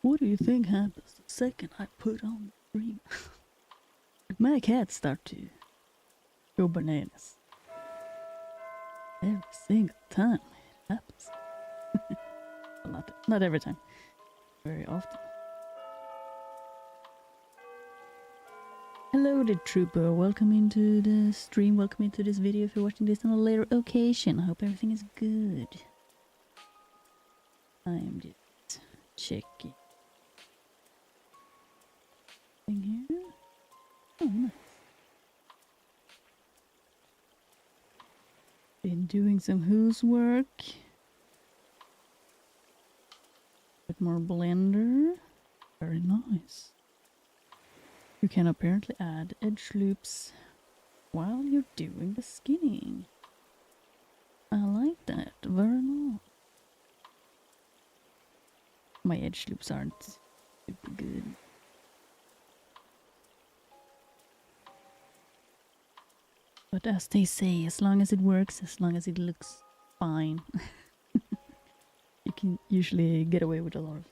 What do you think happens the second I put on the stream? My cats start to go bananas. Every single time it happens. Well, not every time. Very often. Hello the trooper, welcome into the stream, welcome into this video if you're watching this on a later occasion. I hope everything is good. I'm just checking. Thing here. Oh, nice. Been doing some housework. Bit more blender. Very nice. You can apparently add edge loops while you're doing the skinning. I like that. Very nice. My edge loops aren't super good. But as they say, as long as it works, as long as it looks fine, you can usually get away with a lot of.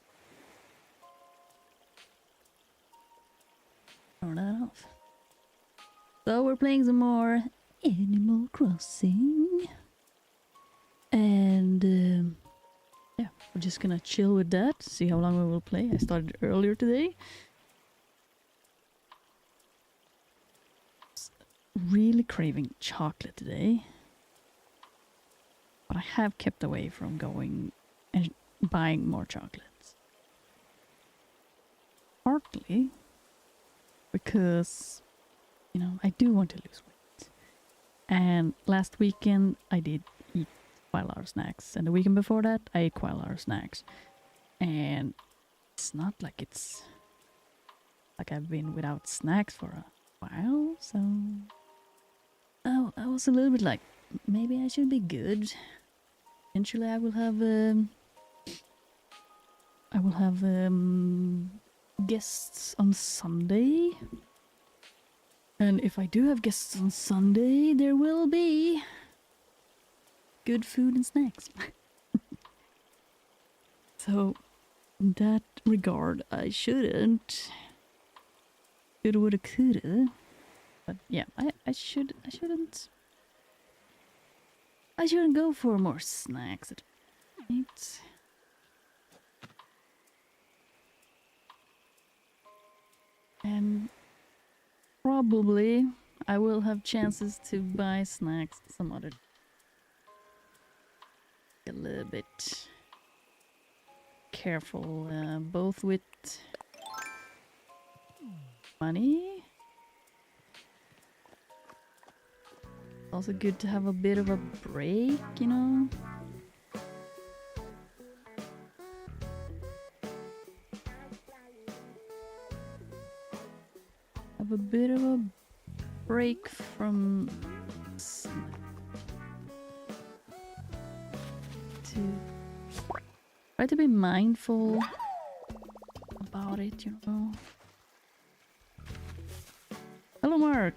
Turn that off. So we're playing some more Animal Crossing. And yeah, we're just gonna chill with that, see how long we will play. I started earlier today. Really craving chocolate today, but I have kept away from going and buying more chocolates. Partly because, you know, I do want to lose weight. And last weekend I did eat quite a lot of snacks, and the weekend before that I ate quite a lot of snacks. And it's not like it's like I've been without snacks for a while, so I was a little bit like, maybe I should be good. Eventually I will have guests on Sunday. And if I do have guests on Sunday, there will be good food and snacks. So in that regard, I shouldn't. Coulda, woulda, coulda. But yeah, I shouldn't go for more snacks at night. And probably I will have chances to buy snacks some other. A little bit careful, both with money. Also good to have a bit of a break, you know. Have a bit of a break from to try to be mindful about it, you know. Hello, Mark.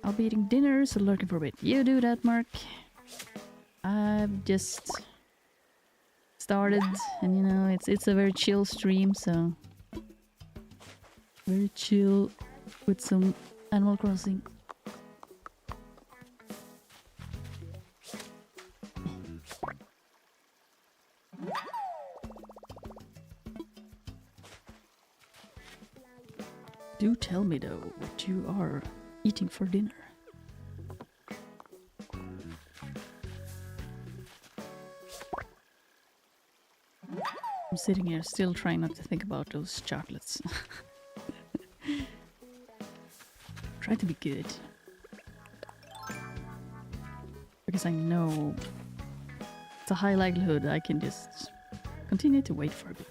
I'll be eating dinner, so lurking for a bit. You do that, Mark. I've just started, and you know, it's a very chill stream, so very chill with some Animal Crossing. Do tell me though what you are eating for dinner. I'm sitting here still trying not to think about those chocolates. Try to be good. Because I know it's a high likelihood I can just continue to wait for a bit.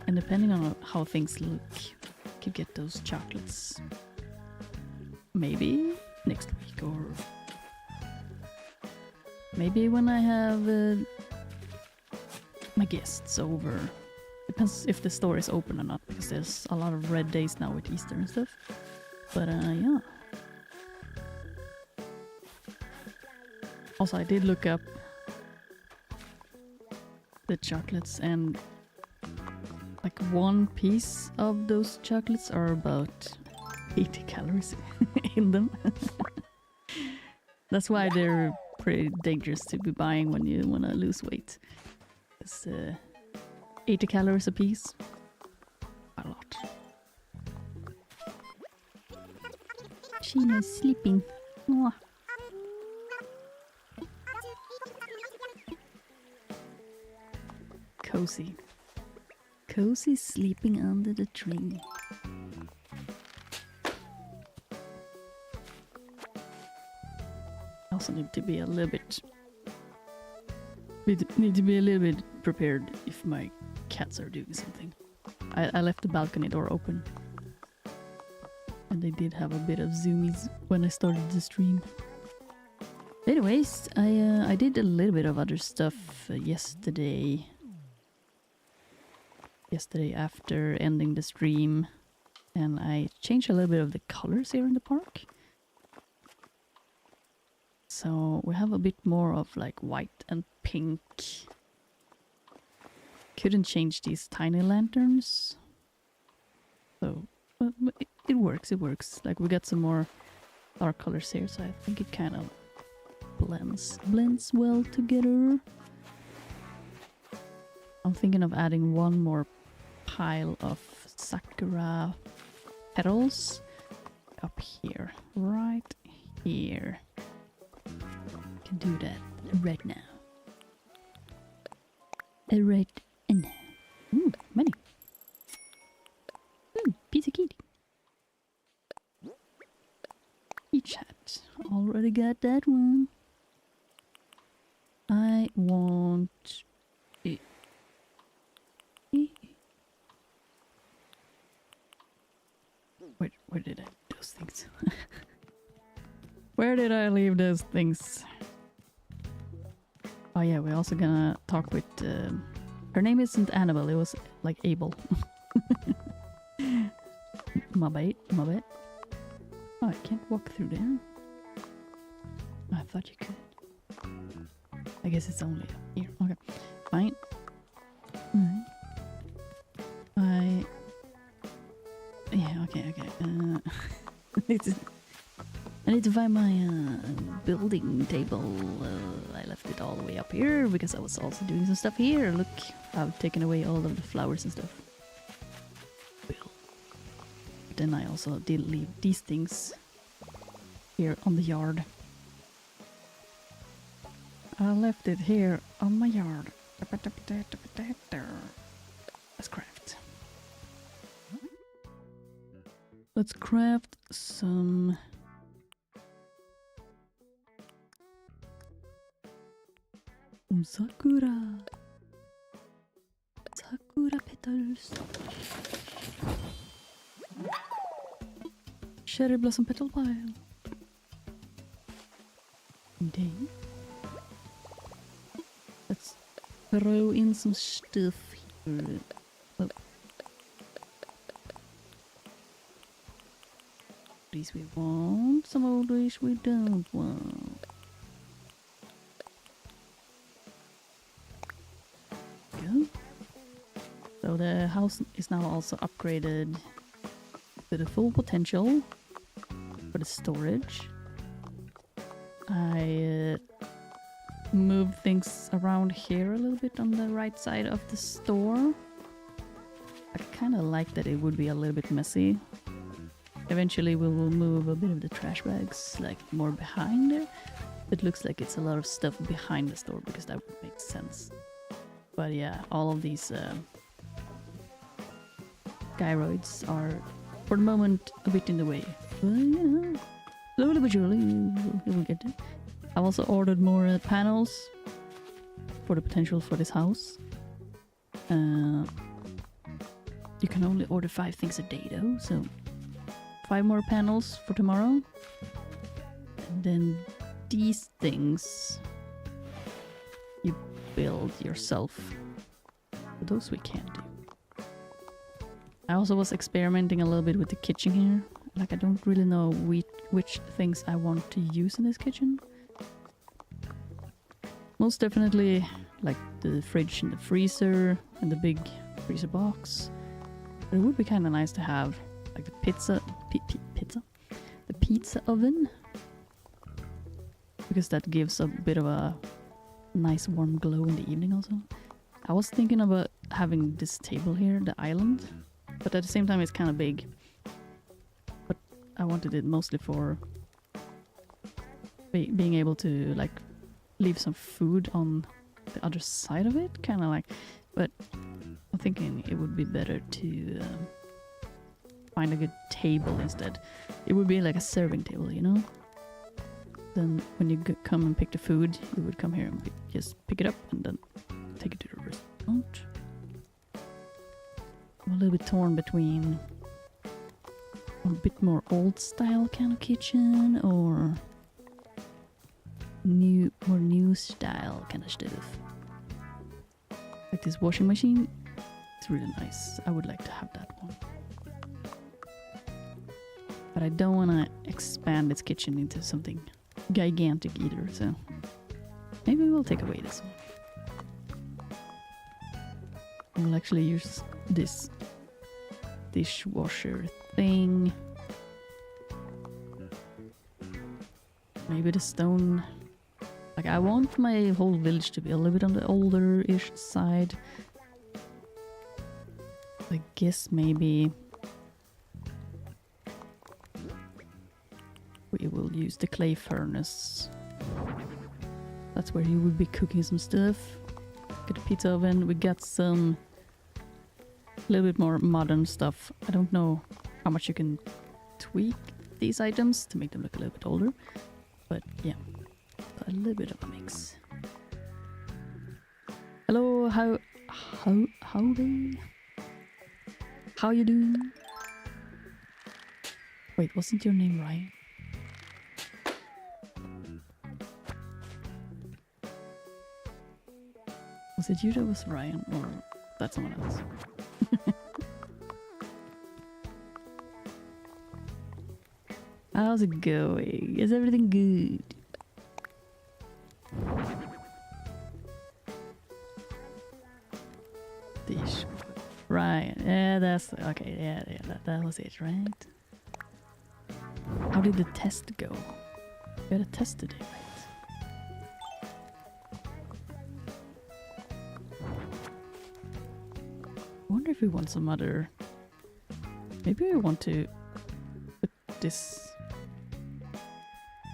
And depending on how things look, I could get those chocolates maybe next week, or maybe when I have my guests over. Depends if the store is open or not, because there's a lot of red days now with Easter and stuff. But yeah. Also, I did look up the chocolates, and like one piece of those chocolates are about 80 calories in them. That's why they're pretty dangerous to be buying when you want to lose weight. It's 80 calories a piece. A lot. Sheena's sleeping. Mwah. Cozy. Cozy sleeping under the tree. I also need to be a little bit... need to be a little bit prepared if my cats are doing something. I left the balcony door open. And they did have a bit of zoomies when I started the stream. Anyways, I did a little bit of other stuff yesterday. Yesterday after ending the stream. And I changed a little bit of the colors here in the park. So we have a bit more of like white and pink. Couldn't change these tiny lanterns. So it works, it works. Like we got some more dark colors here, so I think it kind of blends well together. I'm thinking of adding one more pile of Sakura petals up here, right here. Can do that right now. Right now. Ooh, money. Pizza kitty. Each hat. Already got that one. I want it. Where did I leave those things? Where did I leave those things? Oh yeah, we're also gonna talk with... her name isn't Annabelle, it was like Abel. My bad. Oh, I can't walk through there. I thought you could. I guess it's only up here. Okay, fine. Yeah, okay. I need to find my building table. I left it all the way up here because I was also doing some stuff here. Look, I've taken away all of the flowers and stuff. Well, but then I also did leave these things here on the yard. I left it here on my yard. Let's craft. Let's craft some... Sakura petals. Cherry blossom petal pile. Then let's throw in some stuff here. Oh. These we want, some of these we don't want. So the house is now also upgraded to the full potential for the storage. I moved things around here a little bit on the right side of the store. I kind of like that it would be a little bit messy. Eventually we will move a bit of the trash bags like more behind there. It looks like it's a lot of stuff behind the store because that would make sense. But yeah, all of these gyroids are, for the moment, a bit in the way. But yeah, slowly but surely, you will get it. I've also ordered more panels for the potential for this house. You can only order 5 things a day though, so 5 more panels for tomorrow. And then these things you build yourself. But those we can't do. I also was experimenting a little bit with the kitchen here. Like I don't really know which things I want to use in this kitchen. Most definitely like the fridge and the freezer and the big freezer box. But it would be kind of nice to have like the pizza oven, because that gives a bit of a nice warm glow in the evening also. I was thinking about having this table here, the island, but at the same time it's kind of big. But I wanted it mostly for being able to like leave some food on the other side of it, kind of like. But I'm thinking it would be better to find a good table instead. It would be like a serving table, you know? Then when you come and pick the food, you would come here and just pick it up and then take it to the restaurant. I'm a little bit torn between a bit more old style kind of kitchen or more new style kind of stuff. Like this washing machine, it's really nice. I would like to have that one. But I don't want to expand its kitchen into something gigantic either, so maybe we'll take away this one. We'll actually use this dishwasher thing. Maybe the stone. Like, I want my whole village to be a little bit on the older-ish side. I guess maybe we will use the clay furnace. That's where you would be cooking some stuff. Get a pizza oven. We got some a little bit more modern stuff. I don't know how much you can tweak these items to make them look a little bit older, but yeah, a little bit of a mix. Hello, how you doing? Wait, wasn't your name Ryan? Was it you that was Ryan, or that's someone else? How's it going? Is everything good? Dish. Right. Yeah, that's okay. Yeah, that was it, right? How did the test go? We had a test today, right? I wonder if we want some other. Maybe we want to put this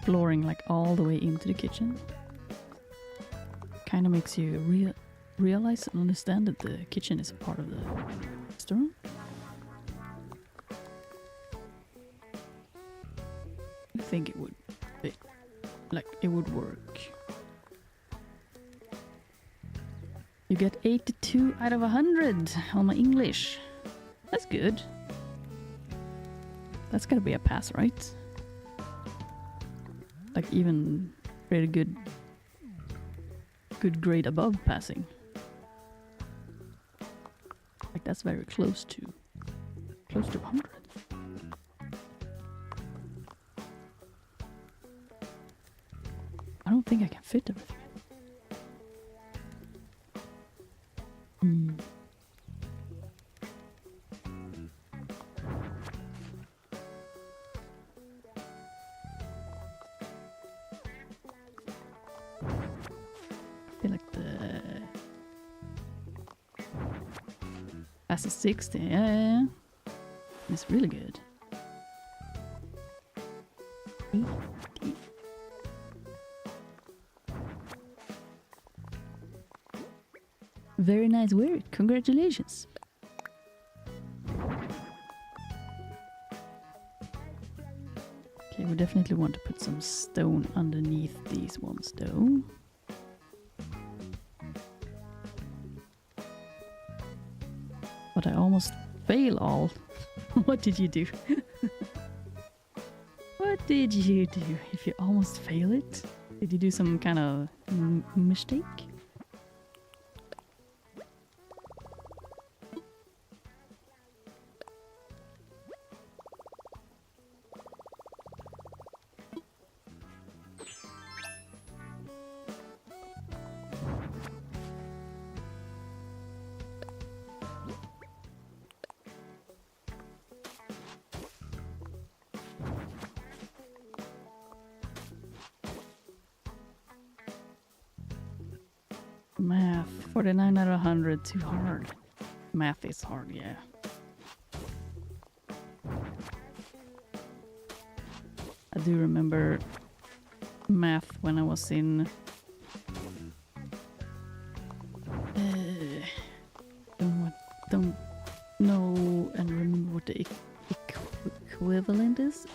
flooring like all the way into the kitchen. Kind of makes you realize and understand that the kitchen is a part of the restaurant. I think it would be like it would work. You get 82 out of 100 on my English. That's good. That's gotta be a pass, right? Like even really good grade above passing. Like that's very close to 100. I don't think I can fit everything. I feel like the that's a 60. Yeah. It's really good. 80. Very nice work. Congratulations. Okay, we definitely want to put some stone underneath these ones though. But I almost fail all. What did you do? What did you do if you almost fail it? Did you do some kind of mistake? Math. 49 out of 100. Too hard. Math is hard, yeah. I do remember math when I was in... don't know and remember what the equivalent is.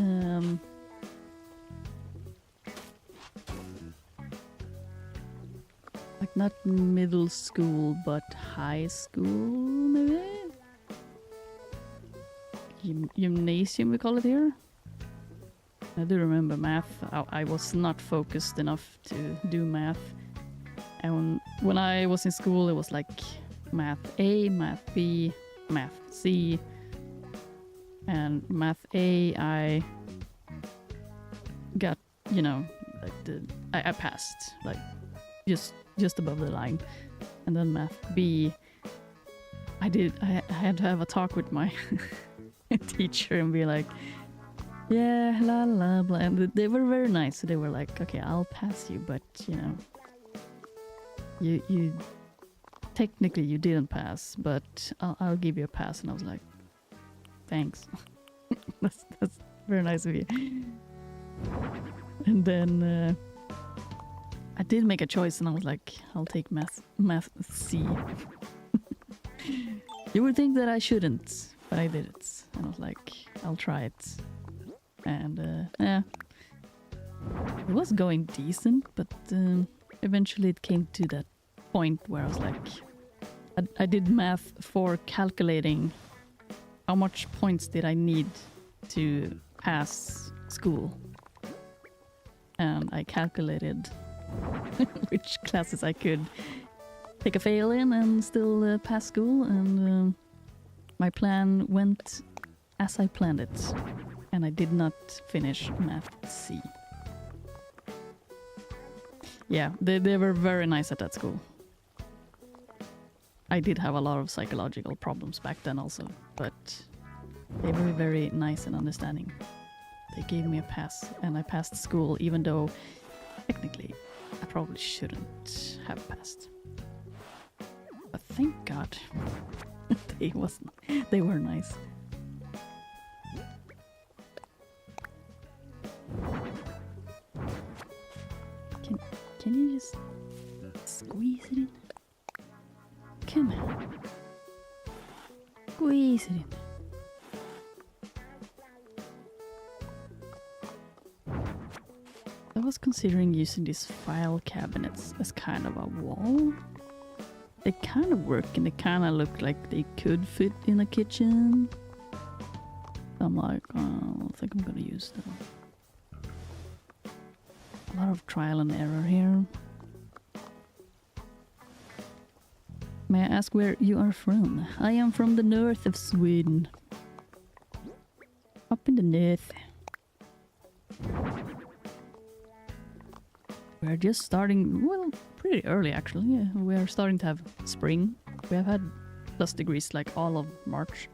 Like not middle school, but high school, maybe? Gymnasium, we call it here. I do remember math. I was not focused enough to do math. And when I was in school, it was like math A, math B, math C. And math A, I got, you know, like I passed, like just above the line. And then math B, I had to have a talk with my teacher and be like, yeah, la la blah. And they were very nice. So they were like, okay, I'll pass you, but you know, you technically you didn't pass, but I'll give you a pass. And I was like, thanks. that's very nice of you. And then I did make a choice, and I was like, I'll take math C. You would think that I shouldn't, but I did it. And I was like, I'll try it. And yeah, it was going decent, but eventually it came to that point where I was like, I did math for calculating how much points did I need to pass school. And I calculated which classes I could take a fail in and still pass school, and my plan went as I planned it. And I did not finish math C. Yeah, they were very nice at that school. I did have a lot of psychological problems back then also, but they were very nice and understanding. They gave me a pass, and I passed school, even though technically I probably shouldn't have passed. But thank God they were nice. Can you just squeeze it in? Come on. Squeeze it in. I was considering using these file cabinets as kind of a wall. They kind of work, and they kind of look like they could fit in a kitchen. I'm like, oh, I think I'm gonna use them. A lot of trial and error here. May I ask where you are from? I am from the north of Sweden. Up in the north. We're just starting, well, pretty early actually. Yeah, we are starting to have spring. We have had +degrees like all of March,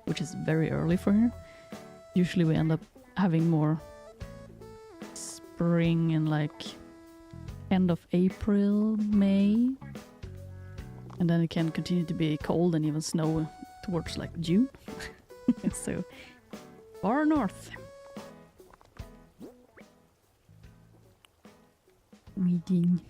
which is very early for here. Usually we end up having more spring in like end of April, May. And then it can continue to be cold and even snow towards like June. So far north. Meeting.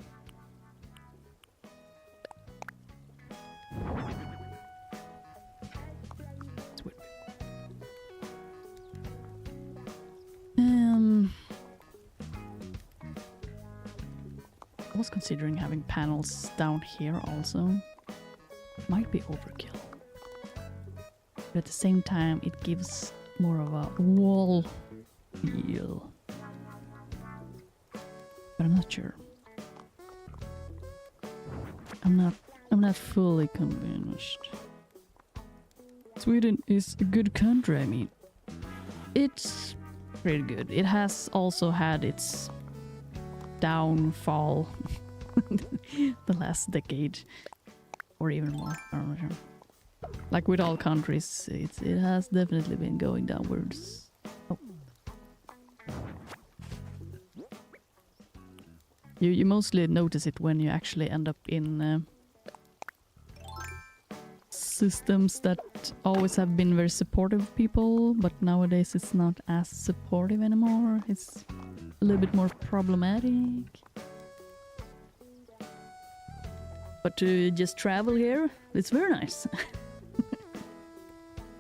I was considering having panels down here also. Might be overkill. But at the same time it gives more of a wall feel. But I'm not sure. I'm not fully convinced. Sweden is a good country, I mean. It's pretty good. It has also had its downfall the last decade. Or even more, I'm not sure. Like with all countries, it has definitely been going downwards. Oh. You mostly notice it when you actually end up in systems that always have been very supportive of people, but nowadays it's not as supportive anymore. It's a little bit more problematic. But to just travel here, it's very nice.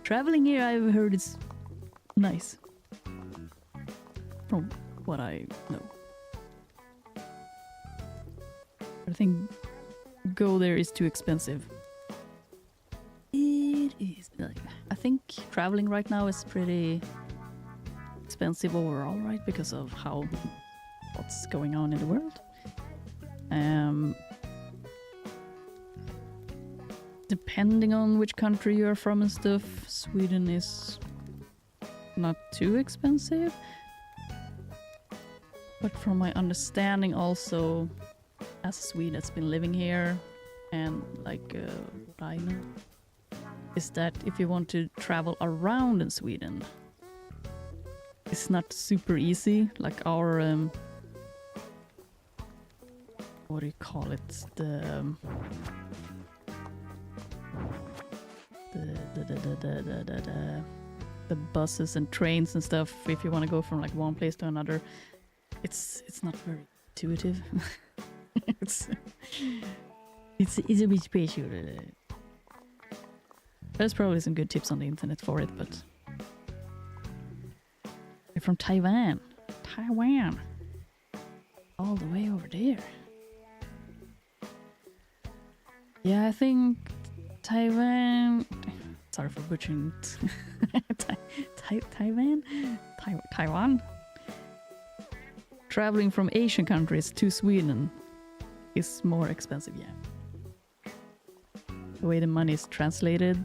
Traveling here, I've heard it's nice. From what I know. I think go there is too expensive. It is. I think traveling right now is pretty expensive overall, right? Because of what's going on in the world. Depending on which country you're from and stuff, Sweden is not too expensive. But from my understanding also, as a Swede that's been living here, and like what I know, is that if you want to travel around in Sweden, it's not super easy. Like our, what do you call it? The buses and trains and stuff. If you want to go from like one place to another, it's not very intuitive. it's a bit special. There's probably some good tips on the internet for it, but you're from Taiwan, all the way over there. Yeah, I think Taiwan. Sorry for butchering Taiwan. Traveling from Asian countries to Sweden is more expensive, yeah. The way the money is translated,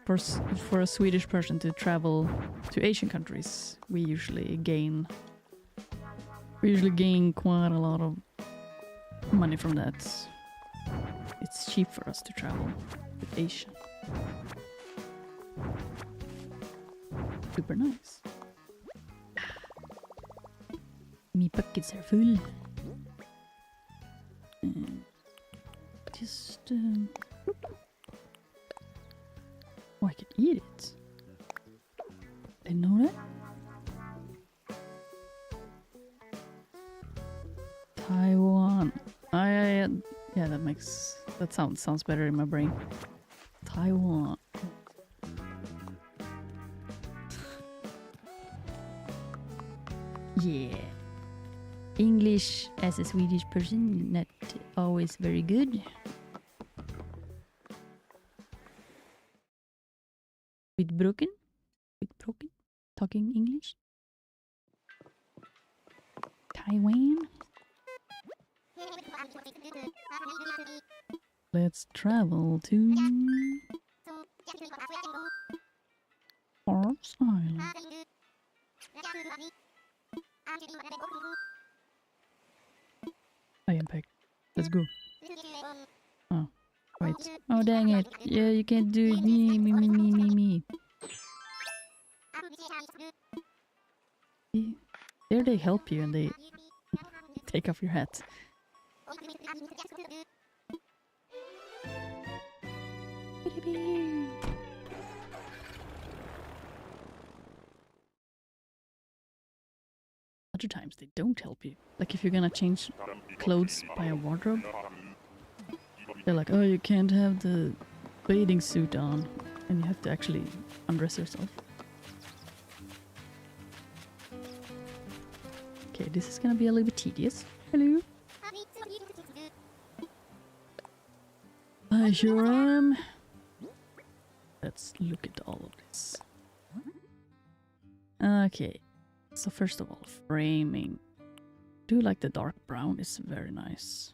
it's for a Swedish person to travel to Asian countries, we usually gain quite a lot of money from that. It's cheap for us to travel with Asia. Super nice. Me pockets are full. Just oh, I can eat it. I know that. Taiwan. Yeah, that sounds better in my brain. Taiwan. Yeah. English as a Swedish person, not always very good. Bit broken? Talking English? Taiwan? Let's travel to Horse Island. I am packed. Let's go. Oh, wait. Oh, dang it. Yeah, you can't do it. Me. There they help you and they take off your hat. Other times they don't help you. Like if you're gonna change clothes by a wardrobe, they're like, oh, you can't have the bathing suit on, and you have to actually undress yourself. Okay, this is gonna be a little bit tedious. Hello. I sure am. Let's look at all of this. Okay, so first of all, framing. I do like the dark brown, it's very nice.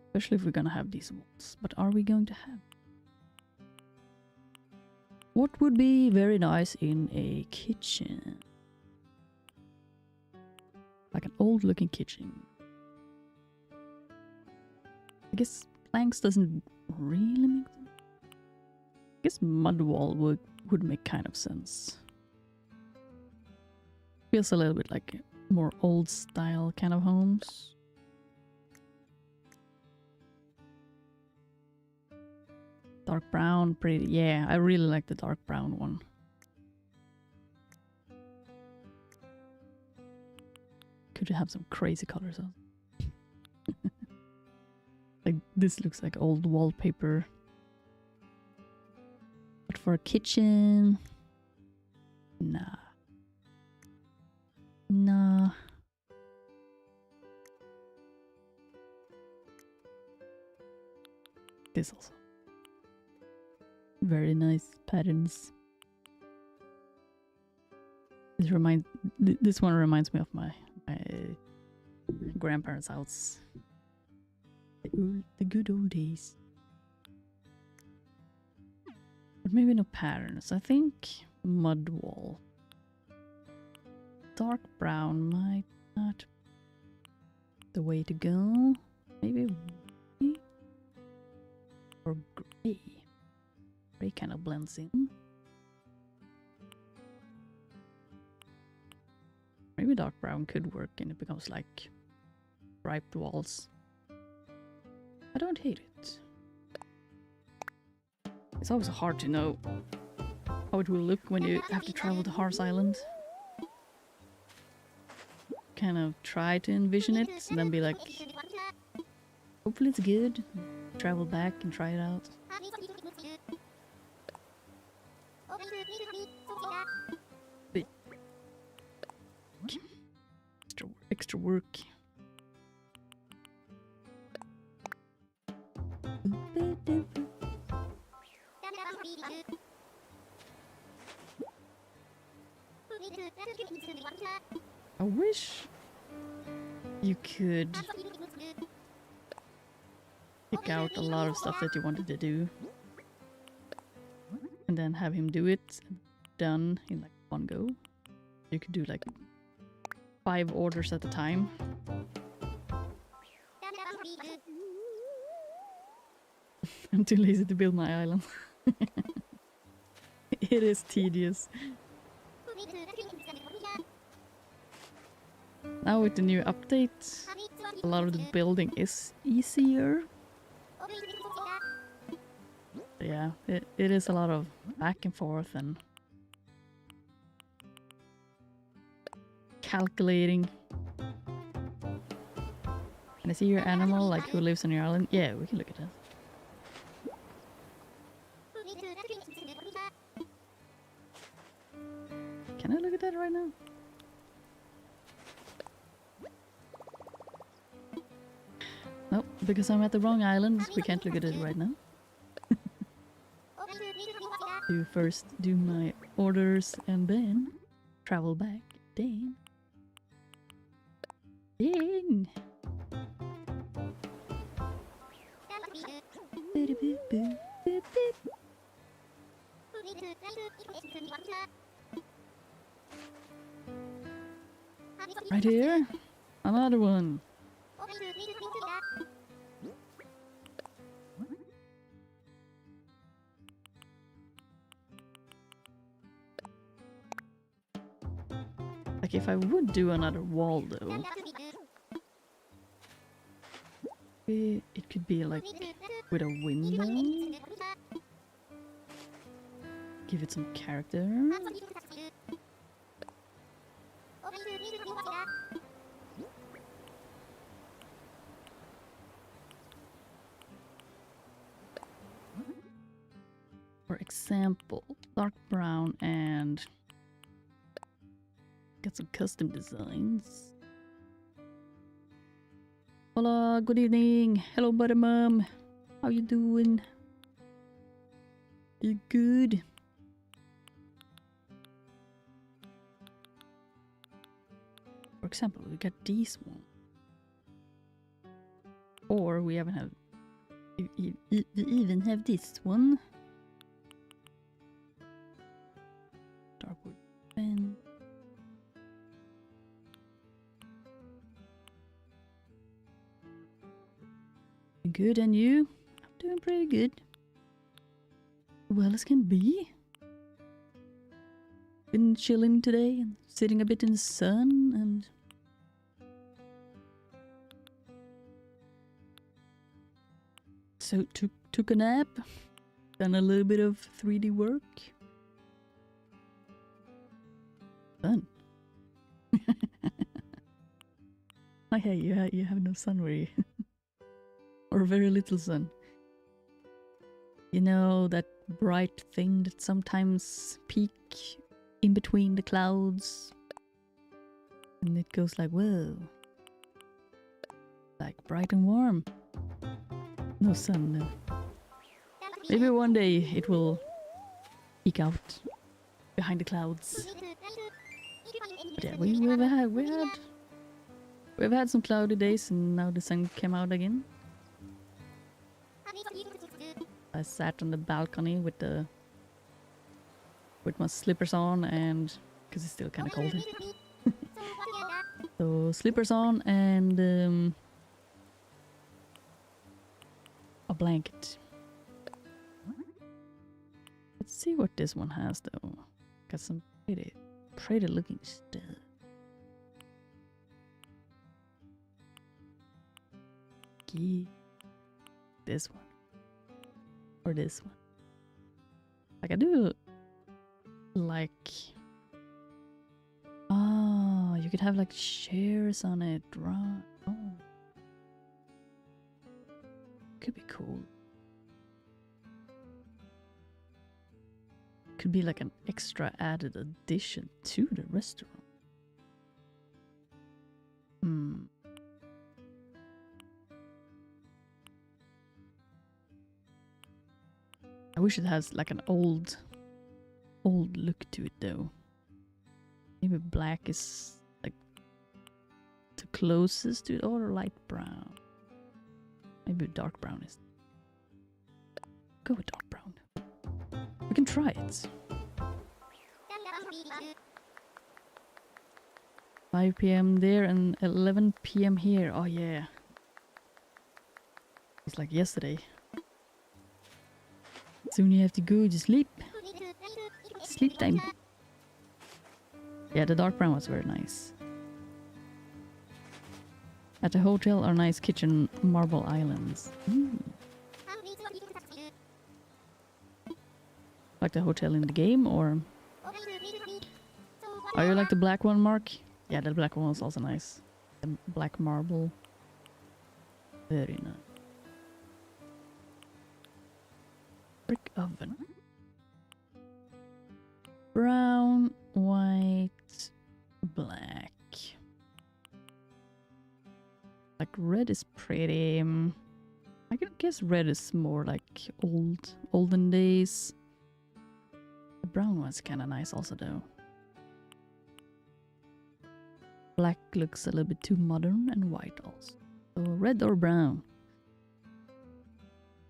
Especially if we're gonna have these walls. But are we going to have? What would be very nice in a kitchen? Like an old looking kitchen. I guess planks doesn't really make them. guess mud wall would make kind of sense. Feels a little bit like more old style kind of homes. Dark brown, pretty. Yeah, I really like the dark brown one. Could you have some crazy colors on? Like this looks like old wallpaper. But for a kitchen, nah. Nah. This also. Very nice patterns. This one reminds me of my grandparents' house. The good old days. But maybe no patterns. I think mud wall. Dark brown might not be the way to go. Maybe white or gray. Gray kind of blends in. Maybe dark brown could work and it becomes like striped walls. I don't hate it. It's always hard to know how it will look when you have to travel to Har's Island. Kind of try to envision it and then be like, hopefully it's good. Travel back and try it out. But extra work. I wish you could pick out a lot of stuff that you wanted to do and then have him do it done in like one go. You could do like 5 orders at a time. I'm too lazy to build my island. It is tedious. Now with the new update, a lot of the building is easier. Yeah, it is a lot of back and forth and calculating. Can I see your animal, like who lives on your island? Yeah, we can look at that. Can I look at that right now? Nope, because I'm at the wrong island, we can't look at it right now. To first do my orders and then travel back. Dang. Dang. Right here, another one. Like if I would do another wall though, it could be like with a window. Give it some character. For example, dark brown and get some custom designs. Hola, good evening. Hello, buddy mom. How you doing? You good? For example, we got these one. Or we even have this one. Darkwood pen. Good, and you? I'm doing pretty good. well as can be. Been chilling today and sitting a bit in the sun and so took a nap, done a little bit of 3D work. Fun. Oh yeah, you have no sun where you or very little sun. You know that bright thing that sometimes peek in between the clouds and it goes like, whoa, like bright and warm. No sun, no. Maybe one day it will peek out behind the clouds. But yeah, we've had some cloudy days and now the sun came out again. I sat on the balcony with my slippers on and because it's still kind of cold here. So slippers on and a blanket. Let's see what this one has though. Got some pretty looking stuff. Yeah. This one. Or this one. Like I do like you could have like chairs on it, right? Oh. Could be cool. Could be like an extra added addition to the restaurant. I wish it has like an old look to it though. Maybe black is like the closest to it, or light brown. Maybe dark brown is. Go with dark brown. We can try it. 5 p.m. there and 11 p.m. here. Oh yeah. It's like yesterday. Soon you have to go to sleep. Sleep time. Yeah, the dark brown was very nice. At the hotel are nice kitchen marble islands. Like the hotel in the game, or are you like the black one, Mark? Yeah, the black one was also nice. The black marble. Very nice. Brick oven. Brown, white, black. Like red is pretty. I guess red is more like olden days. The brown one's kind of nice also though. Black looks a little bit too modern, and white also. So red or brown.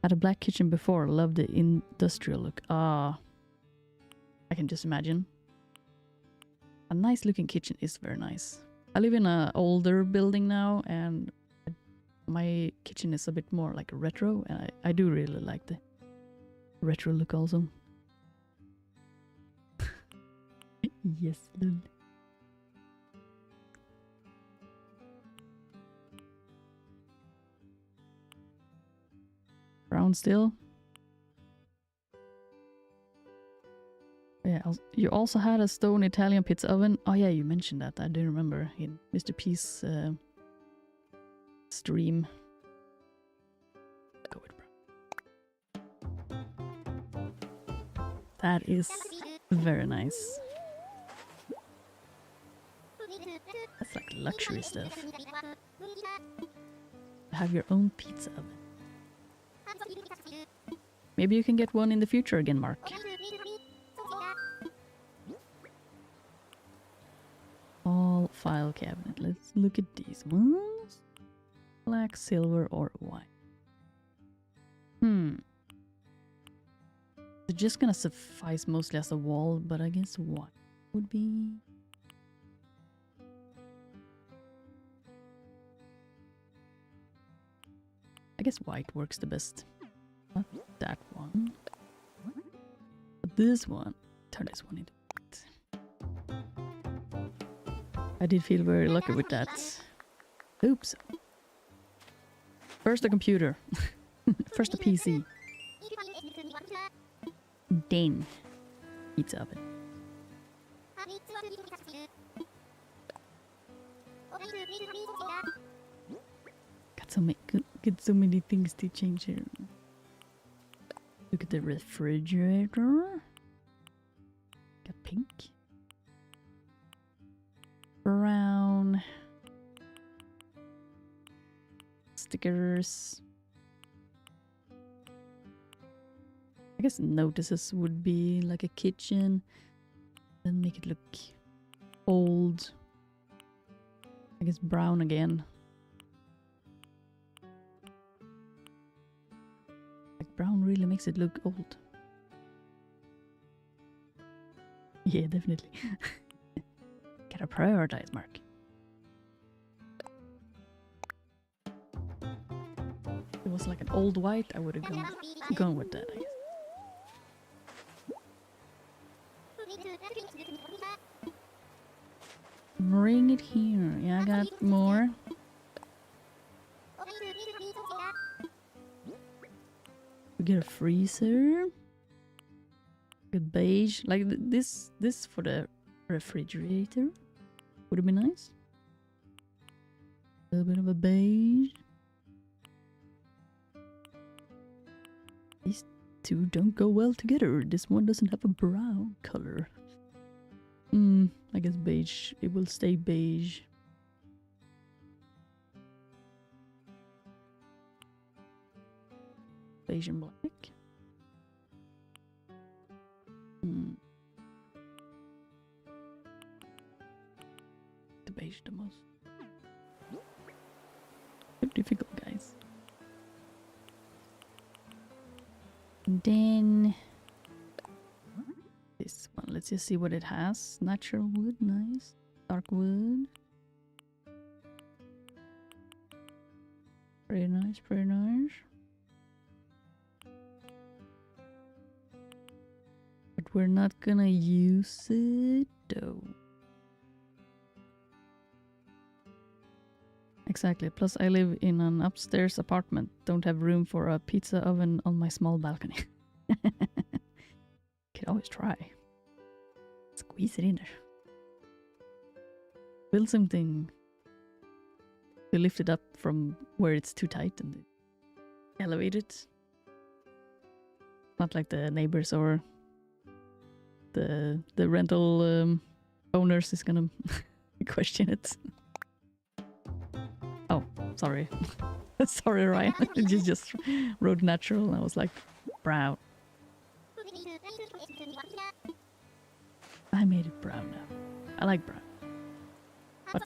Had a black kitchen before, loved the industrial look. I can just imagine. A nice looking kitchen is very nice. I live in an older building now and my kitchen is a bit more like retro, and I do really like the retro look also. Yes, lol. Brown still. Yeah, you also had a stone Italian pizza oven. Oh yeah, you mentioned that. I do remember in Mr. P's stream. Go with brown. That is very nice. That's like luxury stuff. Have your own pizza oven. Maybe you can get one in the future again, Mark. All file cabinet. Let's look at these ones. Black, silver, or white. They're just gonna suffice mostly as a wall, but I guess white would be... I guess white works the best. Not that one. this one. Turn this one into white. I did feel very lucky with that. Oops. First a computer. First a PC. Then pizza oven. Got so many things to change here. Look at the refrigerator. Got pink. Brown. Stickers. I guess notices would be like a kitchen. Then make it look old. I guess brown again. Like brown really makes it look old. Yeah, definitely. Gotta prioritize, Mark. If it was like an old white, I would have gone with that, I guess. Bring it here. Yeah, I got more. We get a freezer. Good beige. Like this for the refrigerator. Would it be nice? A little bit of a beige. These two don't go well together. This one doesn't have a brown color. I guess beige. It will stay beige. Beige and black. The beige the most. So difficult, guys. And then this one. Let's just see what it has. Natural wood, nice. Dark wood. Pretty nice, pretty nice. But we're not gonna use it though. Exactly. Plus I live in an upstairs apartment. Don't have room for a pizza oven on my small balcony. Could always try. Squeeze it in there. Build something to lift it up from where it's too tight and elevate it. Not like the neighbors or the rental owners is gonna question it. Oh, sorry. Sorry, Ryan. You just wrote natural and I was like, brown. I made it brown now. I like brown. But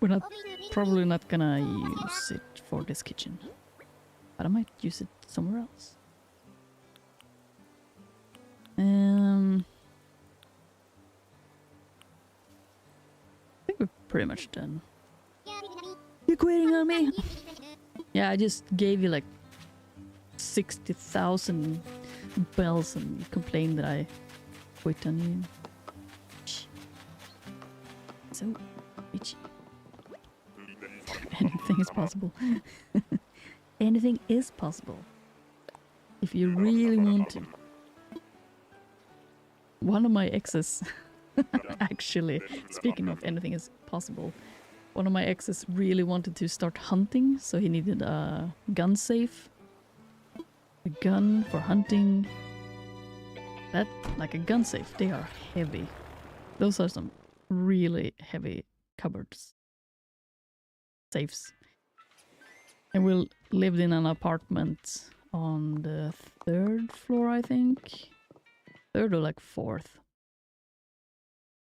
we're not probably not gonna use it for this kitchen. But I might use it somewhere else. I think we're pretty much done. You're quitting on me? Yeah, I just gave you like 60,000 bells and you complained that I quit on you. So bitchy. Anything is possible. Anything is possible. If you really want to. One of my exes, actually, speaking of anything is possible, one of my exes really wanted to start hunting, so he needed a gun safe. A gun for hunting. That, like a gun safe, they are heavy. Those are some really heavy cupboards. Safes. And we lived in an apartment on the 3rd floor, I think. 3rd or like 4th.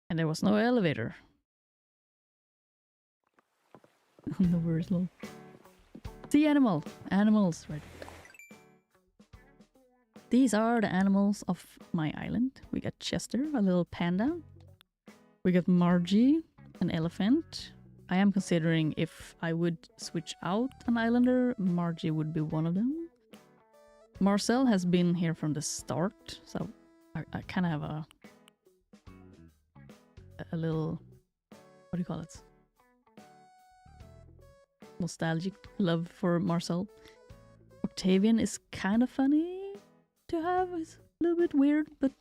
And there was no elevator. No worries, lol. See animal. Animals, right. These are the animals of my island. We got Chester, a little panda. We got Margie, an elephant. I am considering if I would switch out an islander, Margie would be one of them. Marcel has been here from the start, so I kind of have a little, what do you call it? Nostalgic love for Marcel. Octavian is kind of funny to have. He's a little bit weird, but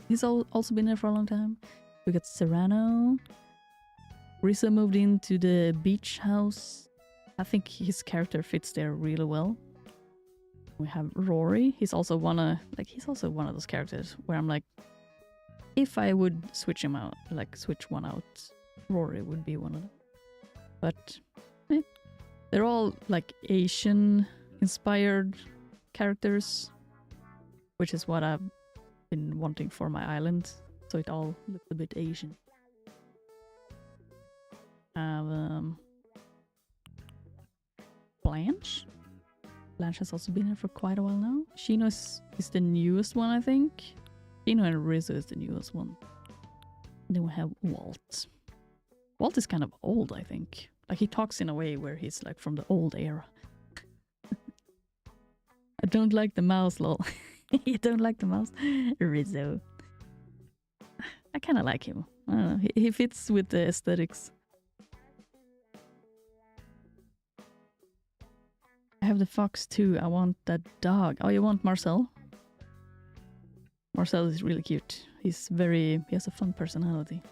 he's also been there for a long time. We got Serrano. Risa moved into the beach house. I think his character fits there really well. We have Rory. He's also one of those characters where I'm like, if I would switch him out, like switch one out, Rory would be one of them. But they're all like Asian inspired characters, which is what I've been wanting for my island. So it all looks a bit Asian. Blanche. Blanche has also been here for quite a while now. Shino is the newest one, I think. Shino and Rizzo is the newest one. And then we have Walt. Walt is kind of old, I think. Like, he talks in a way where he's like from the old era. I don't like the mouse, lol. You don't like the mouse? Rizzo. I kind of like him. I don't know. He fits with the aesthetics. I have the fox too. I want that dog. Oh, you want Marcel? Marcel is really cute. He has a fun personality.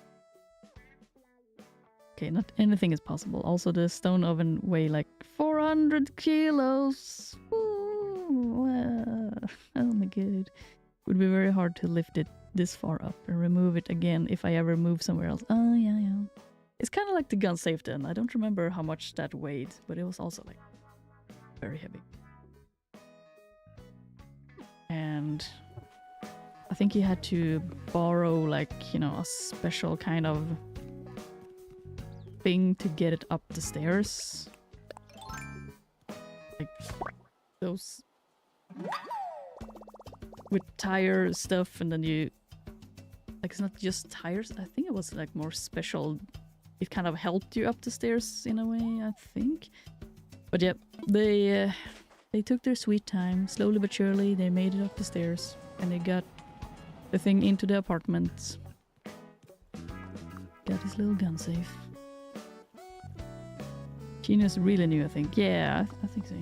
Okay, not anything is possible. Also, the stone oven weigh like 400 kilos. Ooh, oh my god. Would be very hard to lift it this far up and remove it again if I ever move somewhere else. Oh, yeah. It's kind of like the gun safe then. I don't remember how much that weighed, but it was also like very heavy. And I think you had to borrow like, you know, a special kind of thing to get it up the stairs. Like those with tire stuff, and then you like, it's not just tires. I think it was like more special. It kind of helped you up the stairs in a way, I think. But yeah, they took their sweet time. Slowly but surely, they made it up the stairs. And they got the thing into the apartment. Got his little gun safe. Shino's really new, I think. Yeah, I think so.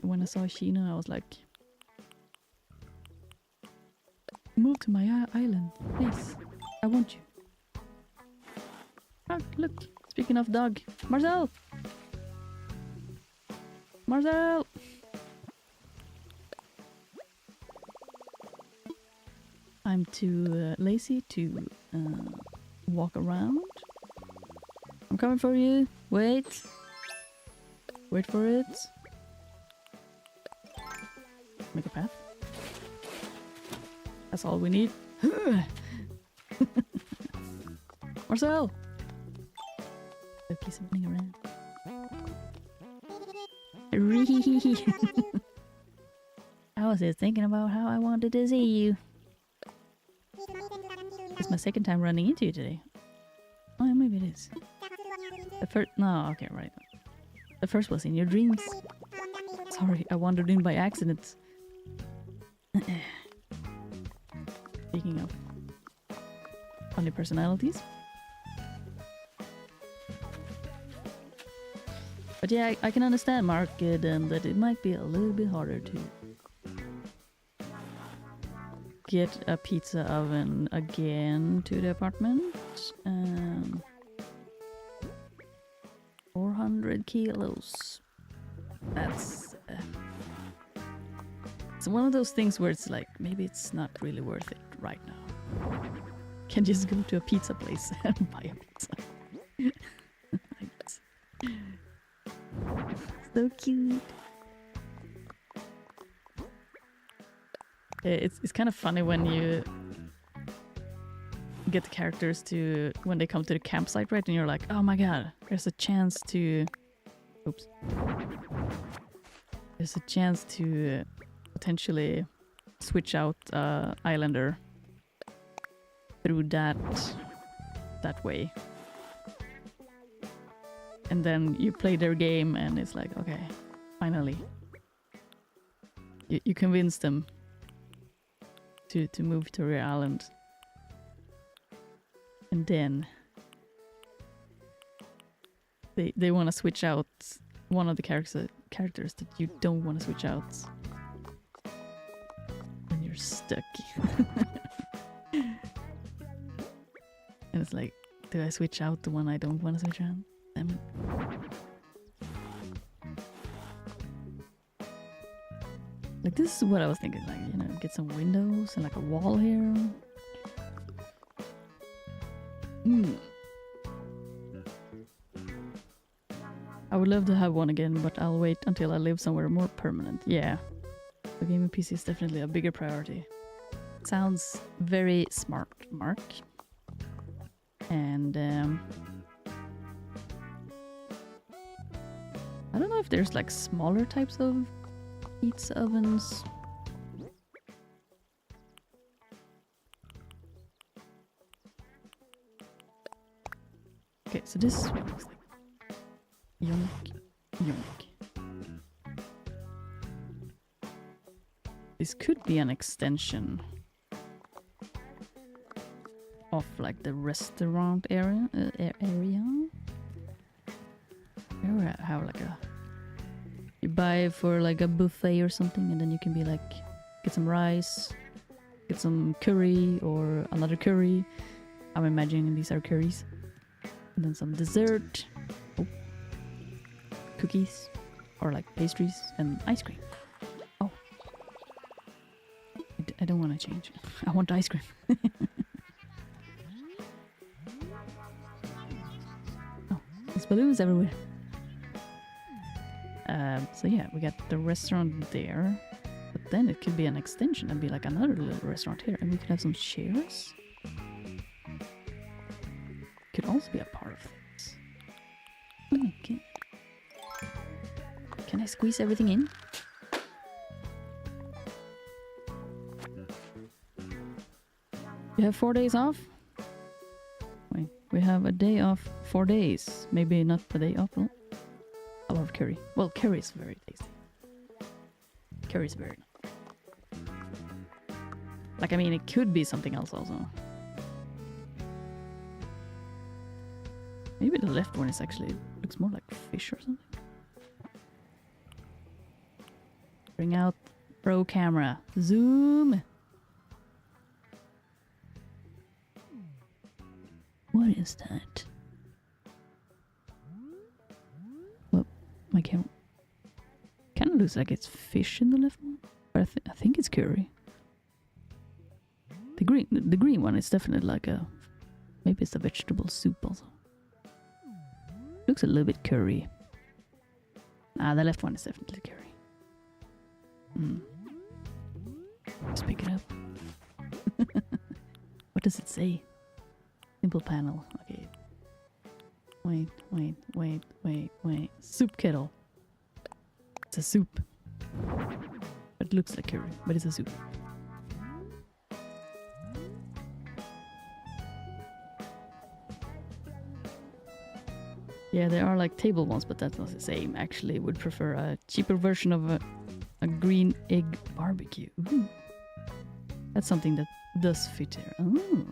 When I saw Shino, I was like, move to my island, please. I want you. Oh, look. Speaking of dog, Marcel! Marcel! I'm too lazy to walk around. I'm coming for you. Wait. Wait for it. Make a path. That's all we need. Marcel! Please running around. I was just thinking about how I wanted to see you. It's my second time running into you today. Oh, yeah, maybe it is. The first... No, okay, right. The first was in your dreams. Sorry, I wandered in by accident. Speaking of funny personalities. But yeah, I can understand, Mark, that it might be a little bit harder to get a pizza oven again to the apartment. 400 kilos. That's... it's one of those things where it's like, maybe it's not really worth it right now. Can just go to a pizza place and buy a pizza. So cute. It's kind of funny when you get the characters to, when they come to the campsite, right? And you're like, oh my god, there's a chance to... Oops. There's a chance to potentially switch out Islander through that way. And then you play their game and it's like, okay, finally. You convince them to move to your island. And then they want to switch out one of the characters that you don't want to switch out. And you're stuck. And it's like, do I switch out the one I don't want to switch out? Like, this is what I was thinking, like, you know, get some windows and like a wall here. I would love to have one again, but I'll wait until I live somewhere more permanent. Yeah, the gaming PC is definitely a bigger priority. Sounds very smart, Mark. And I don't know if there's like smaller types of pizza ovens. Okay, so this is what it looks like. Yoink, yoink. This could be an extension of like the restaurant area. Or have like a, you buy for like a buffet or something, and then you can be like, get some rice, get some curry or another curry. I'm imagining these are curries. And then some dessert, cookies, or like pastries and ice cream. Oh, I don't want to change. I want ice cream. Oh, there's balloons everywhere. So yeah, we got the restaurant there, but then it could be an extension and be like another little restaurant here, and we could have some chairs. Could also be a part of this. Okay. Can I squeeze everything in? You have 4 days off? Wait, we have a day off 4 days. Maybe not a day off. No? I love curry. Well, curry is very tasty. Curry is very nice. Like, I mean, it could be something else also. Maybe the left one is actually, looks more like fish or something. Bring out pro camera. Zoom! What is that? Well, my camera kind of looks like it's fish in the left one, but I think it's curry. The green one is definitely like a, maybe it's a vegetable soup also. Looks a little bit curry. Ah, the left one is definitely curry. Let's pick it up. What does it say? Simple panel. Okay. Wait. Soup kettle. It's a soup. It looks like curry, but it's a soup. Yeah, there are like table ones, but that's not the same. Actually, would prefer a cheaper version of a green egg barbecue. Ooh. That's something that does fit here. Oh.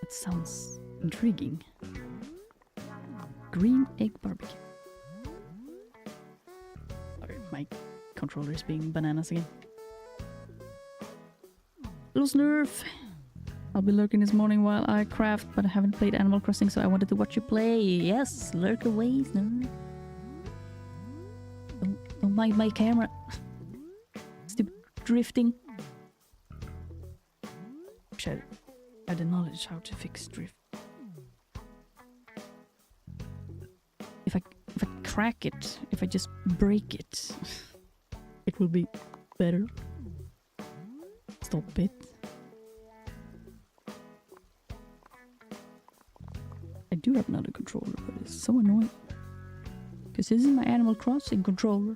That sounds intriguing. Green egg barbecue. Sorry, my controller is being bananas again. Lose nerve. I'll be lurking this morning while I craft, but I haven't played Animal Crossing, so I wanted to watch you play. Yes, lurk away, nerd. Don't mind my camera. Stupid drifting. Should I had the knowledge how to fix drift. If I crack it, if I just break it, it will be better. Stop it. I do have another controller, but it's so annoying. Because this is my Animal Crossing controller.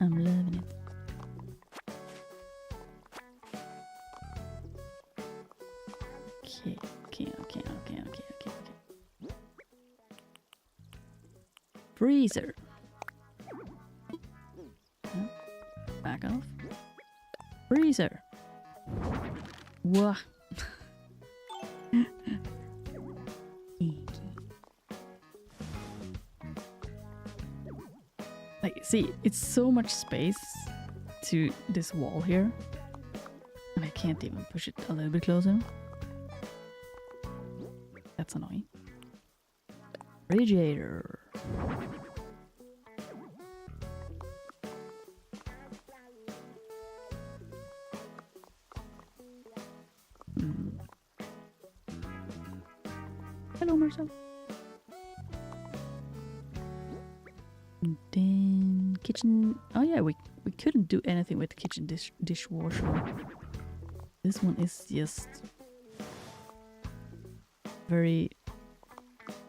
I'm loving it. Freezer. Back off. Freezer. Whoa. Like, see, it's so much space to this wall here. And I can't even push it a little bit closer. That's annoying. Radiator. Hello, Marcel. And then kitchen. Oh yeah, we couldn't do anything with the kitchen dishwasher. This one is just very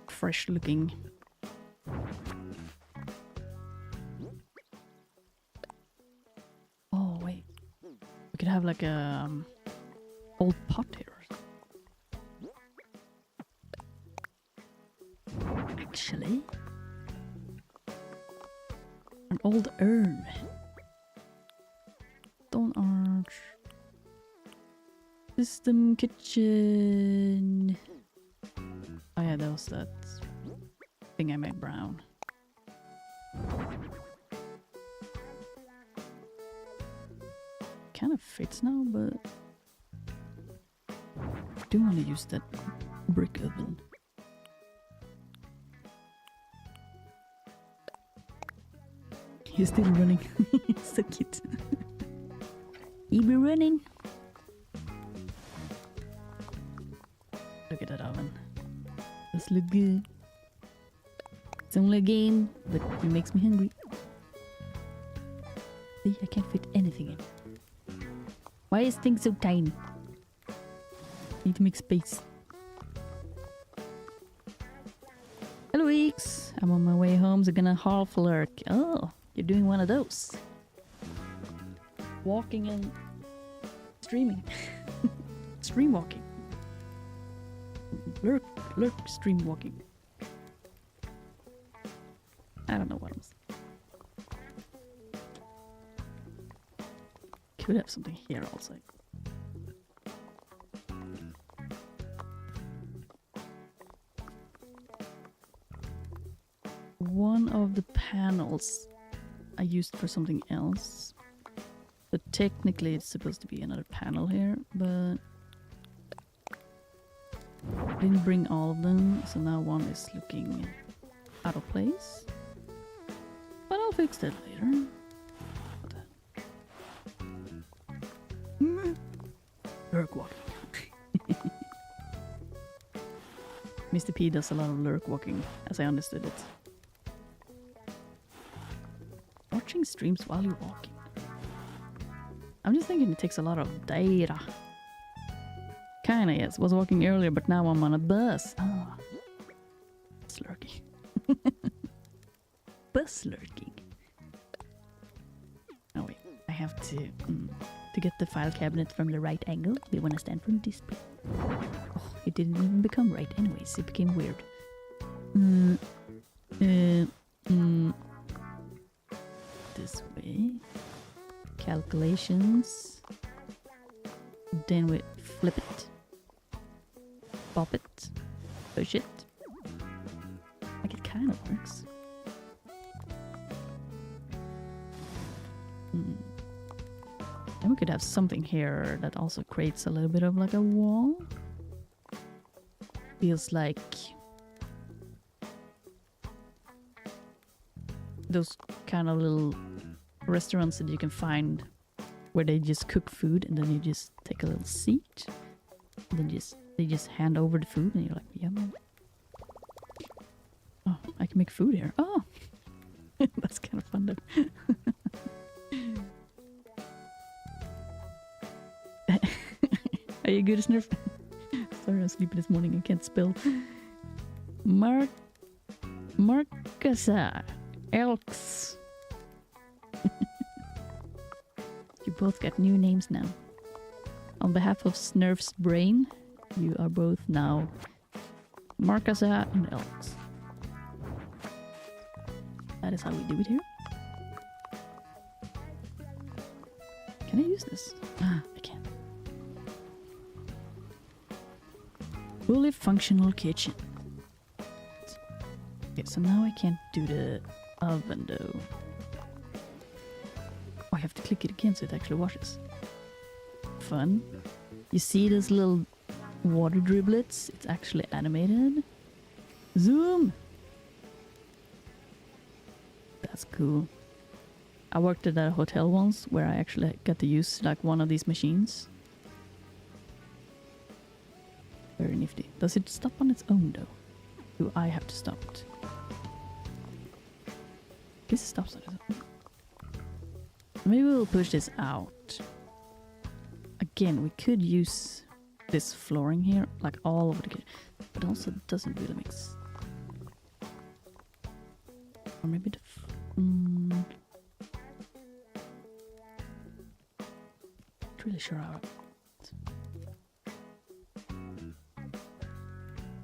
fresh looking. Oh wait, we could have like a old pot here. Actually, an old urn. Stone arch. System kitchen. Oh yeah, that was that thing I made brown. Kind of fits now, but I do want to use that brick oven. He's still running. So cute. He be running. Look at that oven. Does look good. It's only a game, but it makes me hungry. See, I can't fit anything in. Why is things so tiny? Need to make space. Hello, Weeks. I'm on my way home, so gonna half lurk. Oh, you're doing one of those. Walking and streaming. Stream walking. Lurk, stream walking. I don't know what I'm saying. Could have something here also. One of the panels I used for something else. But technically it's supposed to be another panel here, but I didn't bring all of them, so now one is looking out of place. But I'll fix that later. Lurk walking. Mr. P does a lot of lurk walking, as I understood it. Watching streams while you're walking. I'm just thinking it takes a lot of data. Kinda, yes. Was walking earlier, but now I'm on a bus. Ah. Bus lurking. Bus lurking. Oh wait, I have to get the file cabinet from the right angle. We want to stand from this. Oh, it didn't even become right anyways. It became weird. This way. Calculations. Then we flip it. Pop it. Push it. Like it kind of works. Then we could have something here that also creates a little bit of like a wall. Feels like those kind of little restaurants that you can find where they just cook food and then you just take a little seat. And then they just hand over the food and you're like, yeah, man. Oh, I can make food here. Oh, that's kind of fun though. Are you good, Snurf? Sorry, I was sleeping this morning. I can't spell. Marcasa. Elks. You both got new names now. On behalf of Snurf's brain, you are both now Marcasa and Elks. That is how we do it here. Can I use this? Ah, I can. Fully functional kitchen. Okay, so now I can't do the oven though. Oh, I have to click it again so it actually washes. Fun. You see those little water driblets? It's actually animated. Zoom! That's cool. I worked at a hotel once where I actually got to use like one of these machines. Very nifty. Does it stop on its own though? Do I have to stop it? This stops on its own. Maybe we'll push this out. Again, we could use this flooring here, like all over the kitchen, but also it doesn't really mix. Or maybe the not really sure how.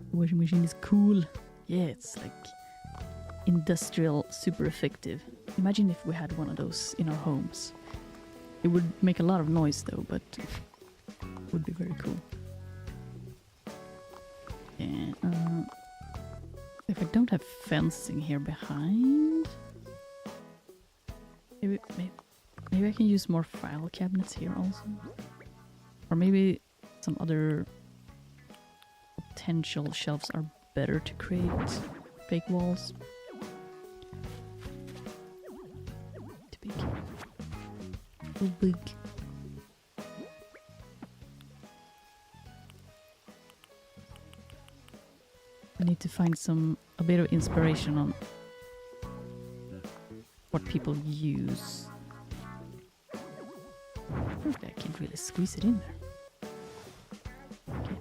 The washing machine is cool. Yeah, it's like industrial, super effective. Imagine if we had one of those in our homes. It would make a lot of noise though, but it would be very cool. And if I don't have fencing here behind, maybe I can use more file cabinets here also, or maybe some other potential shelves are better to create fake walls. Too big. Too big. I need to find a bit of inspiration on what people use. Okay, I can't really squeeze it in there. Okay,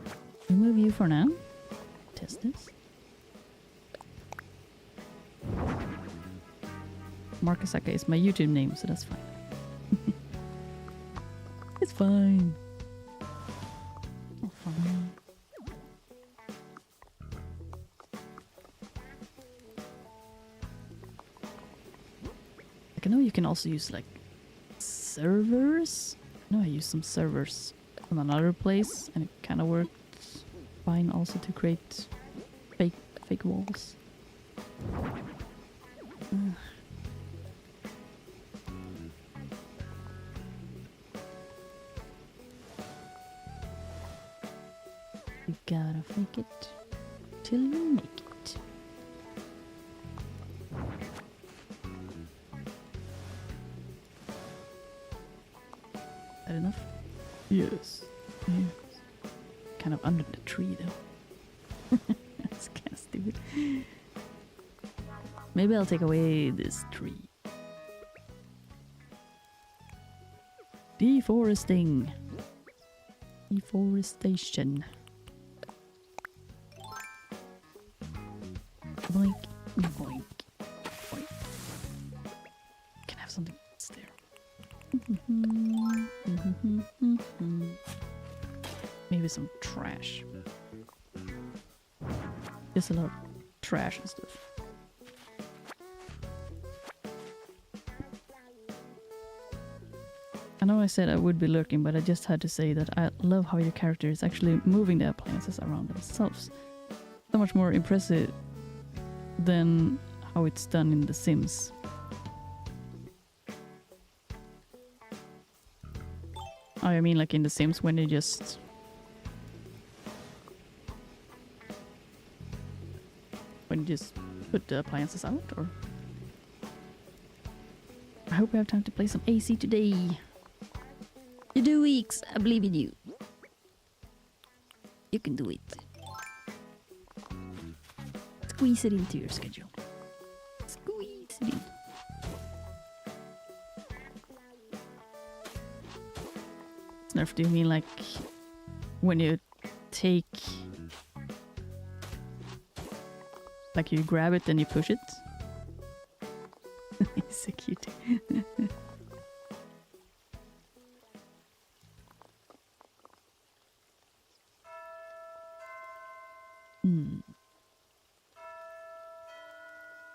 remove you for now. Test this. Markusaka is my YouTube name, so that's fine. It's fine. Oh, fine. Like, I know you can also use like servers. I know I used some servers from another place, and it kind of worked fine also to create fake walls. You gotta fake it till you make it. That enough? Yes. Yes. Kind of under the tree though. That's kind of stupid. Maybe I'll take away this tree. Deforesting. Deforestation. Boink, boink, boink. Can have something else there. Maybe some trash. Just a lot of trash and stuff. I know I said I would be lurking, but I just had to say that I love how your character is actually moving the appliances around themselves. So much more impressive than how it's done in The Sims. I mean, like in The Sims when they just put the appliances out, or I hope we have time to play some AC today. You do, Weeks. I believe in you. You can do it. Squeeze it into your schedule. Squeeze it in. Snurf, do you mean like when you take, like you grab it and you push it? It's so cute.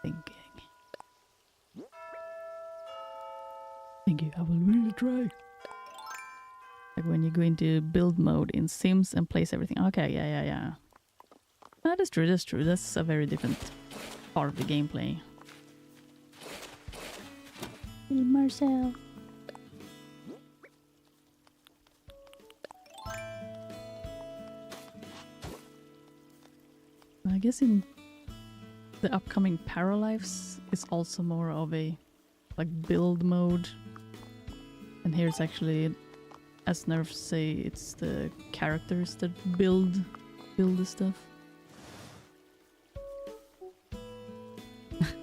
Thinking. Thank you, I will really try. Like when you go into build mode in Sims and place everything. Okay, yeah. That is true, that's true. That's a very different part of the gameplay. Marcel. I guess in the upcoming Paralives is also more of a like build mode. And here it's actually, as nerfs say, it's the characters that build the stuff.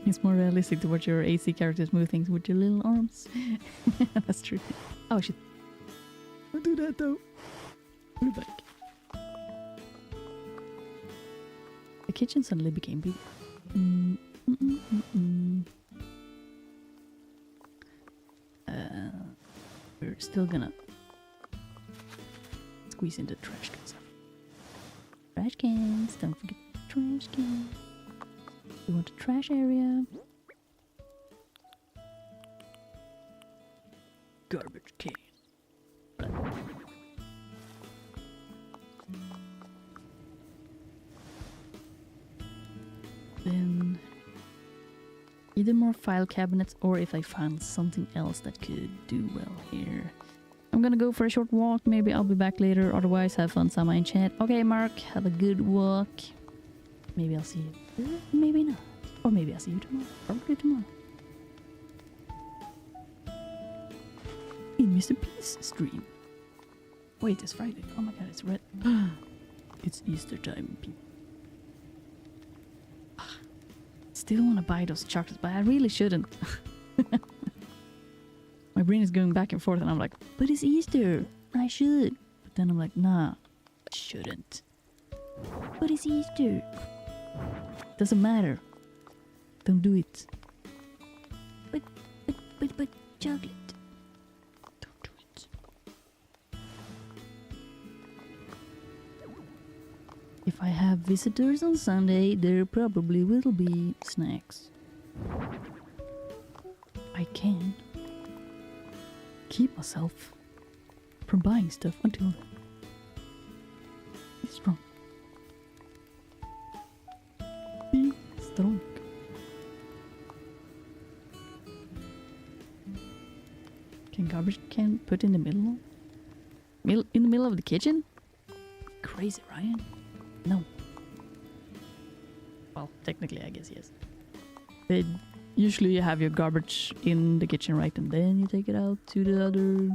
It's more realistic to watch your AC characters move things with your little arms. That's true. Oh shit. Don't do that though. Put it back. The kitchen suddenly became big. We're still gonna squeeze into trash cans. Trash cans, don't forget trash cans. We want a trash area. Garbage can. Then either more file cabinets or if I find something else that could do well here. I'm gonna go for a short walk. Maybe I'll be back later. Otherwise, have fun, Sama in chat. Okay, Mark, have a good walk. Maybe I'll see you. Maybe not. Or maybe I'll see you tomorrow. Probably tomorrow. In Mr. Peace stream. Wait, it's Friday. Oh my god, it's red. It's Easter time, people. Still want to buy those chocolates, but I really shouldn't. My brain is going back and forth and I'm like, but it's Easter. I should. But then I'm like, nah, I shouldn't. But it's Easter. Doesn't matter. Don't do it. But chocolate. Don't do it. If I have visitors on Sunday, there probably will be snacks. I can keep myself from buying stuff until then. Be strong. Be strong. Can garbage can put in the middle? In the middle of the kitchen? Crazy, Ryan. No. Well, technically, I guess yes. Usually you have your garbage in the kitchen, right? And then you take it out to the other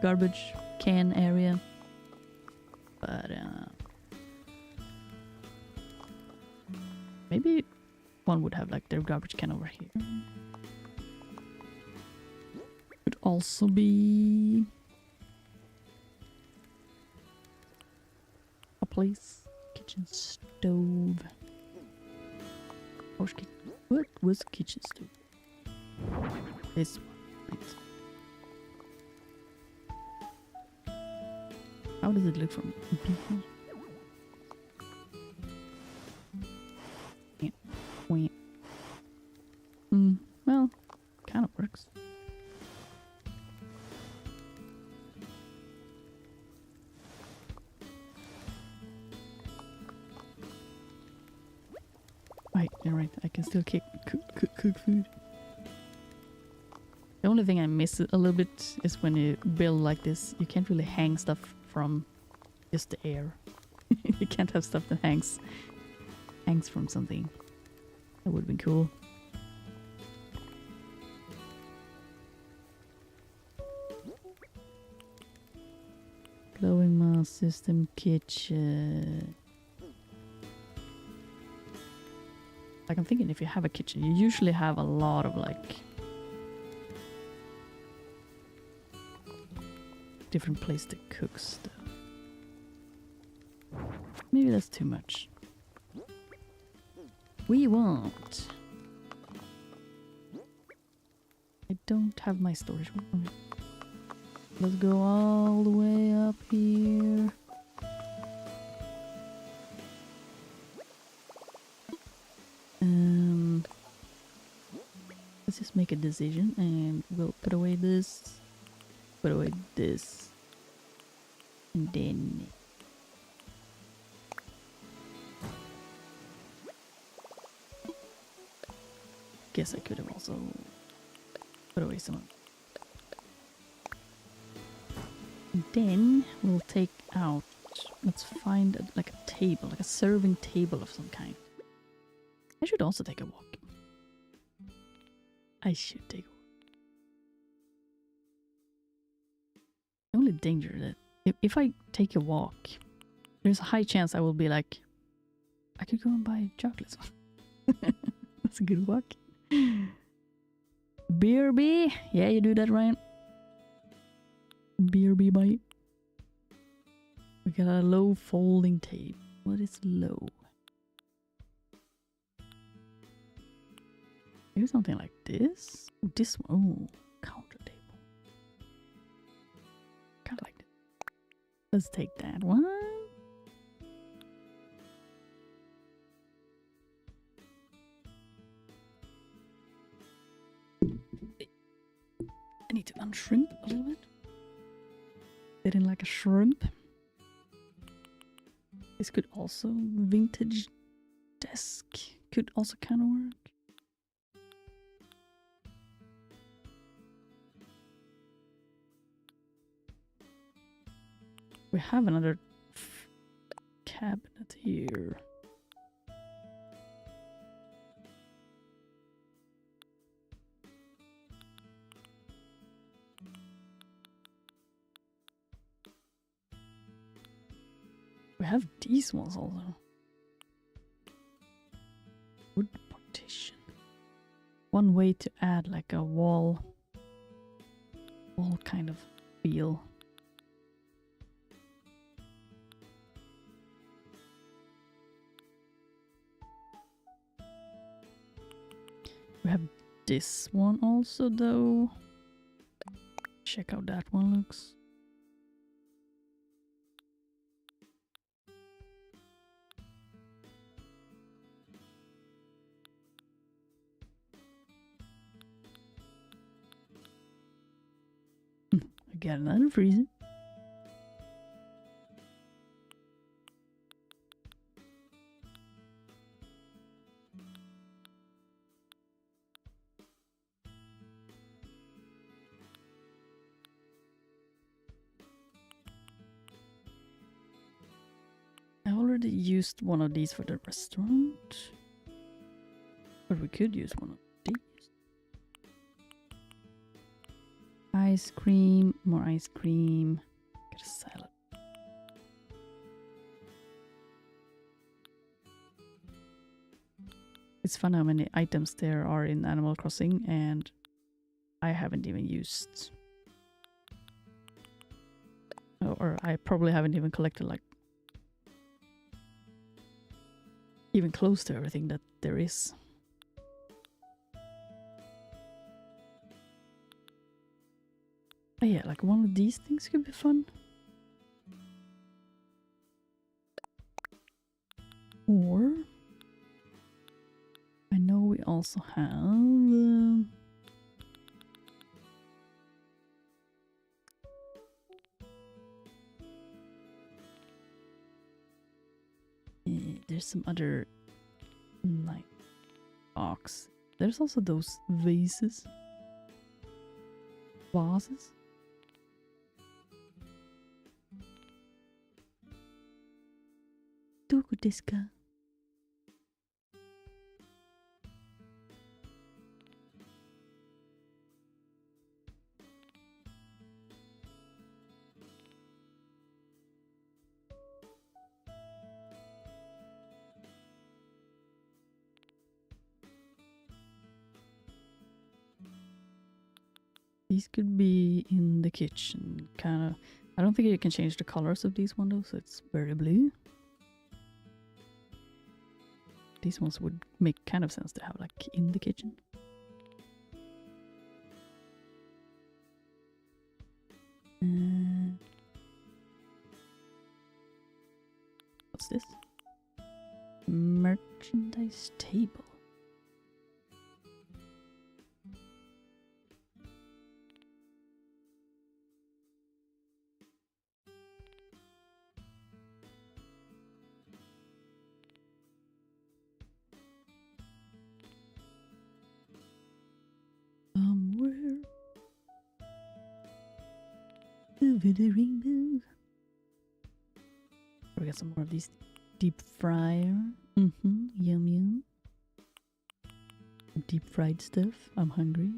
garbage can area. But, maybe one would have like their garbage can over here. Could also be a place. Kitchen stove. What was kitchen stove? This one. Right. How does it look from people? Well, kind of works. Right, you're right. I can still cook food. The only thing I miss a little bit is when you build like this, you can't really hang stuff from just the air. You can't have stuff that hangs from something. That would be cool. Glowing mass system kitchen. Like I'm thinking if you have a kitchen, you usually have a lot of like different place to cook stuff. Maybe that's too much. We want. I don't have my storage room. Let's go all the way up here. Let's just make a decision, and we'll put away this, put away this, and then guess I could have also put away some. And then we'll take out. Let's find like a table, like a serving table of some kind. I should also take a walk. I should take a walk. The only danger that if I take a walk, there's a high chance I will be like, I could go and buy chocolates. That's a good walk. BRB, yeah, you do that, Ryan. BRB bite. We got a low folding table. What is low? Maybe something like this? Ooh, this one. Oh, counter table. Kind of like this. Let's take that one. I need to unshrimp a little bit. Fit in like a shrimp. This could also, vintage desk could also kind of work. We have another cabinet here. We have these ones also. Wood partition. One way to add like a wall kind of feel. We have this one also though. Check how that one looks. I got another freezer. I already used one of these for the restaurant. But we could use one of these. Ice cream, more ice cream. Get a salad. It's fun how many items there are in Animal Crossing, and I haven't even used. Or I probably haven't even collected like even close to everything that there is. But yeah, like one of these things could be fun. Or I know we also have there's some other like box. There's also those vases. Vases. Doku desu ka? These could be in the kitchen, kind of. I don't think you can change the colors of these windows, so it's very blue. These ones would make kind of sense to have like in the kitchen. What's this? Merchandise table. Over the rainbow. We got some more of these deep fryer. Yum yum. Deep fried stuff. I'm hungry.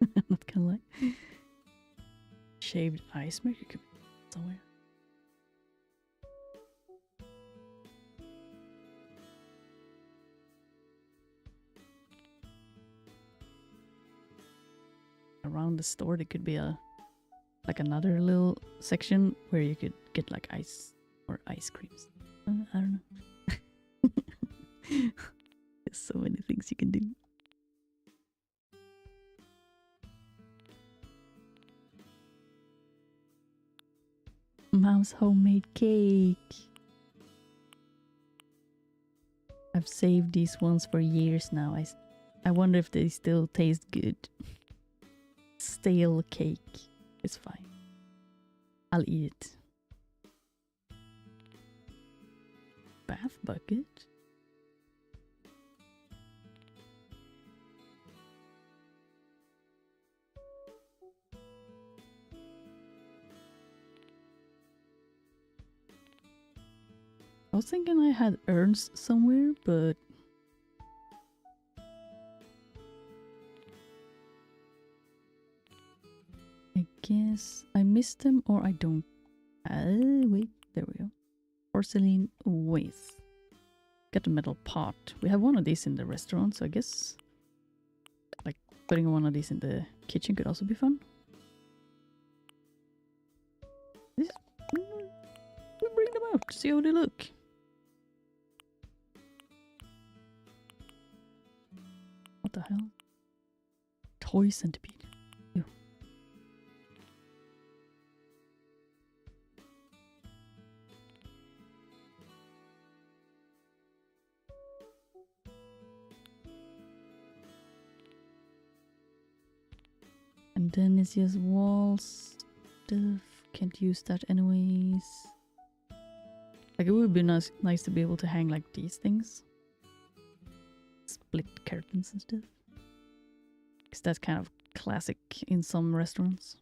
I'm not gonna lie. Shaved ice maker could be somewhere. Around the store there could be like another little section where you could get like ice or ice creams. I don't know. There's so many things you can do. Mom's homemade cake. I've saved these ones for years now. I wonder if they still taste good. Stale cake is fine. I'll eat it. Bath bucket? I was thinking I had urns somewhere, but I guess I missed them or I don't. Wait, there we go. Porcelain vase. Got a metal pot. We have one of these in the restaurant, so I guess like putting one of these in the kitchen could also be fun. We'll bring them out, see how they look. What the hell? Toy centipede. Ew. And then it's just wall stuff. Can't use that anyways. Like it would be nice to be able to hang like these things. Split curtains and stuff. Because that's kind of classic in some restaurants.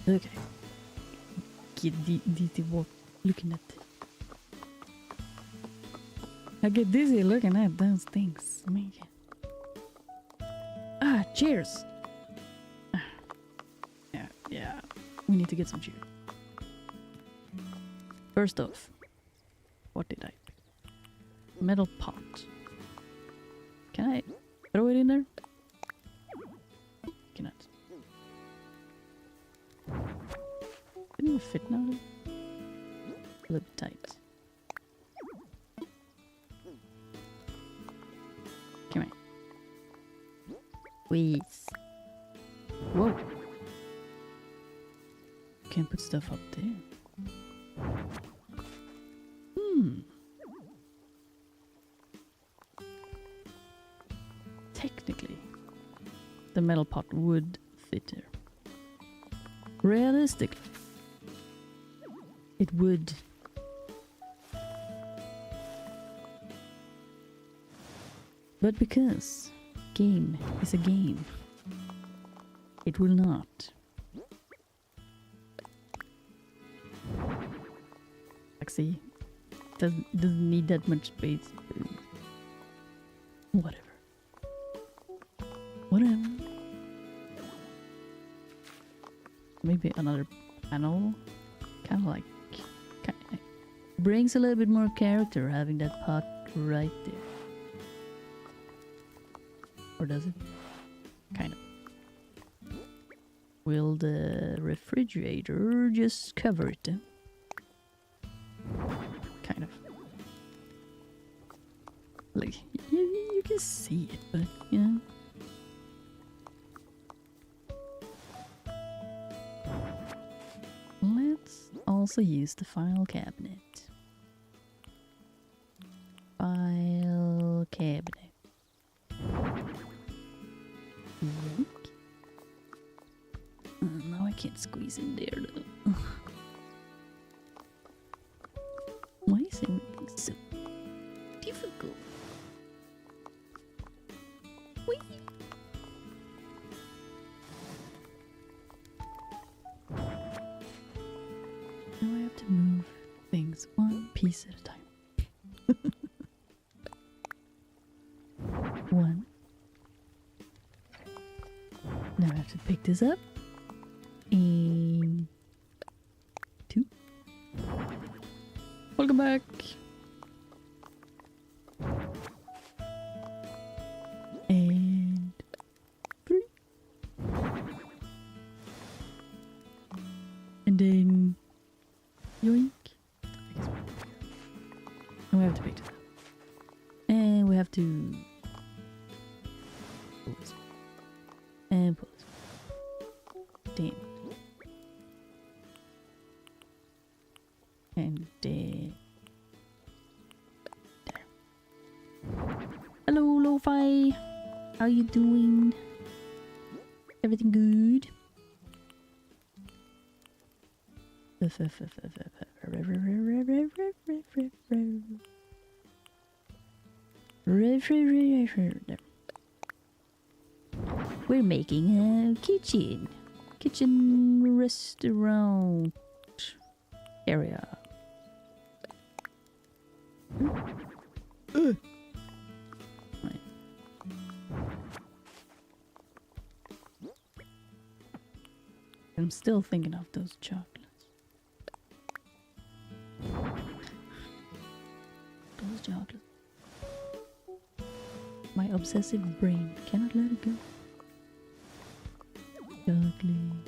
Okay. Get what looking at. I get dizzy looking at those things. Man. Ah, cheers! Yeah. We need to get some cheers. First off, what did I pick? Metal pot. Can I throw it in there? Cannot. Didn't it fit now? A little bit tight. Come here. Please. Whoa. Can't put stuff up there. Technically, the metal pot would fit there. Realistically, it would. But because game is a game, it will not. Like, see, doesn't need that much space. Whatever. Maybe another panel, kind of like, brings a little bit more character having that pot right there. Or does it? Kind of. Will the refrigerator just cover it then? Kind of. Like, you can see it, but, you know. Let's also use the file cabinet. File cabinet. Now I can't squeeze in there though. Why is everything so difficult? Whee! piece at a time. One. Now I have to pick this up. And 2. Welcome back. And 3. And then yoink. And we have to pick this up. And we have to pull this one. And pull this one. Damn. And there. Hello, Lo-Fi. How you doing? Everything good? We're making a kitchen restaurant area. Right. I'm still thinking of those chocolates. Those chocolates. My obsessive brain cannot let it go. Chocolate.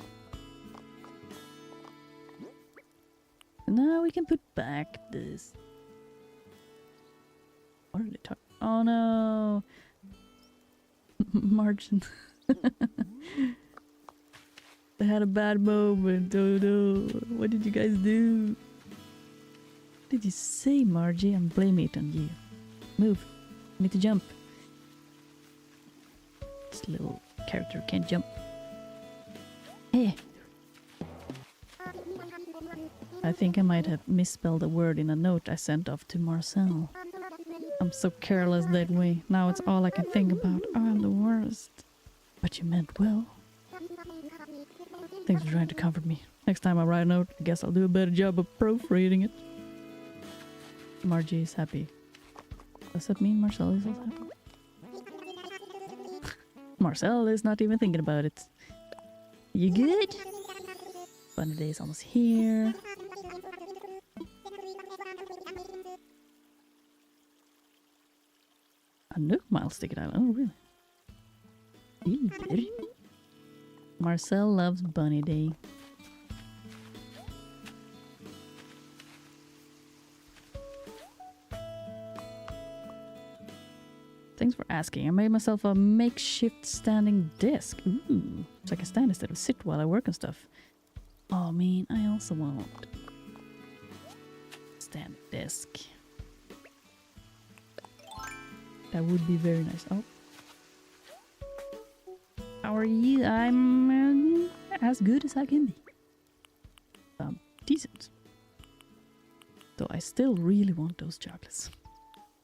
And now we can put back this. What are they talking? Oh no! Margin. They had a bad moment. Oh no! What did you guys do? What did you say, Margie? I'm blaming it on you. Move. I need to jump. This little character can't jump. Hey! I think I might have misspelled a word in a note I sent off to Marcel. I'm so careless that way. Now it's all I can think about. Oh, I'm the worst. But you meant well. Thanks for trying to comfort me. Next time I write a note, I guess I'll do a better job of proofreading it. Margie is happy. Does that mean Marcel is also happy? Marcel is not even thinking about it. You good? Funny day is almost here. A Nook Mile Stick Island. Oh, really? Ew. Marcel loves Bunny Day. Thanks for asking. I made myself a makeshift standing desk. Ooh, so I can stand instead of sit while I work and stuff. Oh man, I also want stand desk. That would be very nice. Oh. How are you? I'm as good as I can be. Decent. Though I still really want those chocolates.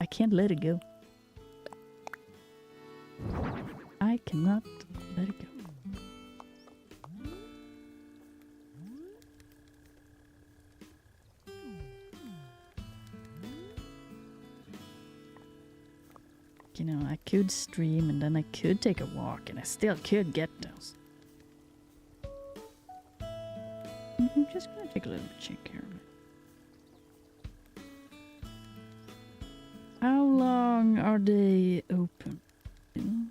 I can't let it go. I cannot let it go. You know, I could stream and then I could take a walk and I still could get those. I'm just gonna take a little check here. How long are they open? You know?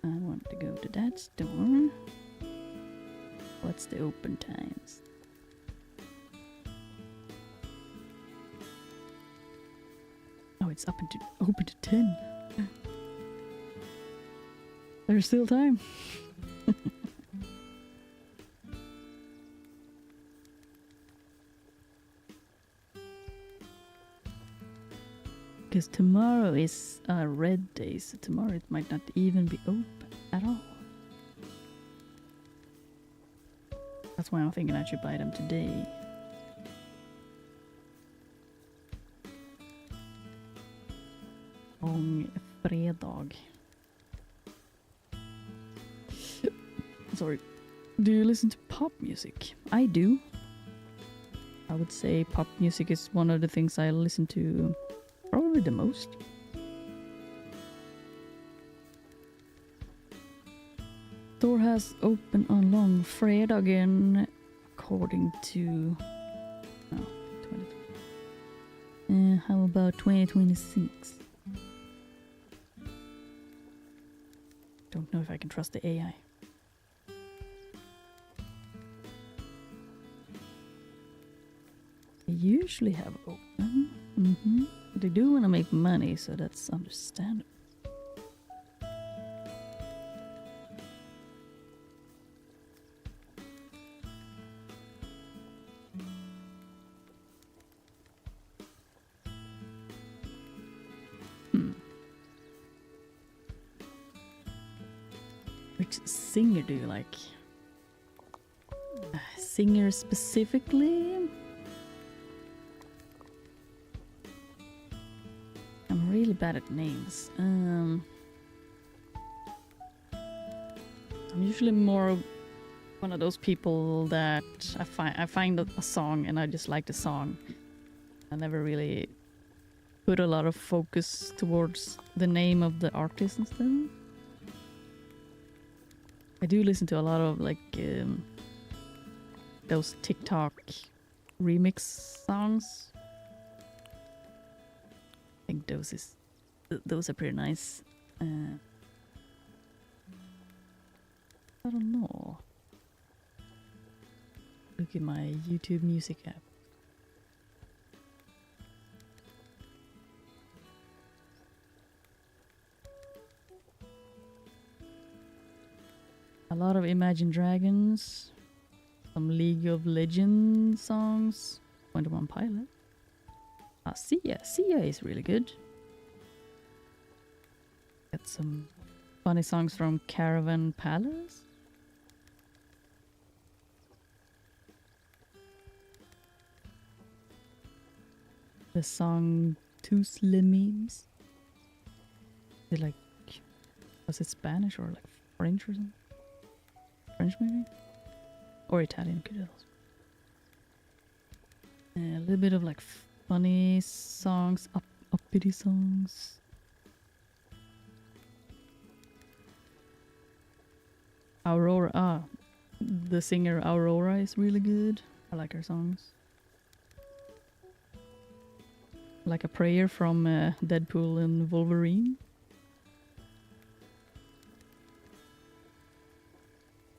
I want to go to that store. What's the open times? Oh, it's open to 10. There's still time. Because tomorrow is a red day, so tomorrow it might not even be open at all. That's why I'm thinking I should buy them today. On fredag. Sorry. Do you listen to pop music? I do. I would say pop music is one of the things I listen to probably the most. Store has open on långfredagen according to... Oh, 2020. How about 2026? Don't know if I can trust the AI. They usually have open. But they do want to make money, so that's understandable. Which singer do you like? Singer specifically? I'm really bad at names. I'm usually more one of those people that I find a song and I just like the song. I never really put a lot of focus towards the name of the artist and stuff. I do listen to a lot of like those TikTok remix songs. I think those are pretty nice. I don't know. Look at my YouTube music app. A lot of Imagine Dragons, some League of Legends songs, 21 Pilot. Sia is really good. Got some funny songs from Caravan Palace. The song Two Slim Memes. Is it like, was it Spanish or like French or something? French maybe? Or Italian, could also. A little bit of like funny songs, uppity songs. Aurora, the singer Aurora is really good. I like her songs. Like a prayer from Deadpool and Wolverine.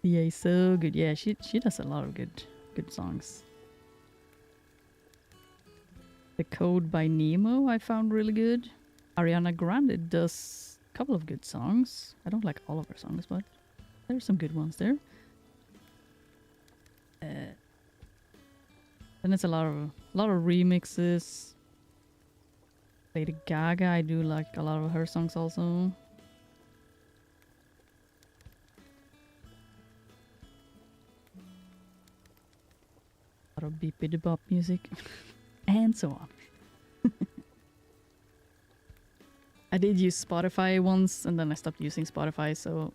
Yeah, so good. Yeah, she does a lot of good songs. The Code by Nemo I found really good. Ariana Grande does a couple of good songs. I don't like all of her songs, but there's some good ones there. Then it's a lot of remixes. Lady Gaga, I do like a lot of her songs also. A lot of beepity bop music. And so on. I did use Spotify once and then I stopped using Spotify, so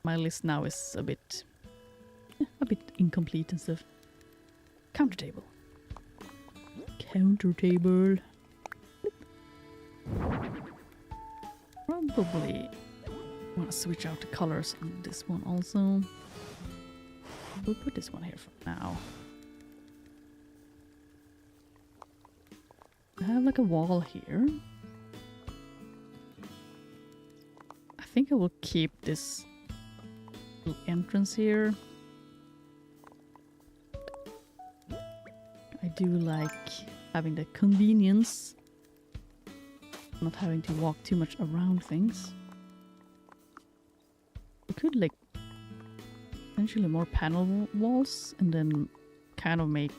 my list now is a bit incomplete and stuff. Counter table. Probably want to switch out the colors on this one also. We'll put this one here for now. I have like a wall here. I think I will keep this little entrance here. I do like having the convenience, not having to walk too much around things. We could like potentially more panel walls and then kind of make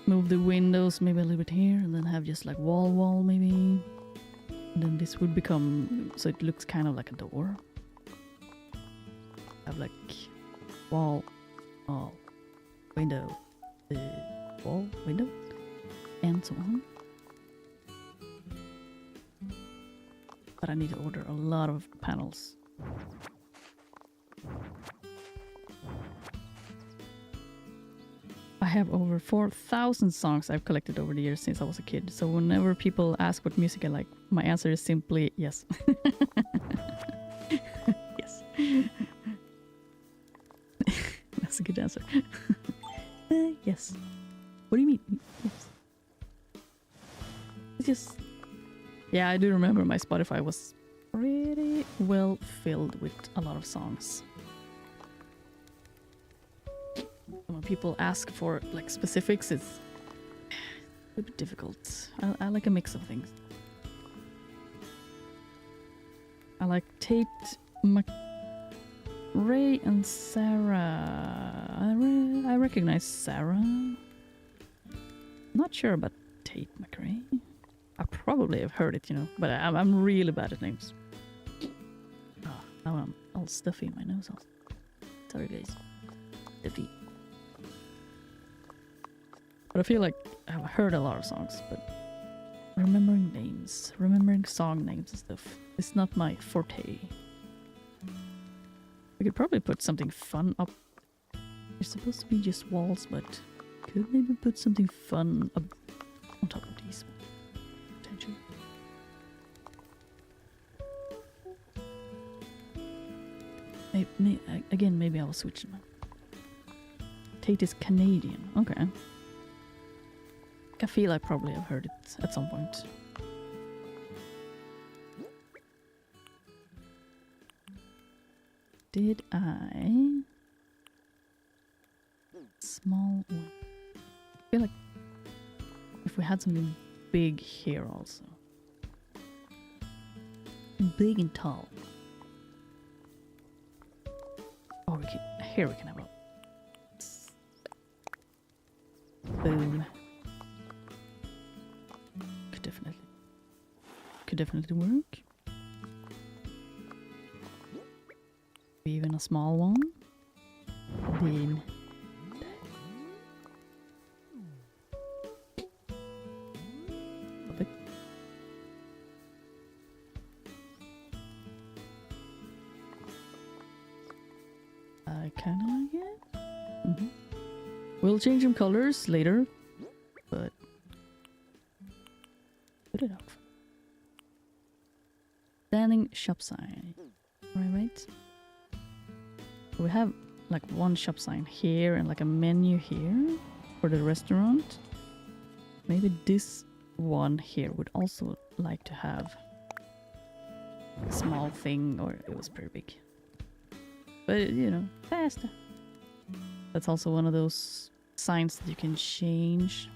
move the windows maybe a little bit here and then have just like wall maybe. And then this would become, so it looks kind of like a door. Have like wall, window, wall, window, and so on. But I need to order a lot of panels. have over 4,000 songs I've collected over the years since I was a kid. So whenever people ask what music I like, my answer is simply yes. Yes. That's a good answer. Yes. What do you mean? Yes. It's just... Yeah, I do remember my Spotify was pretty well filled with a lot of songs. When people ask for like specifics, it's a bit difficult. I like a mix of things. I like Tate, Ray, and Sarah. I recognize Sarah. Not sure about Tate McRae. I probably have heard it, you know, but I'm really bad at names. Oh, now I'm all stuffy in my nose. Sorry, guys. Stuffy. But I feel like I've heard a lot of songs, but remembering names, remembering song names and stuff, it's not my forte. I could probably put something fun up. It's supposed to be just walls, but could maybe put something fun up on top of these. Potentially. Maybe I will switch them. Tate is Canadian. Okay. I feel I probably have heard it at some point. Did I? Small one. I feel like if we had something big here also. Big and tall. Oh, here we can have a... Boom. Could definitely work. Even a small one. Then perfect. I kind of like it. We'll change some colors later, but put it out. Standing shop sign. Right. We have like one shop sign here and like a menu here for the restaurant. Maybe this one here would also like to have a small thing, or it was pretty big. But you know, faster. That's also one of those signs that you can change.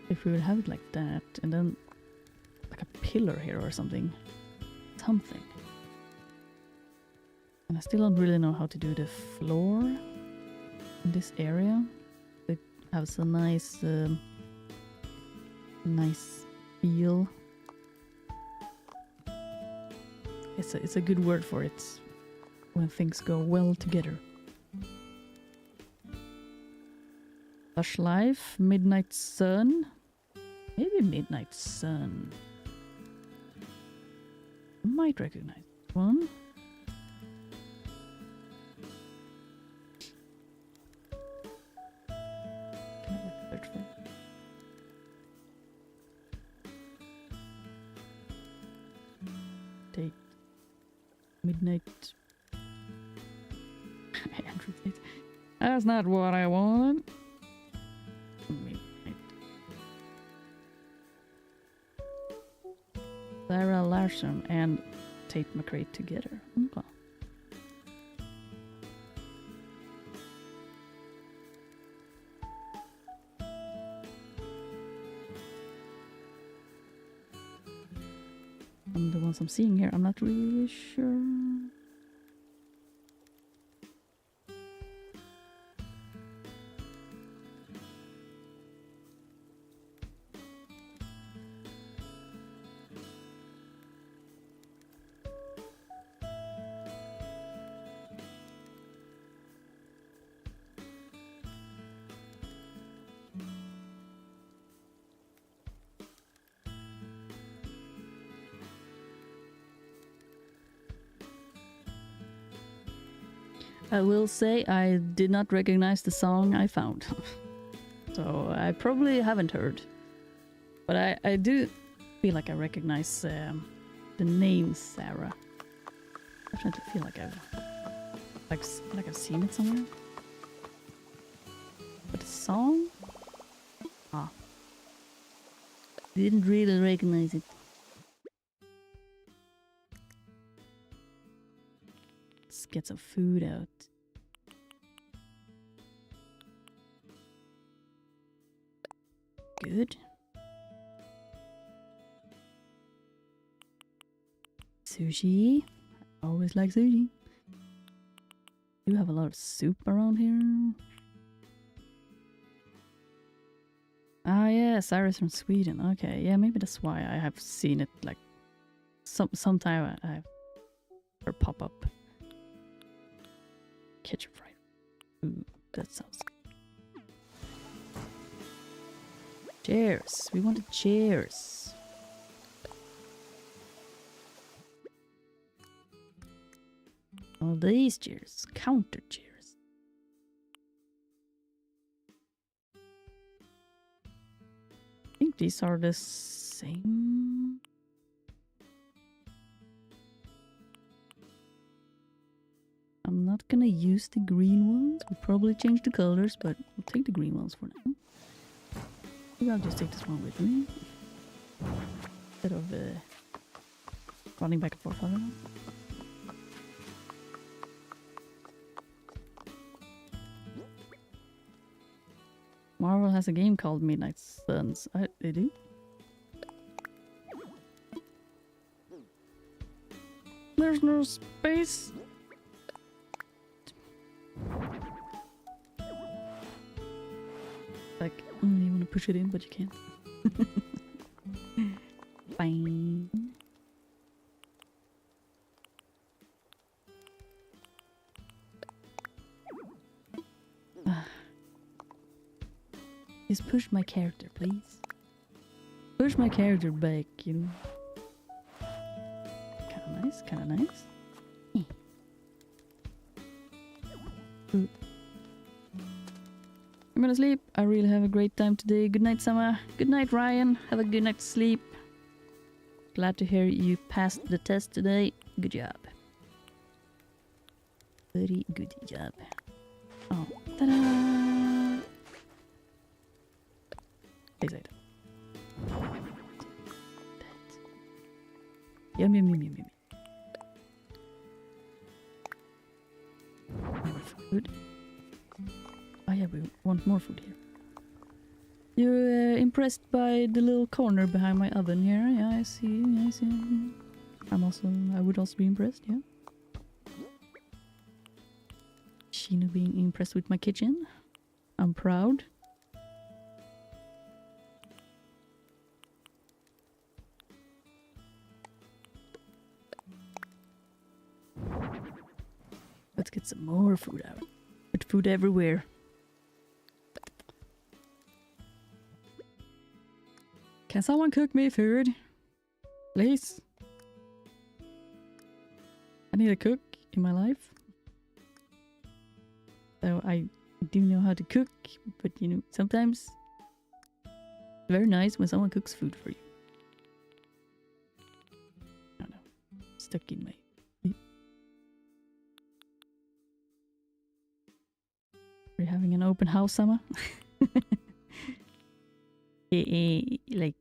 If we would have it like that, and then like a pillar here or something. Something. And I still don't really know how to do the floor in this area. It has a nice feel. It's a good word for it when things go well together. Lush Life, Midnight Sun. Maybe Midnight Sun. I might recognize one. Can I search for it? Take Midnight. Andrew Tate. That's not what I want. Midnight. Sarah Larson and Tate McRae together. Okay. And the ones I'm seeing here, I'm not really sure. I will say I did not recognize the song I found. So I probably haven't heard. But I do feel like I recognize the name Sarah. Definitely feel like I've seen it somewhere. But the song? Ah. Didn't really recognize it. Let's get some food out. Good. Sushi. I always like sushi. Do have a lot of soup around here. Ah yeah, Sarah's from Sweden. Okay, yeah, maybe that's why I have seen it like sometime I have her pop up. Ketchup fried. Ooh, that sounds good. Cheers. We wanted cheers. All these cheers. Counter cheers. I think these are the same. I'm not gonna use the green ones. We'll probably change the colors, but we'll take the green ones for now. Maybe I'll just take this one with me. Instead of running back and forth. I don't know. Marvel has a game called Midnight Suns. They do? There's no space. Like, you want to push it in, but you can't. Fine. Just push my character, please. Push my character back, you know. Kinda nice, kinda nice. I'm gonna sleep. I really have a great time today. Good night, Sama. Good night, Ryan. Have a good night's sleep. Glad to hear you passed the test today. Good job. Very good job. Oh, ta-da! Excited. Yum, yum, yum, yum, yum. More food. Oh yeah, we want more food here. You're impressed by the little corner behind my oven here? Yeah, I see. I see. I would also be impressed. Yeah. Shino being impressed with my kitchen. I'm proud. Let's get some more food out. Put food everywhere. Can someone cook me food? Please? I need a cook in my life. So I do know how to cook, but you know, sometimes it's very nice when someone cooks food for you. I don't know. Stuck in my... Are you having an open house, Sama? Like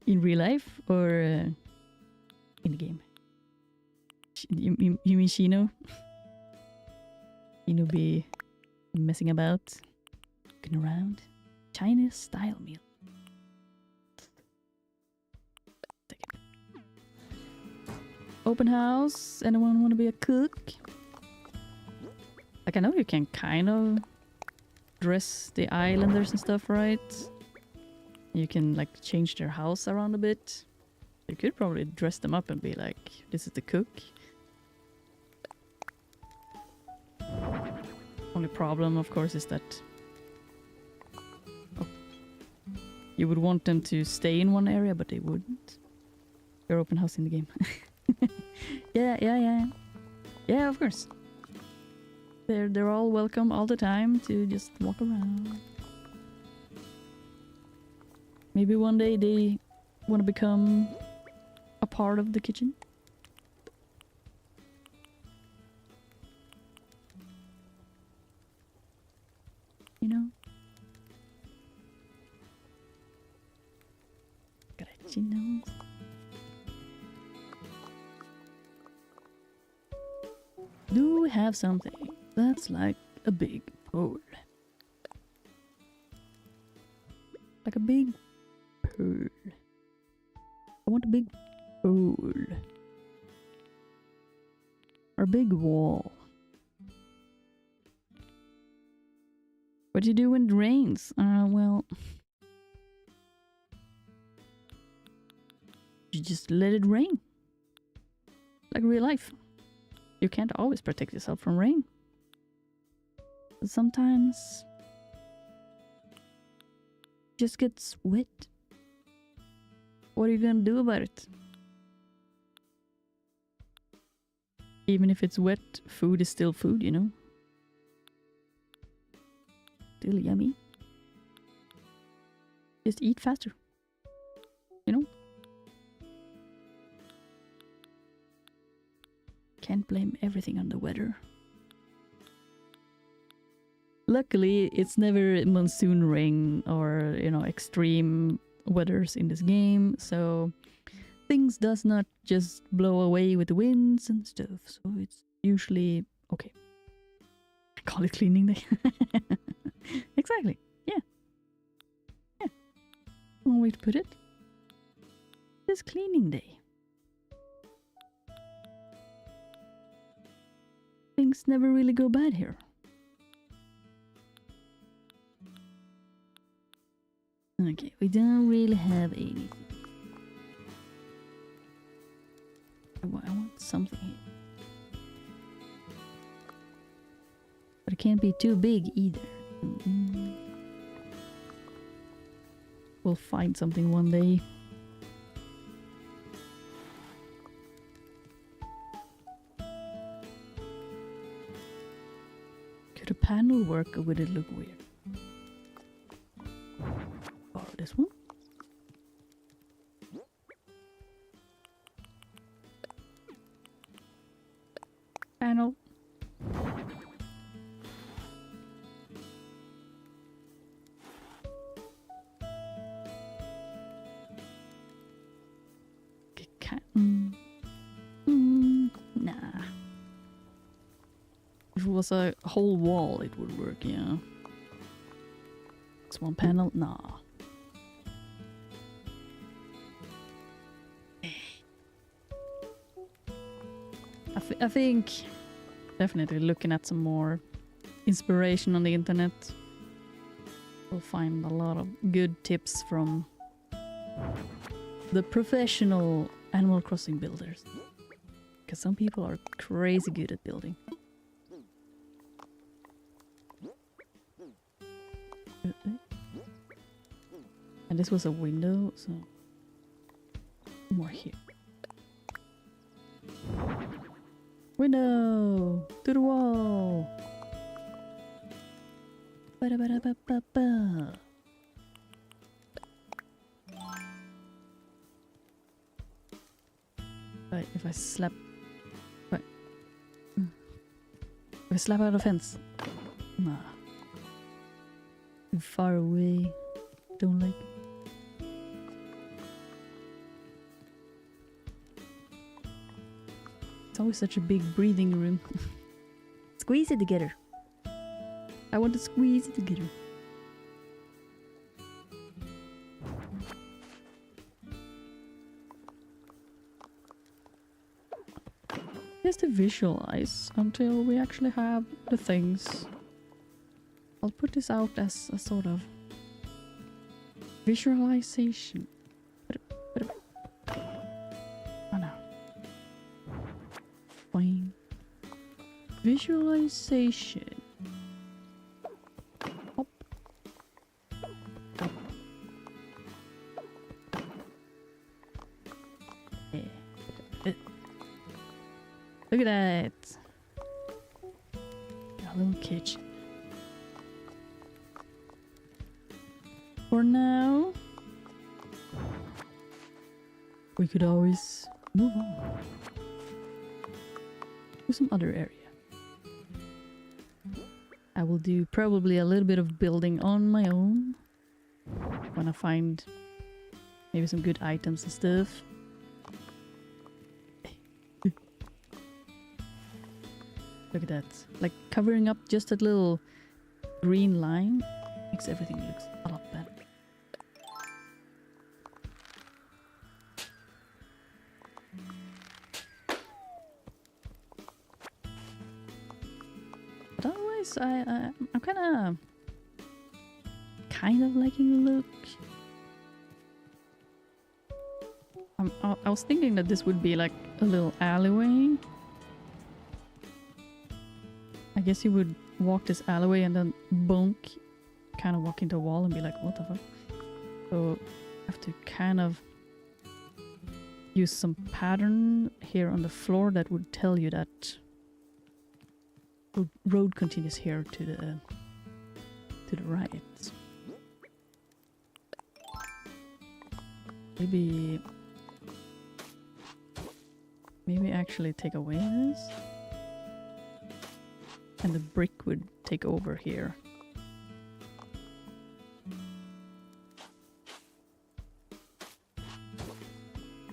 in real life or in the game? You mean Shino? Shino be messing about, looking around. Chinese style meal. Open house. Anyone want to be a cook? Like I know you can kind of dress the islanders and stuff, right? You can like change their house around a bit. You could probably dress them up and be like, this is the cook. Only problem, of course, is that you would want them to stay in one area, but they wouldn't. Your open house in the game. Yeah, of course. They're all welcome all the time to just walk around. Maybe one day they want to become a part of the kitchen. You know? Gracinos. Do we have something that's like a big pool? Like a big pool. I want a big pool. Or a big wall. What do you do when it rains? Well... you just let it rain. Like real life. You can't always protect yourself from rain. But sometimes... it just gets wet. What are you gonna do about it? Even if it's wet, food is still food, you know? Still yummy. Just eat faster. You know? Can't blame everything on the weather. Luckily, it's never monsoon rain or, you know, extreme weathers in this game, so things does not just blow away with the winds and stuff, so it's usually okay. Call it cleaning day. Exactly, yeah. Yeah. One way to put it. It's cleaning day. Things never really go bad here. Okay, we don't really have anything. I want something here. But it can't be too big either. We'll find something one day. Could a panel work or would it look weird? Borrow this one. Panel. Nah. If it was a whole wall, it would work, yeah. It's one panel? Nah. I think definitely looking at some more inspiration on the internet, we'll find a lot of good tips from the professional Animal Crossing builders. Because some people are crazy good at building. And this was a window, so more here. Window to the wall. Ba-da-ba-da-ba-ba-ba. Right, if I slap... Right. If I slap out a fence. Nah. Too far away. Don't like it. It's always such a big breathing room. Squeeze it together. I want to squeeze it together. Just to visualize until we actually have the things. I'll put this out as a sort of visualization. Oh no. Fine. Visualization. Hop. Hop. Yeah. Look at that. A little kitchen. For now, we could always move on to some other area. I will do probably a little bit of building on my own when I find maybe some good items and stuff. Look at that. Like covering up just that little green line makes everything look a lot better. But otherwise, I'm kind of liking the look. I was thinking that this would be like a little alleyway. I guess you would walk this alleyway and then bonk, kind of walk into a wall and be like, what the fuck? So I have to kind of use some pattern here on the floor that would tell you that the road continues here to the right. Maybe actually take away this. And the brick would take over here.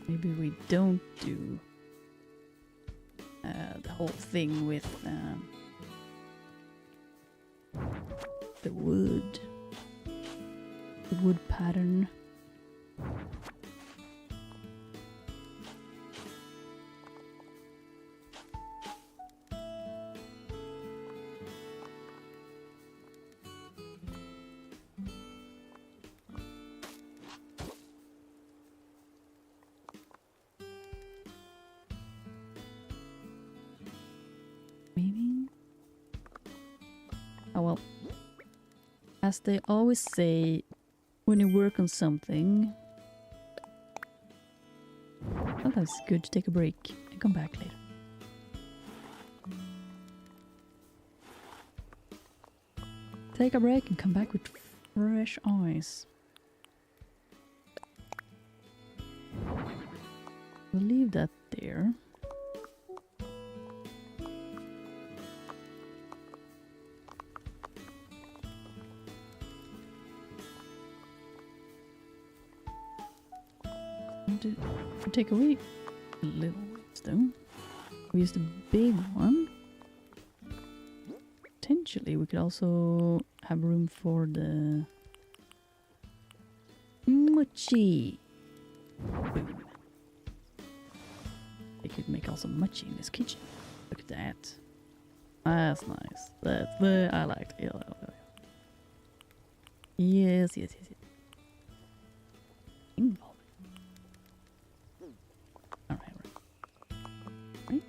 Maybe we don't do the whole thing with the wood pattern. Oh well, as they always say, when you work on something, sometimes it's good to take a break and come back later. Take a break and come back with fresh eyes. We'll leave that there. To take away a little stone. We use the big one. Potentially we could also have room for the mochi. Boom. They could make also mochi in this kitchen. Look at that. That's nice. That's the I like it. Yes. Right.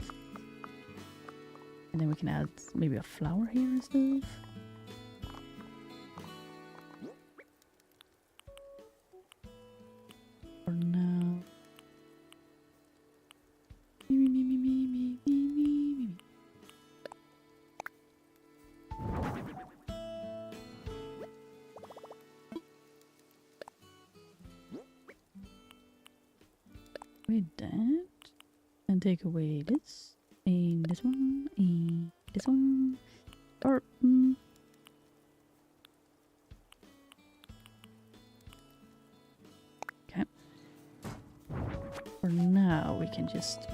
And then we can add maybe a flower here and stuff. For now. Me. With that. And take away this, and this one, and this one, or okay. For now, we can just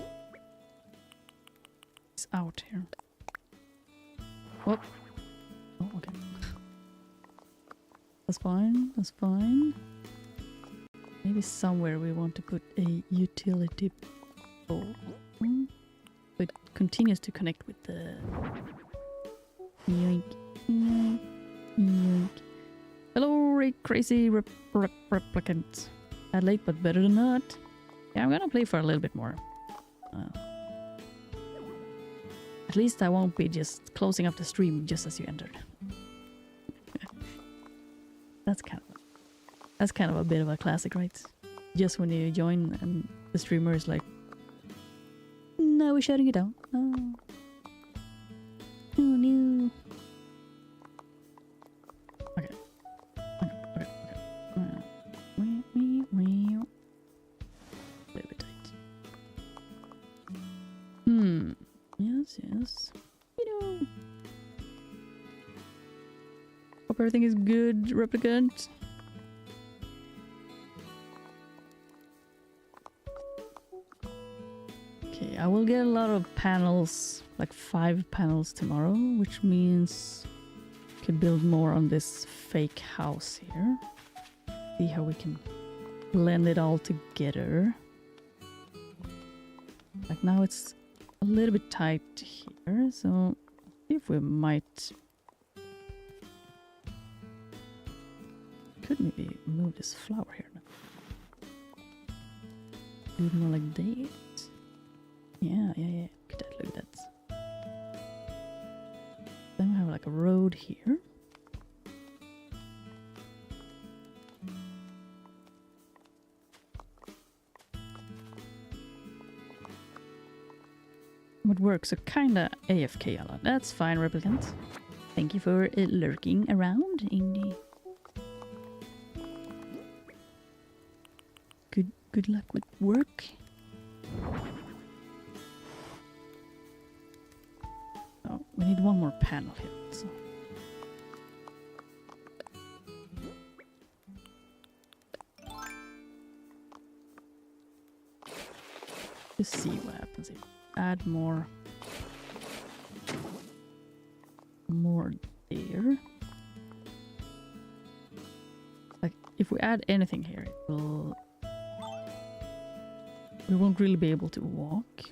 it's out here. Oh, okay. That's fine. That's fine. Maybe somewhere we want to put a utility. It continues to connect with the yoink. Hello, crazy replicant. Bad late, but better than not. Yeah, I'm gonna play for a little bit more. At least I won't be just closing up the stream just as you entered. That's kind of a bit of a classic, right? Just when you join and the streamer is like, no, we're shutting it down. Oh. No. Okay. A little bit. everything is good, replicant. Okay, I will get a lot of panels, like 5 panels tomorrow, which means I can build more on this fake house here. See how we can blend it all together. Like now it's a little bit tight here, so if we might could maybe move this flower here now. Do it more like that. Yeah. Look at that, look at that. Then we have like a road here. Would work, so kinda AFK a lot. That's fine, replicant. Thank you for lurking around in the... Good luck with work. Oh, we need one more panel here. So. Just see what happens if add more there. Like if we add anything here, it will... we won't really be able to walk.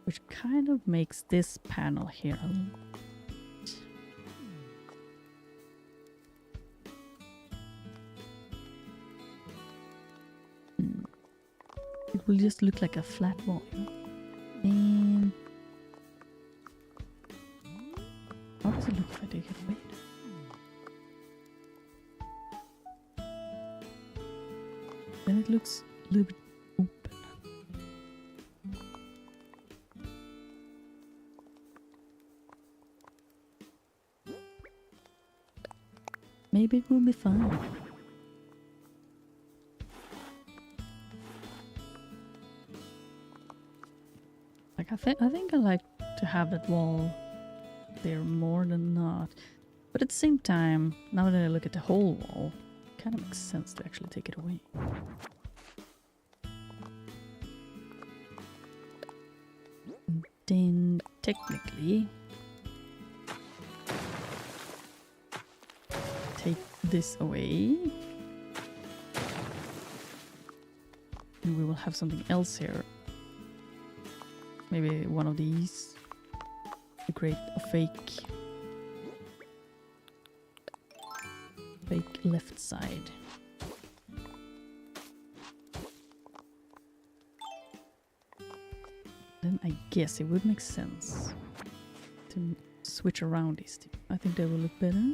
Which kind of makes this panel here a little... It will just look like a flat wall. And how does it look if I take it away? Then it looks a little bit open. Maybe it will be fine. Like I think I like to have that wall there more than not. But at the same time, now that I look at the whole wall, it kind of makes sense to actually take it away. And then technically take this away. And we will have something else here. Maybe one of these to create a fake left side. Then I guess it would make sense to switch around these two. I think they will look better.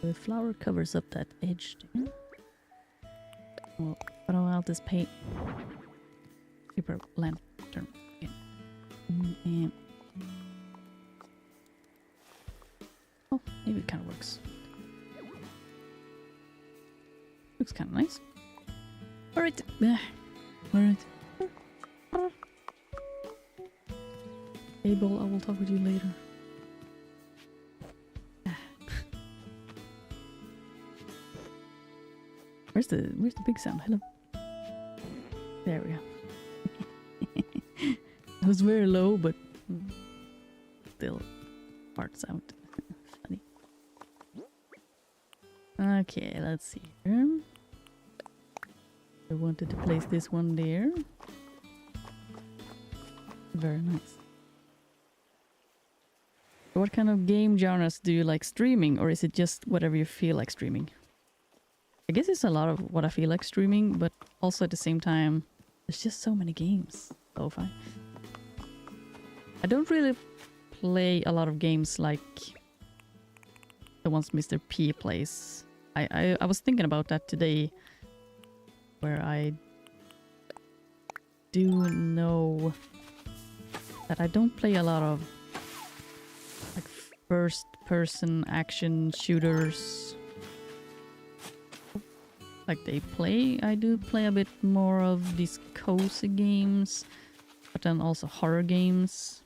The flower covers up that edge there. Well, but I'll just paint paper lantern again. And oh, maybe it kind of works. Looks kind of nice. All right, all right. Abel, I will talk with you later. Where's the big sound? Hello. There we go. It was very low, but still part sound. Funny. Okay, let's see here. I wanted to place this one there. Very nice. What kind of game genres do you like streaming, or is it just whatever you feel like streaming? I guess it's a lot of what I feel like streaming, but also at the same time, there's just so many games. So fine. I don't really play a lot of games like the ones Mr. P plays. I was thinking about that today, where I do know that I don't play a lot of like first-person action shooters like they play. I do play a bit more of these cozy games, but then also horror games.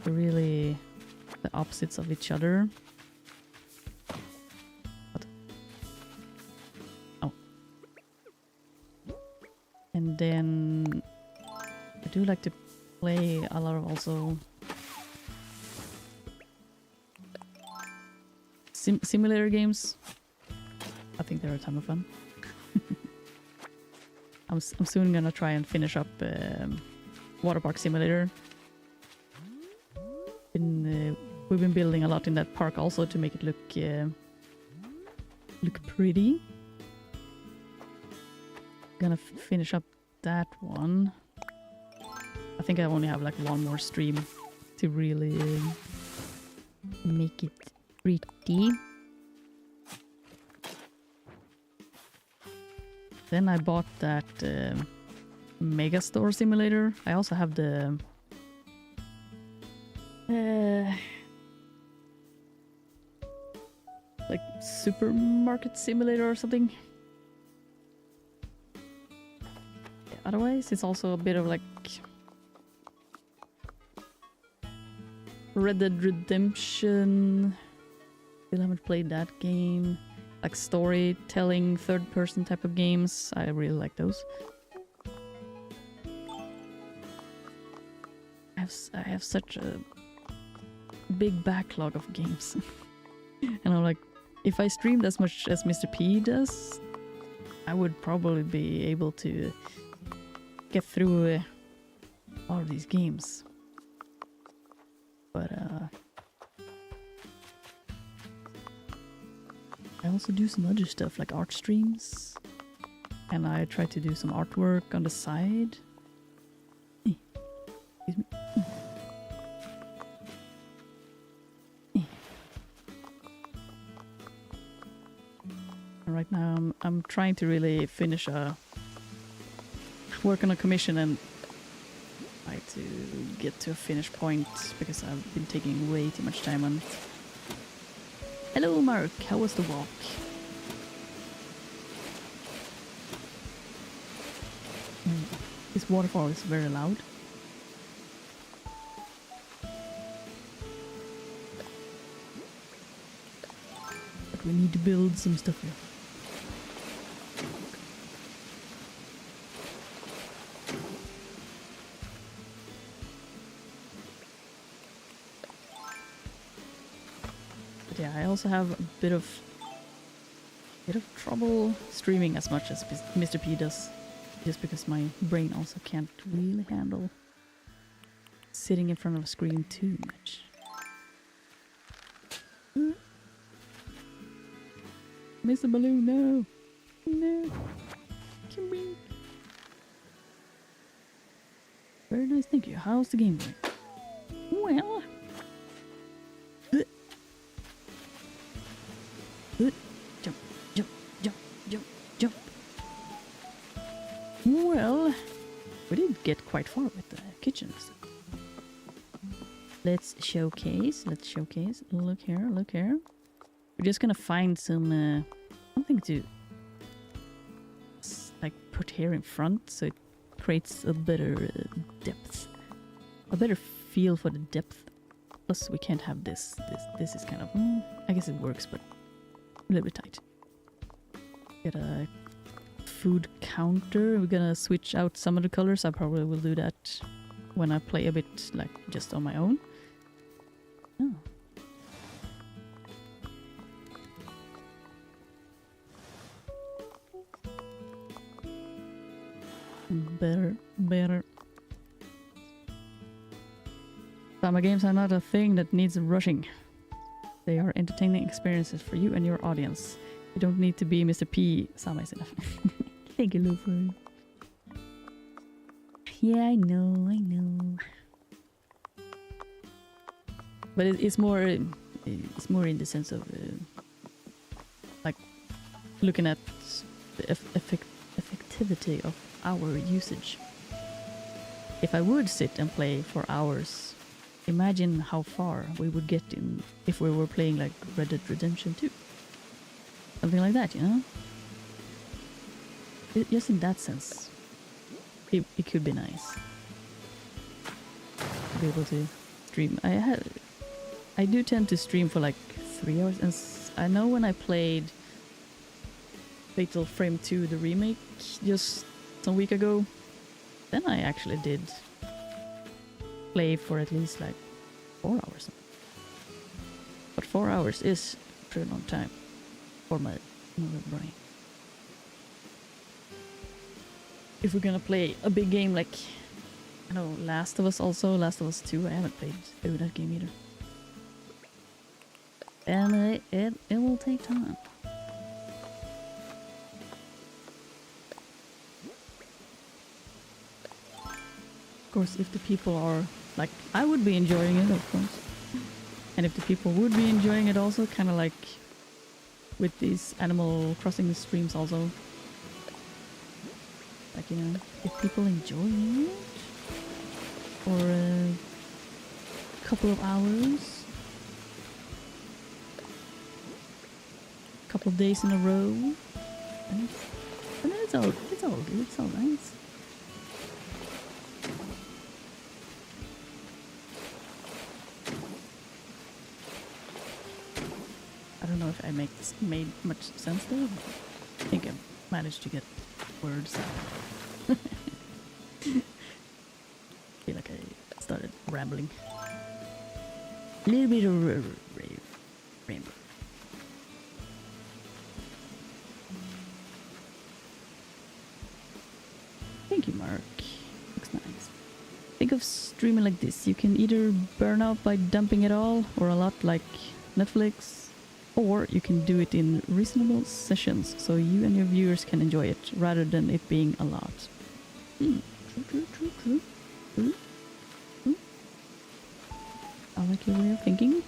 They're really the opposites of each other. What? Oh. And then I do like to play a lot of also simulator games. I think they're a ton of fun. I'm soon gonna try and finish up Water Park Simulator. We've been building a lot in that park also to make it look pretty. Gonna finish up that one. I think I only have like one more stream to really make it pretty. Then I bought that Megastore Simulator. I also have the like Supermarket Simulator or something. Otherwise, it's also a bit of like Red Dead Redemption. Still haven't played that game. Like storytelling, third-person type of games. I really like those. I have such a big backlog of games. And I'm like, if I streamed as much as Mr. P does, I would probably be able to get through all of these games. But I also do some other stuff like art streams, and I try to do some artwork on the side. Excuse me. And right now I'm trying to really finish work on a commission and try to get to a finished point because I've been taking way too much time on it. Hello Mark, how was the walk? This waterfall is very loud. But we need to build some stuff here. Yeah, I also have a bit of trouble streaming as much as Mr. P does, just because my brain also can't really handle sitting in front of a screen too much. Mr. Balloon, no! No! Come in! Very nice, thank you. How's the game going? Well... Jump, jump, jump, jump, jump. Well, we did get quite far with the kitchen. Let's showcase. Look here, look here. We're just gonna find some something to like put here in front, so it creates a better depth, a better feel for the depth. Plus, we can't have this. This is kind of. I guess it works, but a little bit tight. Get a food counter. We're gonna switch out some of the colors. I probably will do that when I play a bit like just on my own. Oh. Better. Sama games are not a thing that needs rushing. They are entertaining experiences for you and your audience. You don't need to be Mr. P. Sama is enough. Thank you, Luffy. Yeah, I know. But it's more in the sense of like looking at the effectivity of our usage. If I would sit and play for hours, imagine how far we would get in if we were playing like Red Dead Redemption 2. Something like that, you know? Just in that sense, it could be nice to be able to stream. I do tend to stream for like 3 hours, and I know when I played Fatal Frame 2, the remake, just some week ago, then I actually did play for at least like 4 hours. But 4 hours is a pretty long time for my brain. If we're gonna play a big game like, I know, Last of Us also, Last of Us 2, I haven't played through that game either. And it will take time. Of course, if the people are, like, I would be enjoying it, of course. And if the people would be enjoying it also, kind of like with these Animal Crossing streams also. Like, you know, if people enjoy it for a couple of hours, a couple of days in a row, and then it's all good, it's all nice. I don't know if I made much sense there, but I think I managed to get words out. Feel like I started rambling. A little bit of rainbow. Thank you, Mark. Looks nice. Think of streaming like this. You can either burn out by dumping it all, or a lot like Netflix, or you can do it in reasonable sessions so you and your viewers can enjoy it rather than it being a lot. True. I like your way of thinking.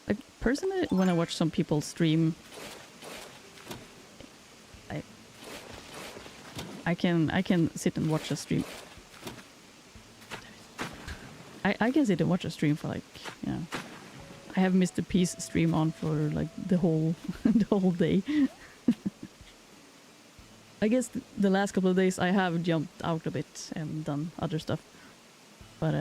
Like, personally, when I watch some people stream, I can sit and watch a stream. I can sit and watch a stream for like, you know, I have Mr. Peace stream on for like the whole day. I guess the last couple of days I have jumped out a bit and done other stuff, but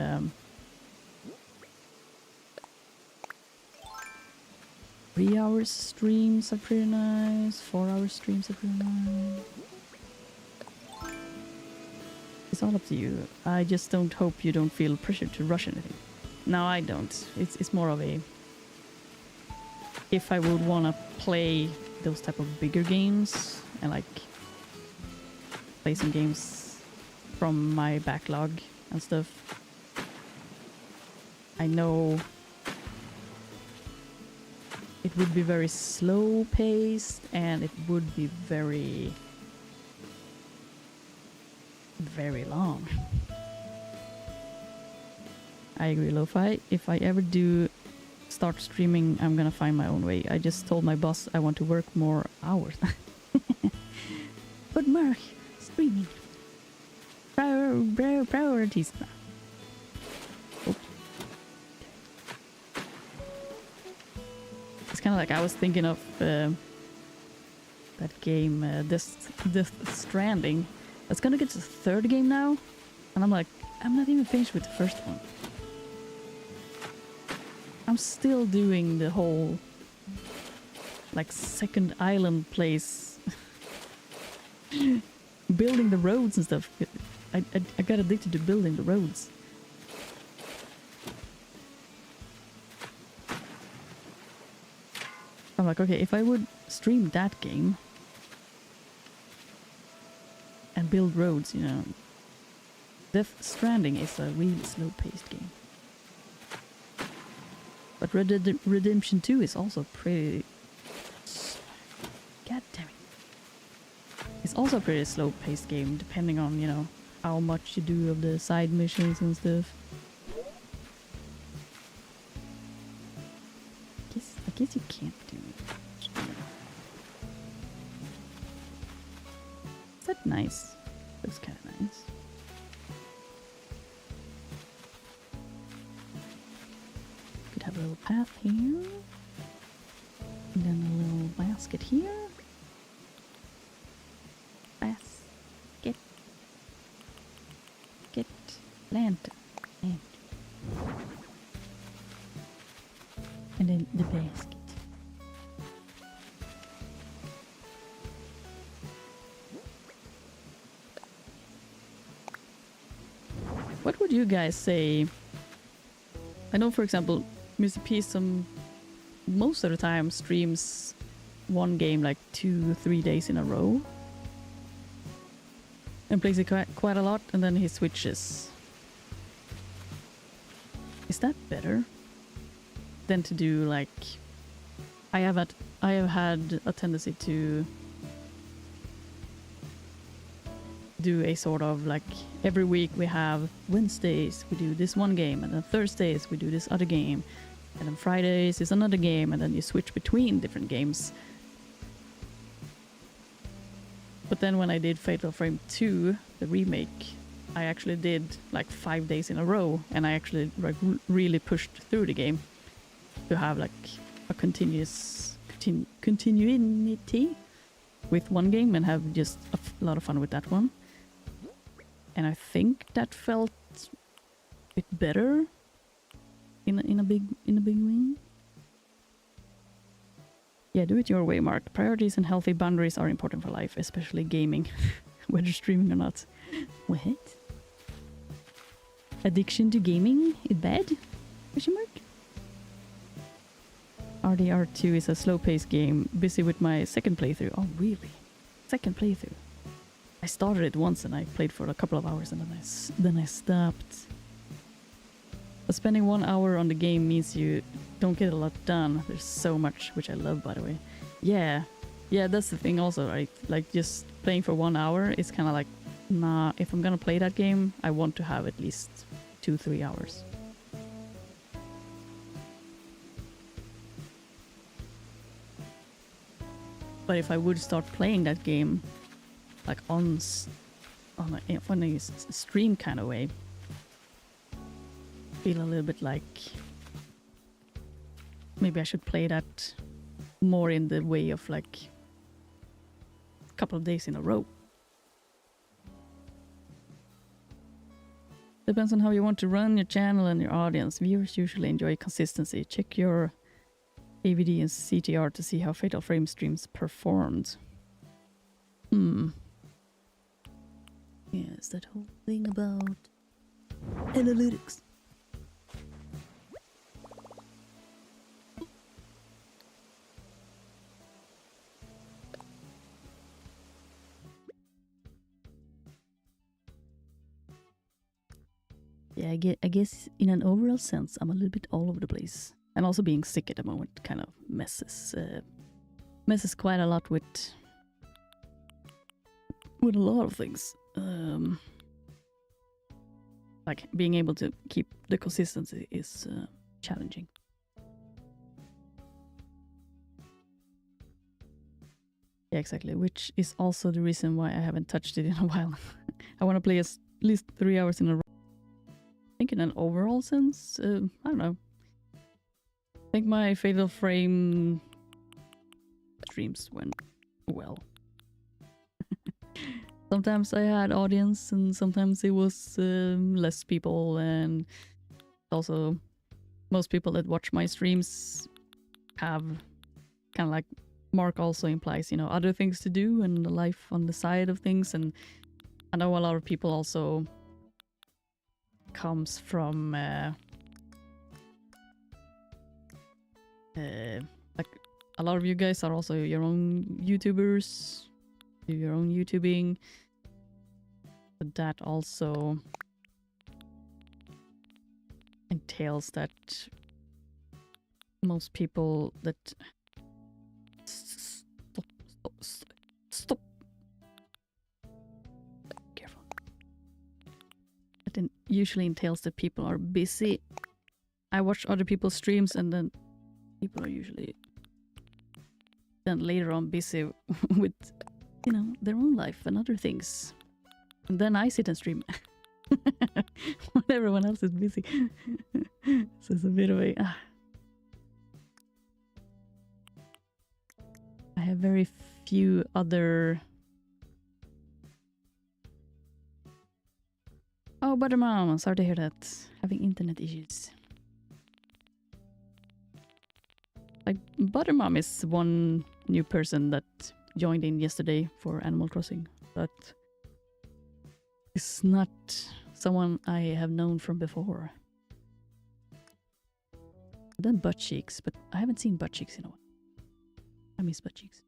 3 hours streams are pretty nice. 4 hour streams are pretty nice. It's all up to you. I just don't hope you don't feel pressure to rush anything. No, I don't. It's more of a... If I would want to play those type of bigger games and like play some games from my backlog and stuff, I know it would be very slow paced and it would be very long. I agree, Lo-Fi. If I ever do start streaming, I'm gonna find my own way. I just told my boss I want to work more hours. But Mark, streaming. Priorities. Oh. It's kind of like I was thinking of that game, Death Stranding. It's gonna get to the third game now, and I'm like, I'm not even finished with the first one. I'm still doing the whole, like, second island place. Building the roads and stuff. I got addicted to building the roads. I'm like, okay, if I would stream that game and build roads, you know, Death Stranding is a really slow-paced game. But Red Dead Redemption 2 is also pretty... God damn it. It's also a pretty slow-paced game, depending on, you know, how much you do of the side missions and stuff. I guess you can't do it. Is that nice? Looks kind of nice. Could have a little path here. And then a little basket here. Path. Lantern. And then the basket. What would you guys say? I know, for example, Mr. P most of the time streams one game like 2-3 days in a row. And plays it quite a lot, and then he switches. Is that better than to do like... I have had a tendency to do a sort of like every week we have Wednesdays we do this one game, and then Thursdays we do this other game, and then Fridays is another game, and then you switch between different games. But then when I did Fatal Frame 2, the remake, I actually did like 5 days in a row, and I actually like really pushed through the game to have like a continuity with one game and have just a lot of fun with that one. And I think that felt a bit better in a big way. Yeah, do it your way, Mark. Priorities and healthy boundaries are important for life, especially gaming, whether streaming or not. What? Addiction to gaming is bad? Question mark? RDR2 is a slow-paced game. Busy with my second playthrough. Oh, really? Second playthrough? I started it once and I played for a couple of hours and then I stopped. But spending 1 hour on the game means you don't get a lot done. There's so much, which I love, by the way. Yeah, that's the thing also, right? Like, just playing for 1 hour is kind of like, nah, if I'm gonna play that game, I want to have at least 2-3 hours. But if I would start playing that game, like on a stream kind of way, feel a little bit like maybe I should play that more in the way of like a couple of days in a row. Depends on how you want to run your channel and your audience. Viewers usually enjoy consistency. Check your AVD and CTR to see how Fatal Frame streams performed. Yeah, it's that whole thing about analytics. Yeah, I guess in an overall sense, I'm a little bit all over the place. And also being sick at the moment kind of messes quite a lot with a lot of things. Like being able to keep the consistency is challenging. Yeah, exactly. Which is also the reason why I haven't touched it in a while. I want to play at least 3 hours in a row. I think in an overall sense, I don't know. I think my Fatal Frame streams went well. Sometimes I had audience and sometimes it was less people, and also most people that watch my streams have kind of like Mark also implies, you know, other things to do and life on the side of things. And I know a lot of people also comes from like a lot of you guys are also your own YouTubers, do your own YouTubing, but that also entails that most people that stop. Careful. That usually entails that people are busy. I watch other people's streams and then people are usually then later on busy with, you know, their own life and other things. And then I sit and stream when everyone else is busy. So it's a bit of a... I have very few other... Oh, Buttermom, I'm sorry to hear that. Having internet issues. Like, Buttermom is one new person that joined in yesterday for Animal Crossing, but it's not someone I have known from before. I've done butt cheeks, but I haven't seen butt cheeks in a while. I miss butt cheeks.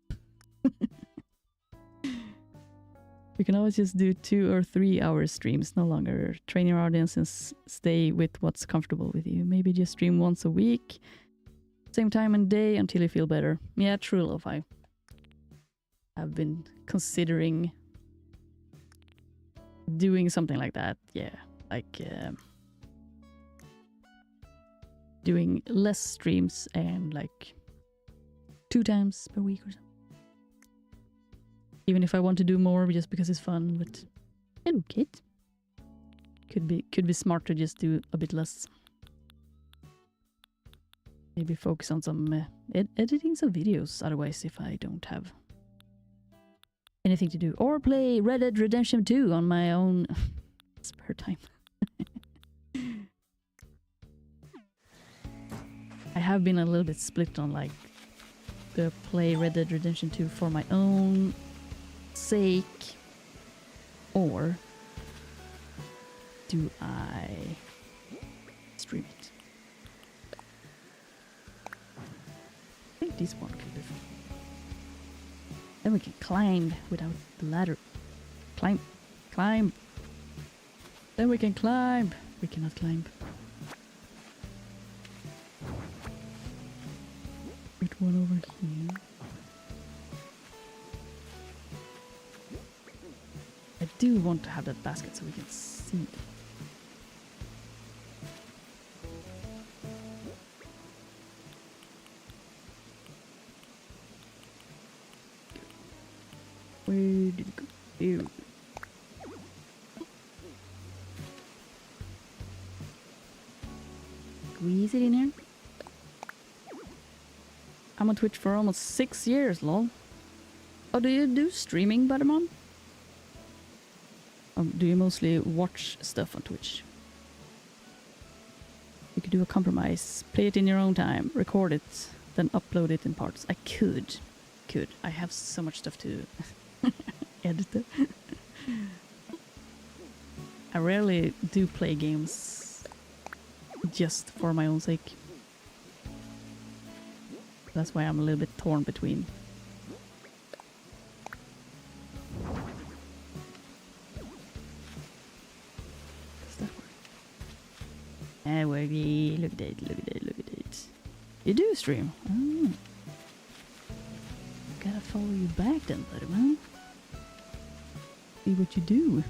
You can always just do 2 or 3 hour streams, no longer. Train your audience and stay with what's comfortable with you. Maybe just stream once a week, same time and day until you feel better. Yeah, true, Lo-Fi. I've been considering doing something like that. Yeah, like doing less streams and like 2 times per week or something. Even if I want to do more just because it's fun, but hello, Kate. Could be smart to just do a bit less. Maybe focus on some editing some videos otherwise if I don't have anything to do. Or play Red Dead Redemption 2 on my own spare time. I have been a little bit split on like the play Red Dead Redemption 2 for my own sake, or do I stream it? I think this one could be fun. Then we can climb without the ladder. Climb. Then we can climb. We cannot climb. Put one over here. I do want to have that basket so we can see. Where did it go? Ew. Squeeze it in here. I'm on Twitch for almost 6 years, lol. Oh, do you do streaming, Buttermon? Do you mostly watch stuff on Twitch? You could do a compromise. Play it in your own time, record it, then upload it in parts. I could. I have so much stuff to edit it. I rarely do play games just for my own sake. That's why I'm a little bit torn between. Look at it. You do stream? Oh. Gotta follow you back then, Butterman. See what you do.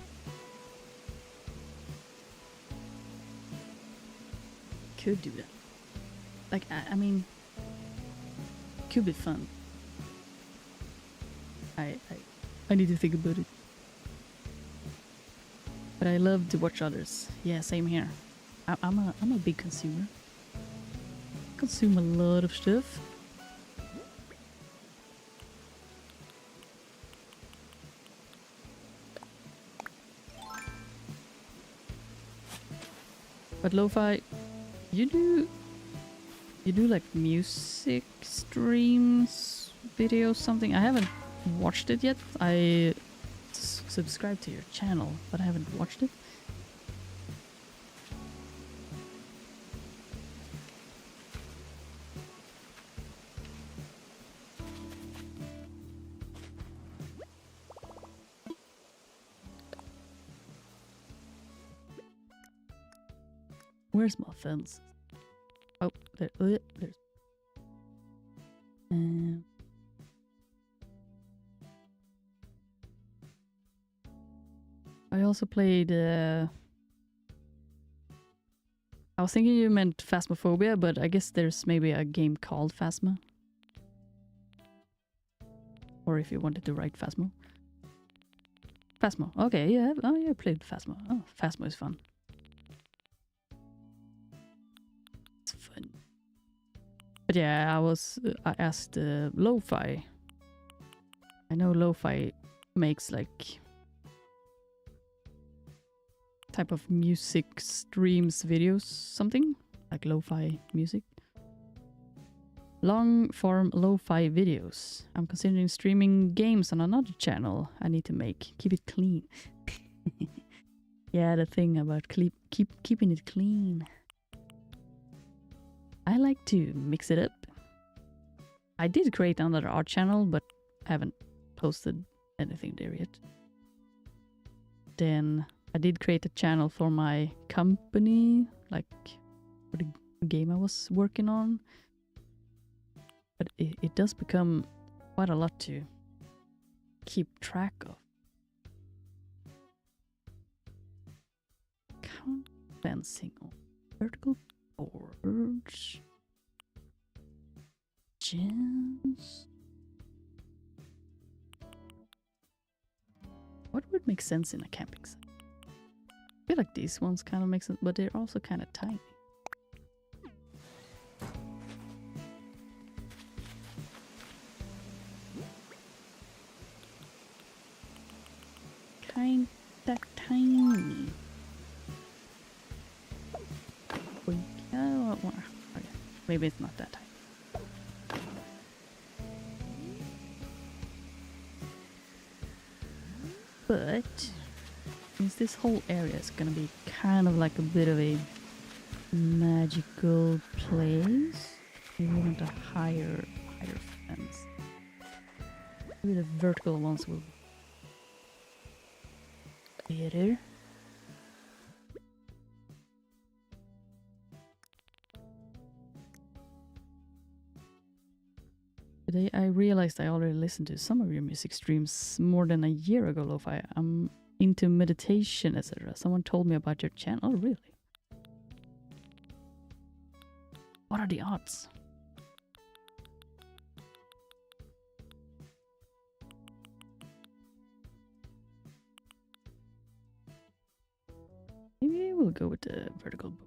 Could do that. Like, I mean, could be fun. I need to think about it. But I love to watch others. Yeah, same here. I'm a big consumer. Consume a lot of stuff. But Lo-Fi, you do like music streams, videos, something? I haven't watched it yet. I subscribe to your channel, but I haven't watched it. Where's my fence? Oh, there's. I also played. I was thinking you meant Phasmophobia, but I guess there's maybe a game called Phasma. Or if you wanted to write Phasmo. Phasmo. Okay, yeah. Oh, yeah, I played Phasmo. Oh, Phasmo is fun. But yeah, I asked Lo-Fi. I know Lo-Fi makes like type of music streams videos, something like lo-fi music. Long form lo-fi videos. I'm considering streaming games on another channel I need to make. Keep it clean. Yeah, the thing about keeping it clean. I like to mix it up. I did create another art channel, but haven't posted anything there yet. Then I did create a channel for my company, like for the game I was working on. But it does become quite a lot to keep track of. Fencing on vertical boards. Gems. What would make sense in a camping site? I feel like these ones kind of make sense, but they're also kind of tiny. Kinda tiny. Oh, okay. Maybe it's not that tiny. But since this whole area is gonna be kind of like a bit of a magical place, we want a higher fence. Maybe the vertical ones will be better. Today I realized I already listened to some of your music streams more than a year ago, Lo-Fi. I'm into meditation, etc. Someone told me about your channel. Oh, really? What are the odds? Maybe we'll go with the vertical book.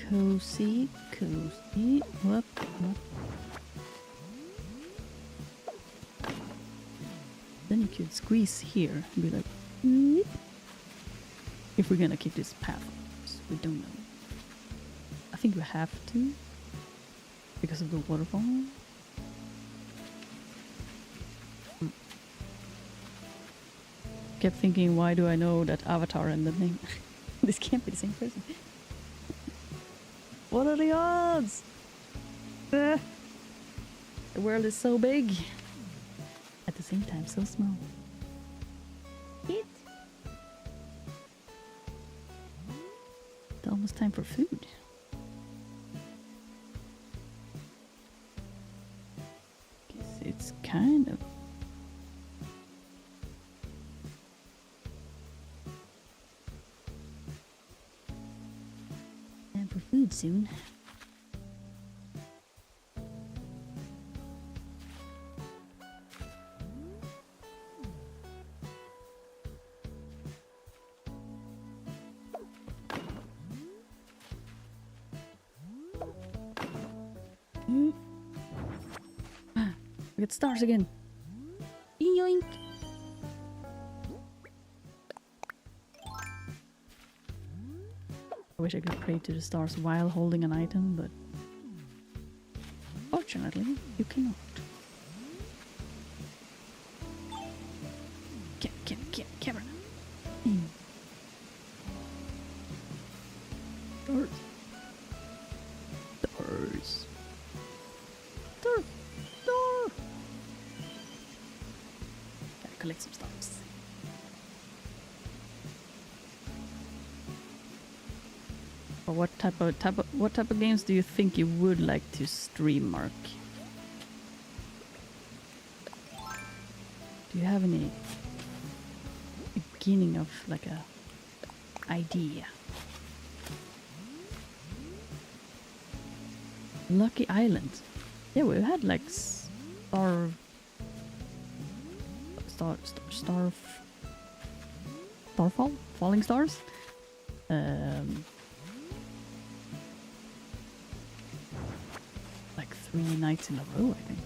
Cozy, cozy. Whoop, whoop. Then you could squeeze here and be like, whoop. If we're gonna keep this path, we don't know. I think we have to because of the waterfall. Kept thinking, why do I know that avatar and the name? This can't be the same person. What are the odds? The world is so big. At the same time, so small. It's almost time for food. Guess it's kind of... time for food soon. We get stars again. Yoink. I wish I could pray to the stars while holding an item, but fortunately, you cannot. Camera. Stars. Stars. Star. Star. Gotta collect some stars. Or what type of games do you think you would like to stream, Mark? Do you have any beginning of like a idea? Lucky Island. Yeah, we've had like starfall? Falling stars? Like 3 nights in a row, I think.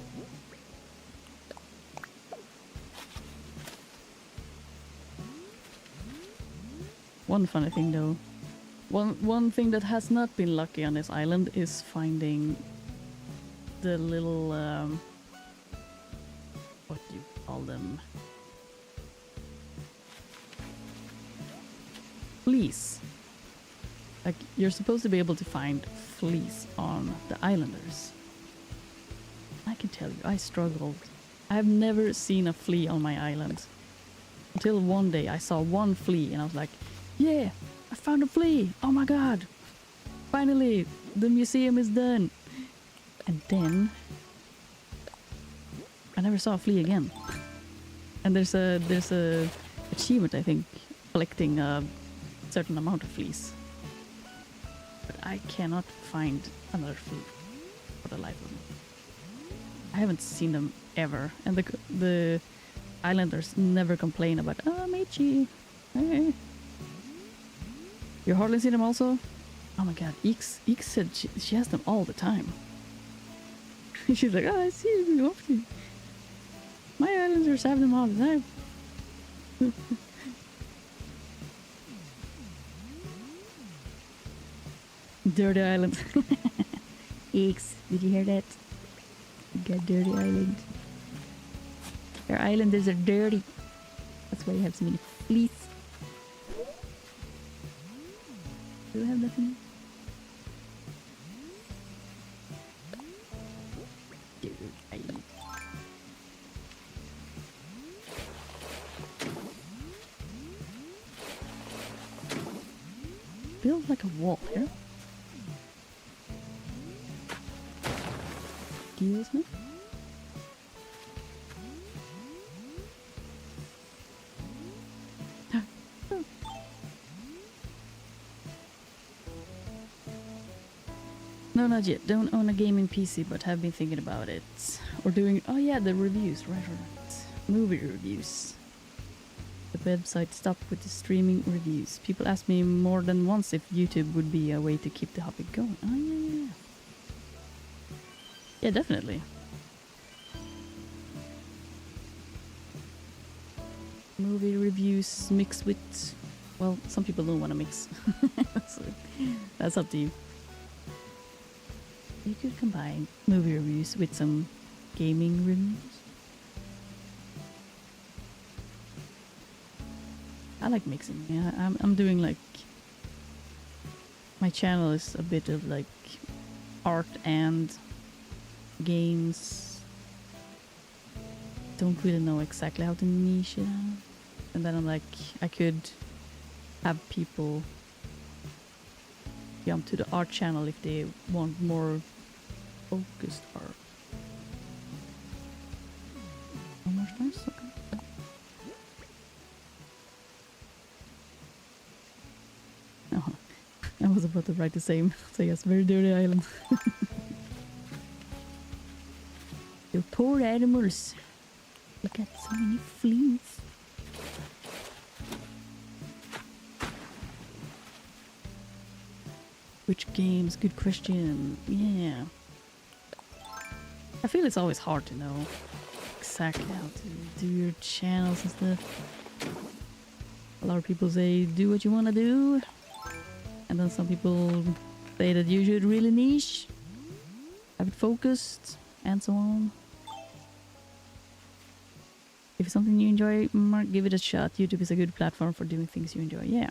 One funny thing though. One thing that has not been lucky on this island is finding the little what do you call them? Fleas. Like, you're supposed to be able to find fleas on the islanders. I can tell you, I struggled. I've never seen a flea on my island. Until one day I saw one flea and I was like, yeah, I found a flea! Oh my god! Finally, the museum is done! And then I never saw a flea again. And there's a achievement, I think, collecting a certain amount of fleas. But I cannot find another flea for the life of me. I haven't seen them ever, and the islanders never complain about, oh, Michi, hey. You hardly see them also? Oh my god, Eek said she has them all the time. She's like, oh, I see them often. My islanders have them all the time. Dirty island. Eeks, did you hear that? You got dirty island. Your islanders are dirty. That's why you have so many fleas. Do you have nothing? Dirty island. Build like a wall here. Excuse me? No, not yet. Don't own a gaming PC, but have been thinking about it. Or doing... Oh yeah, the reviews. Right. Movie reviews. The website stopped with the streaming reviews. People asked me more than once if YouTube would be a way to keep the hobby going. Oh yeah. Yeah, definitely. Movie reviews mixed with... Well, some people don't want to mix. So that's up to you. You could combine movie reviews with some gaming reviews. I like mixing. Yeah, I'm doing like... My channel is a bit of like art and games. Don't really know exactly how to niche it out. And then I'm like, I could have people jump to the art channel if they want more focused art. No more stars? Okay. Oh, I was about to write the same. So yes, very dirty island. You poor animals. You got so many fleas. Which games? Good question. Yeah. I feel it's always hard to know exactly how to do your channels and stuff. A lot of people say do what you want to do. And then some people say that you should really niche. Have it focused and so on. If it's something you enjoy, give it a shot. YouTube is a good platform for doing things you enjoy. Yeah.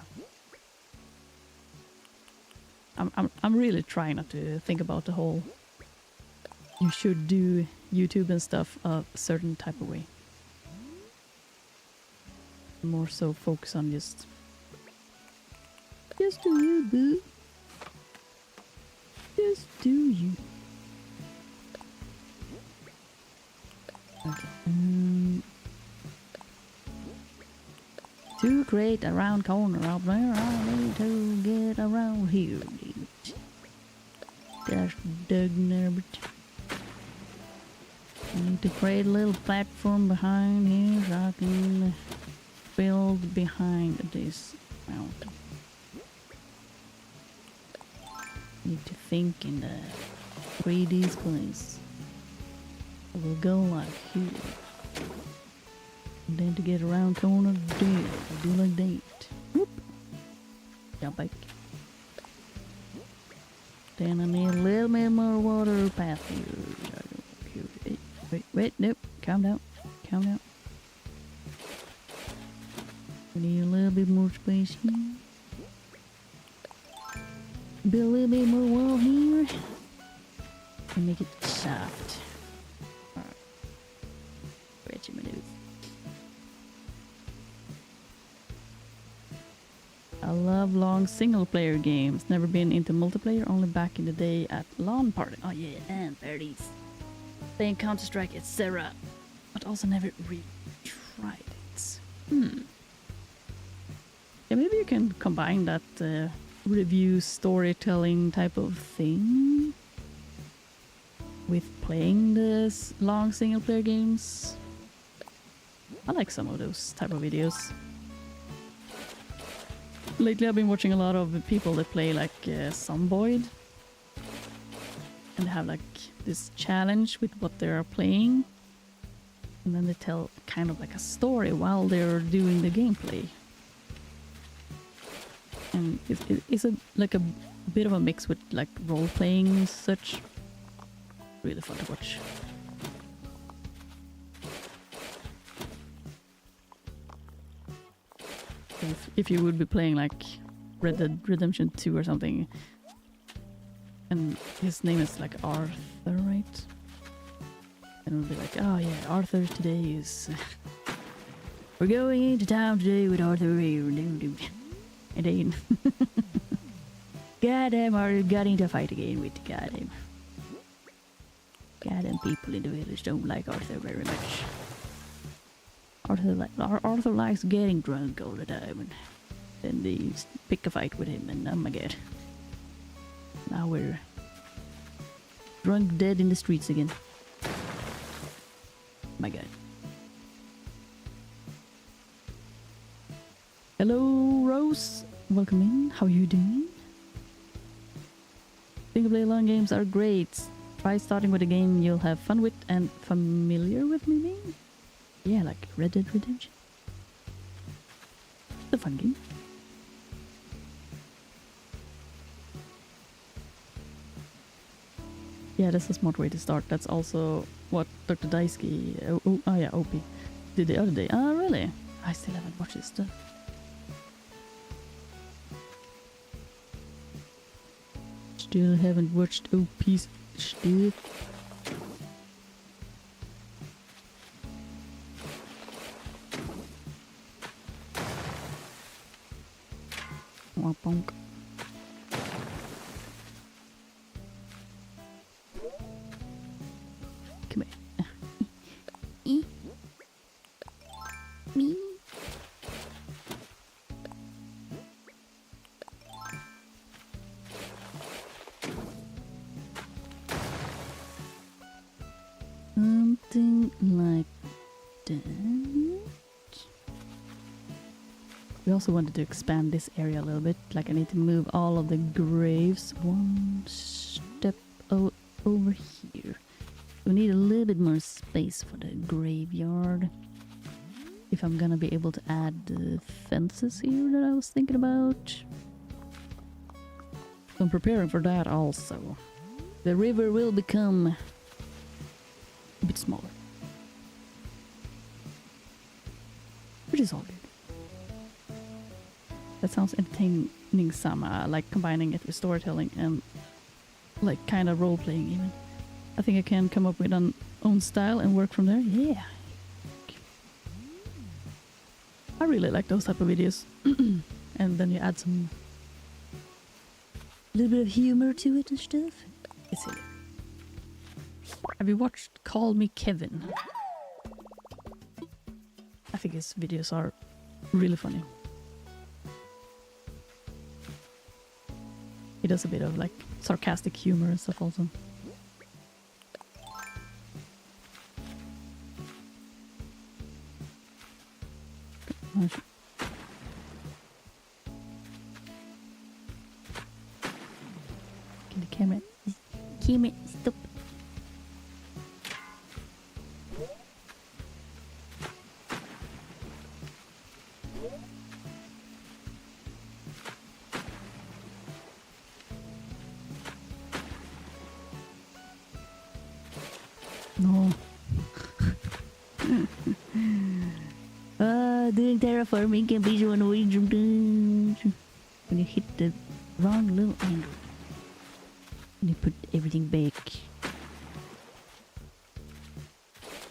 I'm really trying not to think about the whole you should do YouTube and stuff a certain type of way. More so focus on just do you, boo. Just do you. Okay. To create a round corner up there, I need to get around here. Da gosh, Doug Nurbert. I need to create a little platform behind here so I can build behind this mountain. Need to think in the 3D place. We'll go like here. And then to get around corner there, we'll do like that. Whoop. Jump back. Then I need a little bit more water path here. Wait, nope. Calm down. Calm down. We need a little bit more space here. Build a little bit more wall here. And make it soft. Alright. Regimented. I love long single player games. Never been into multiplayer, only back in the day at LAN party. Oh yeah, LAN parties. Playing Counter-Strike, etc. But also never really tried it. Yeah, maybe you can combine that review storytelling type of thing with playing this long single player games. I like some of those type of videos. Lately I've been watching a lot of people that play like Zomboid. And they have like this challenge with what they are playing. And then they tell kind of like a story while they're doing the gameplay. And it's like a bit of a mix with like role-playing and such. Really fun to watch. If you would be playing like Red Dead Redemption 2 or something, and his name is like Arthur, right? And we'll be like, oh yeah, Arthur today is... We're going into town today with Arthur. And then... Goddamn, Arthur got into a fight again with goddamn... Goddamn people in the village don't like Arthur very much. Arthur likes getting drunk all the time, and then they pick a fight with him, and oh my god. Now we're drunk dead in the streets again. My god. Hello, Rose. Welcome in. How are you doing? Single player long games are great. Try starting with a game you'll have fun with and familiar with, maybe? Yeah, like Red Dead Redemption. It's a fun game. Yeah, that's a smart way to start. That's also what Dr. Daisuke, oh yeah, OP, did the other day. Oh, really? I still haven't watched this stuff. Still haven't watched OP's stuff. Bonk. Come here. Me. Something like that. We also wanted to expand this area a little bit. Like I need to move all of the graves one step over here. We need a little bit more space for the graveyard. If I'm gonna be able to add the fences here that I was thinking about. So I'm preparing for that also. The river will become a bit smaller. Which is all good. That sounds entertaining, Sama. I like combining it with storytelling and like kind of role-playing even. I think I can come up with an own style and work from there. Yeah. I really like those type of videos. And then you add some little bit of humor to it and stuff. It's silly. Have you watched Call Me Kevin? I think his videos are really funny. He does a bit of like sarcastic humor and stuff also. The camera. Camera, stop. No. Doing terraforming can be so annoying sometimes. When you hit the wrong little angle. And you put everything back.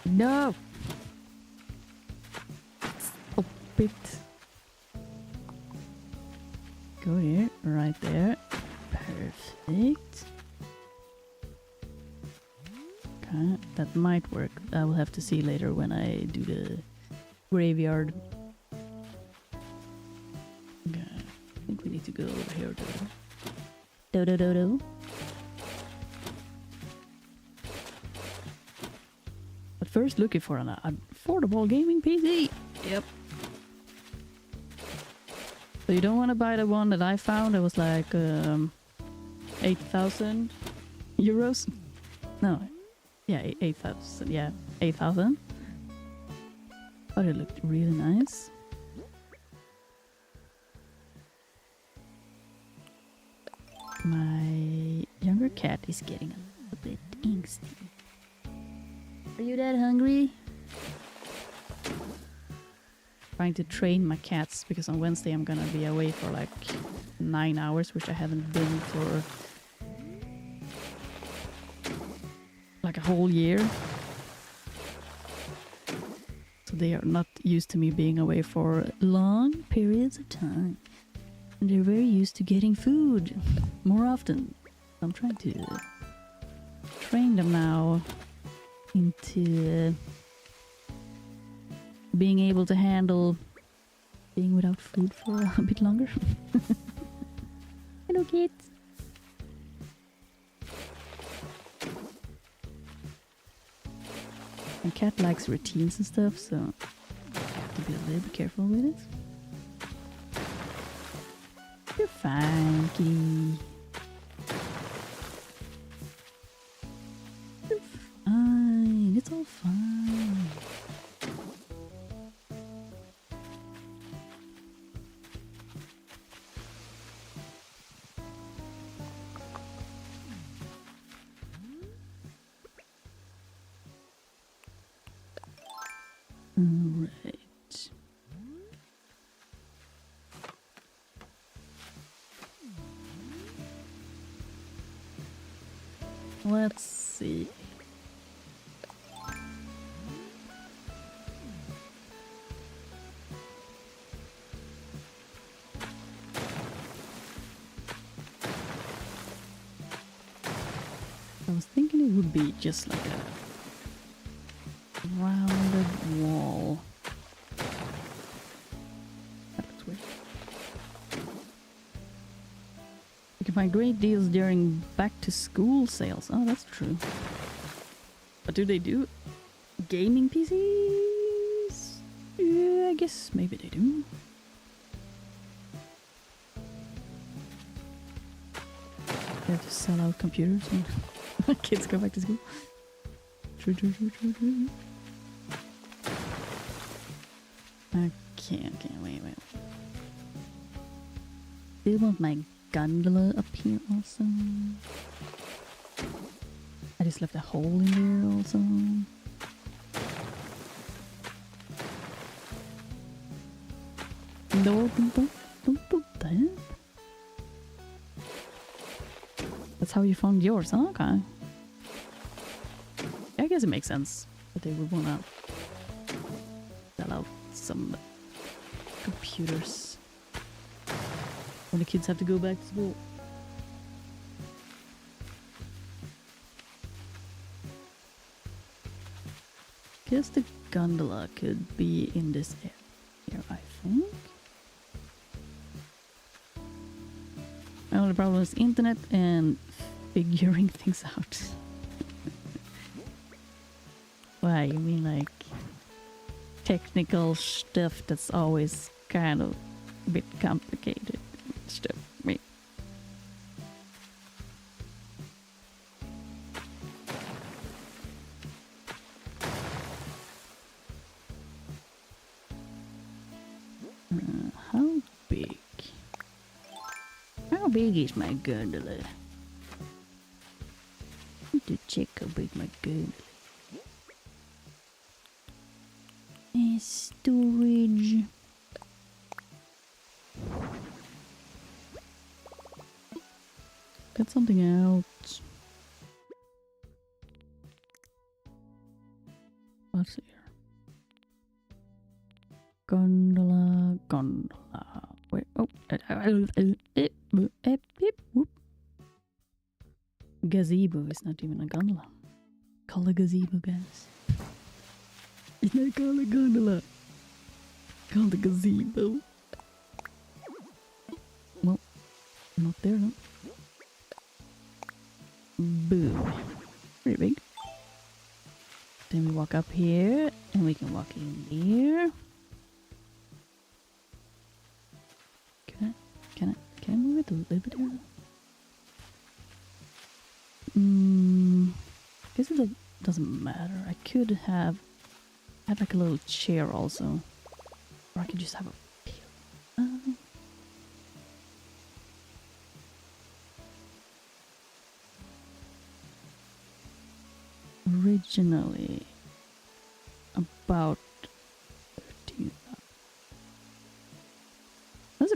No! Stop it. Go here, right there. Perfect. Okay, that might work. I will have to see later when I do the graveyard. Okay, I think we need to go over here to do. But first, looking for an affordable gaming PC. Yep. So you don't want to buy the one that I found. It was like 8,000 euros. No. Yeah, 8,000. Yeah, 8,000. But it looked really nice. My younger cat is getting a bit angsty. Are you that hungry? Trying to train my cats because on Wednesday I'm gonna be away for like 9 hours, which I haven't been for like a whole year. So they are not used to me being away for long periods of time. And they're very used to getting food more often. I'm trying to train them now into being able to handle being without food for a bit longer. Hello, kids. My cat likes routines and stuff, so I have to be a little bit careful with it. You're fine, kitty. You're fine. It's all fine. Alright. Let's see. I was thinking it would be just like a rounded wall. That looks weird. You can find great deals during back to school sales. Oh, that's true. But do they do gaming PCs? Yeah, I guess maybe they do. They have to sell out computers when kids go back to school. True. Okay, wait. Do you want my gondola up here also? I just left a hole in there also. No, don't do that. That's how you found yours, huh? Okay. I guess it makes sense that they would wanna sell out some computers when the kids have to go back to school. Guess the gondola could be in this area, I think. I only problem is internet and figuring things out. Why, you mean like technical stuff that's always kind of a bit complicated stuff. Me. How big? How big is my gondola? Need to check how big my gondola. Storage. Get something out. What's here? Gondola, gondola. Wait, oh. Gazebo is not even a gondola. Call a gazebo, guys. It's not called a gondola. Called a gazebo. Well, not there, no. Boom. Pretty big. Then we walk up here, and we can walk in here. Can I move it a little bit here? Guess it doesn't matter. I could have like a little chair also, or I could just have a pillow. Originally about 13,000. That's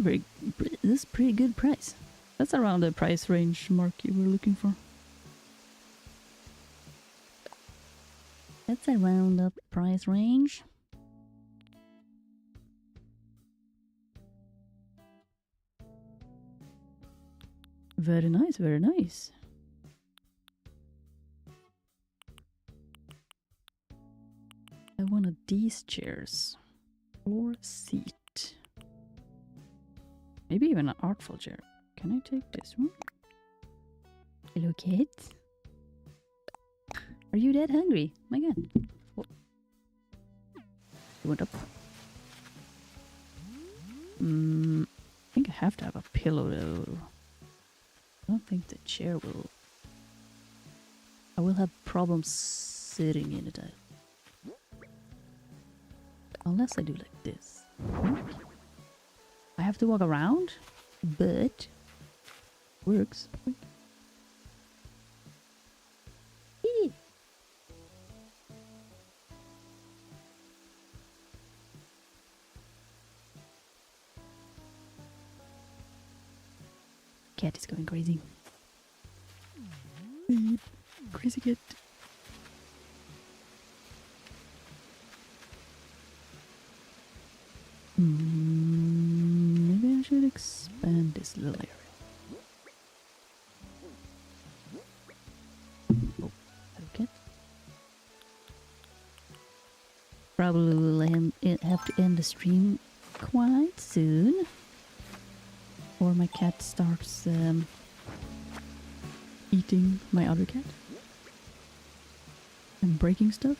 a pretty good price. That's around the price range mark you were looking for. That's around the price range. Very nice, very nice. I wanted these chairs. Floor seat. Maybe even an artful chair. Can I take this one? Hello, kid. Are you that hungry? My god. What? You went up? I think I have to have a pillow though. I don't think the chair will. I will have problems sitting in it. Unless I do like this. I have to walk around, but works. Cat is going crazy. Crazy cat. Maybe I should expand this little area. Oh, okay. Probably will have to end the stream quite soon. Or my cat starts eating my other cat and breaking stuff.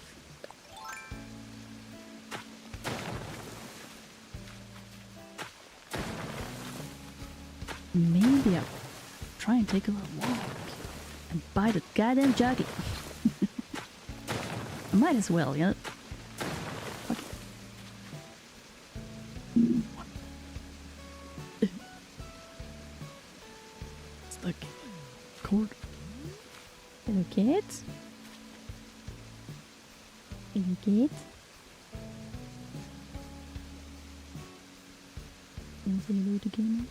Maybe I'll try and take a little walk and buy the goddamn jockey. I might as well, you know. Okay. Stuck cord. Hello, kids. Hello, kids. You want to say hello to Gamer?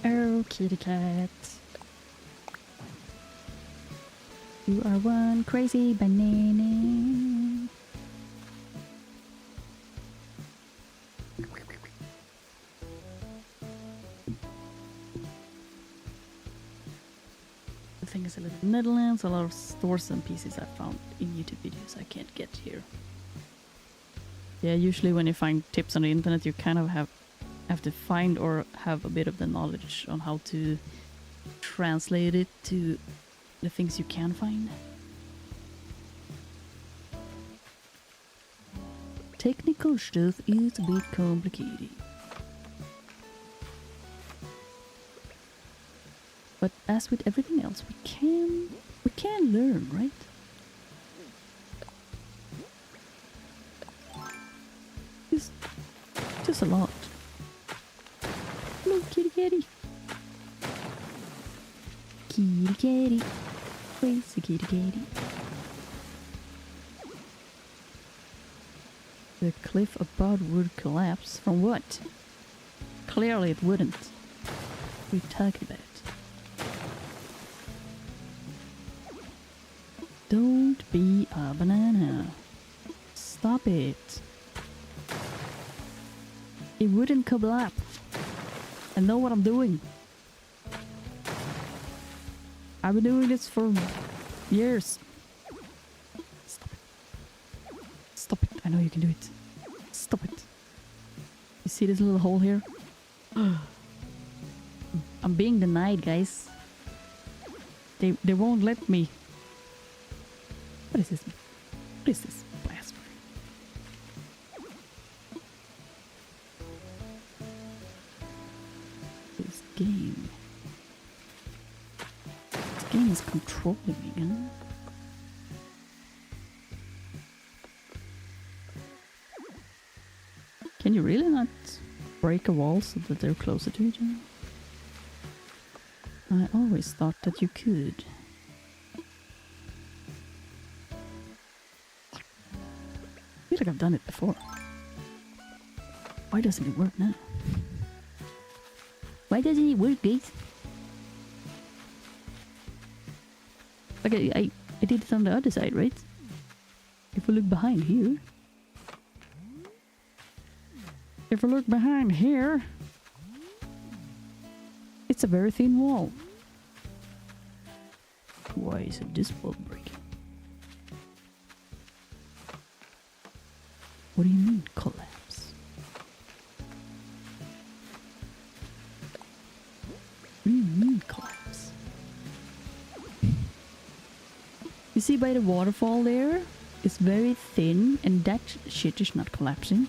Oh, kitty cat. You are one crazy banana. The thing is, I live in the Netherlands. A lot of stores and pieces I found in YouTube videos I can't get here. Yeah, usually when you find tips on the internet, you kind of have to find or have a bit of the knowledge on how to translate it to the things you can find. Technical stuff is a bit complicated. But as with everything else, we can learn, right? Just a lot. Hello, kitty kitty. Kitty kitty. Crazy kitty kitty. The cliff above would collapse. From what? Clearly it wouldn't. What are you talking about? Don't be a banana. Stop it. It wouldn't collapse. I know what I'm doing. I've been doing this for years. Stop it. Stop it. I know you can do it. Stop it. You see this little hole here? I'm being denied, guys. They won't let me. What is this? What is this blasphemy? This game. This game is controlling me, you know? Can you really not break a wall so that they're closer to each other? I always thought that you could. I feel like I've done it before. Why doesn't it work now? Why doesn't it work, guys? Like I did it on the other side, right? If we look behind here. If we look behind here, it's a very thin wall. Why isn't this wall breaking? What do you mean, collapse? What do you mean, collapse? You see by the waterfall there? It's very thin and that shit is not collapsing.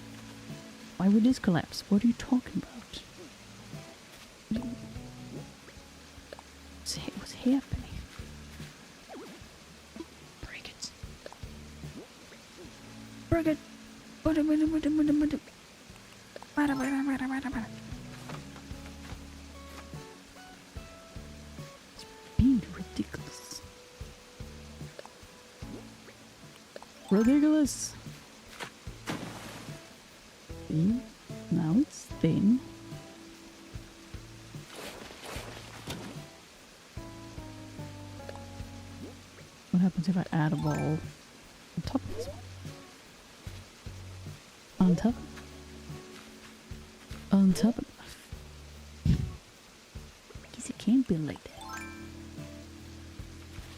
Why would this collapse? What are you talking about? What's happening? Break it. Break it. It's being ridiculous. Ridiculous. See? Now it's thin. What happens if I add a ball on top of this one? On top? On top of it. Guess it can't be like that.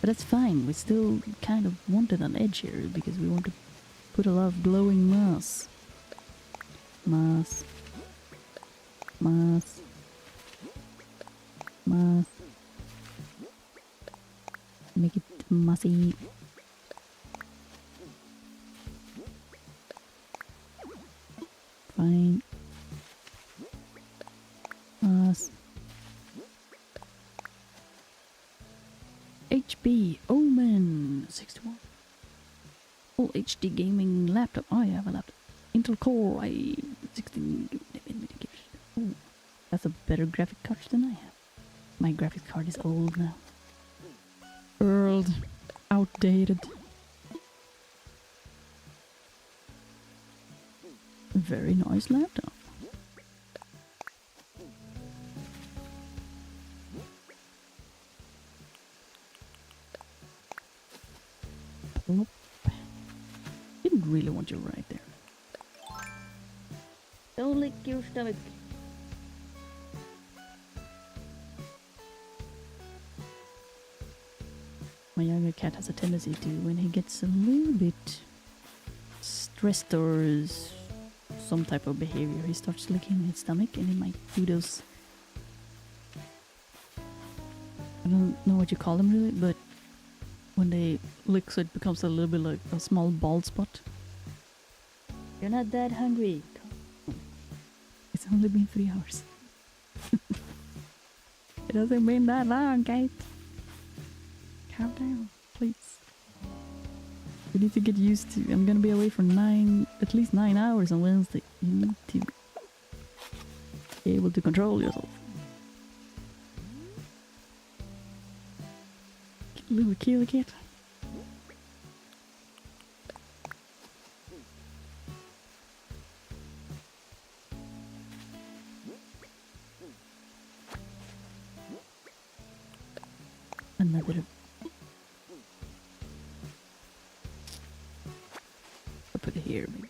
But that's fine, we still kind of want it on edge here because we want to put a lot of glowing moss. Moss. Moss. Moss. Make it mossy. Fine. Moss. HP Omen 61. Full HD gaming laptop. Oh, I have a laptop. Intel Core i16. Ooh, that's a better graphic card than I have. My graphics card is old now. Old. Outdated. Very nice laptop. Plop. Didn't really want you right there. Don't lick your stomach. My younger cat has a tendency to, when he gets a little bit stressed or some type of behavior. He starts licking his stomach and he might do those. I don't know what you call them really, but when they lick, so it becomes a little bit like a small bald spot. You're not that hungry. It's only been 3 hours. It hasn't been that long, Kate. Calm down, please. You need to get used to. I'm gonna be away for at least 9 hours on Wednesday. You need to be able to control yourself. Little kitty cat. Another. I'll put it here, maybe.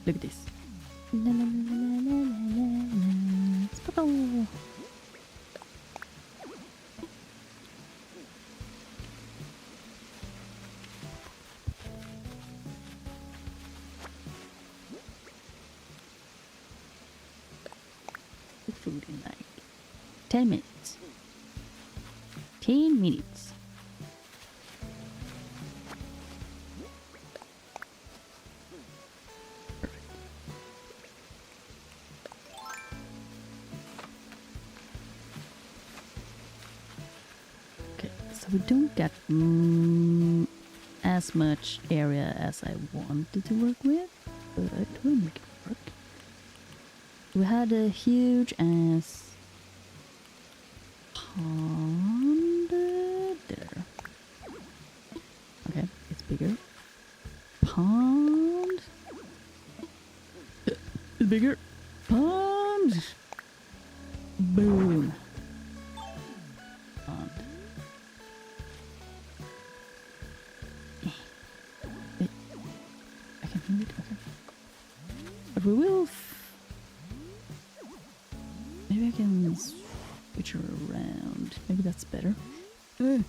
Look at this. La, la, la, la, la, la, la. Spottle. The food in like 10 minutes. 10 minutes. We don't get as much area as I wanted to work with, but we'll make it work. We had a huge ass pond there. Okay, it's bigger. Pond. It's bigger. Pond. Boom. Pond. But we will. Maybe I can switch her around. Maybe that's better. I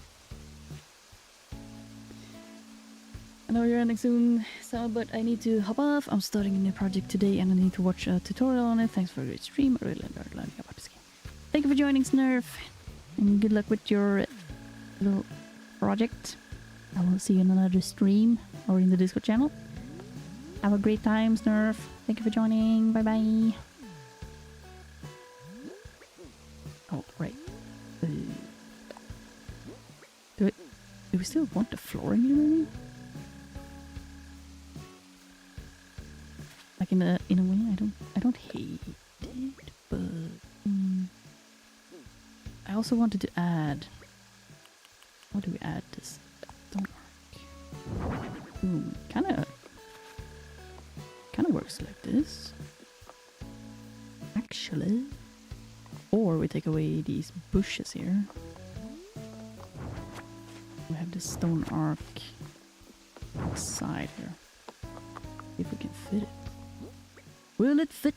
know you're ending soon, so but I need to hop off. I'm starting a new project today, and I need to watch a tutorial on it. Thanks for a great stream. I really enjoyed learning about this game. Thank you for joining, Snurf, and good luck with your little project. I will see you in another stream or in the Discord channel. Have a great time, Snurf. Thank you for joining. Bye bye. Oh, right. Do we still want the flooring here, maybe? Like in a way, I don't hate it, but I also wanted to add. What do we add this? Don't work. Boom. Kind of works like this, actually. Or we take away these bushes here. We have this stone arc side here. If we can fit it. Will it fit?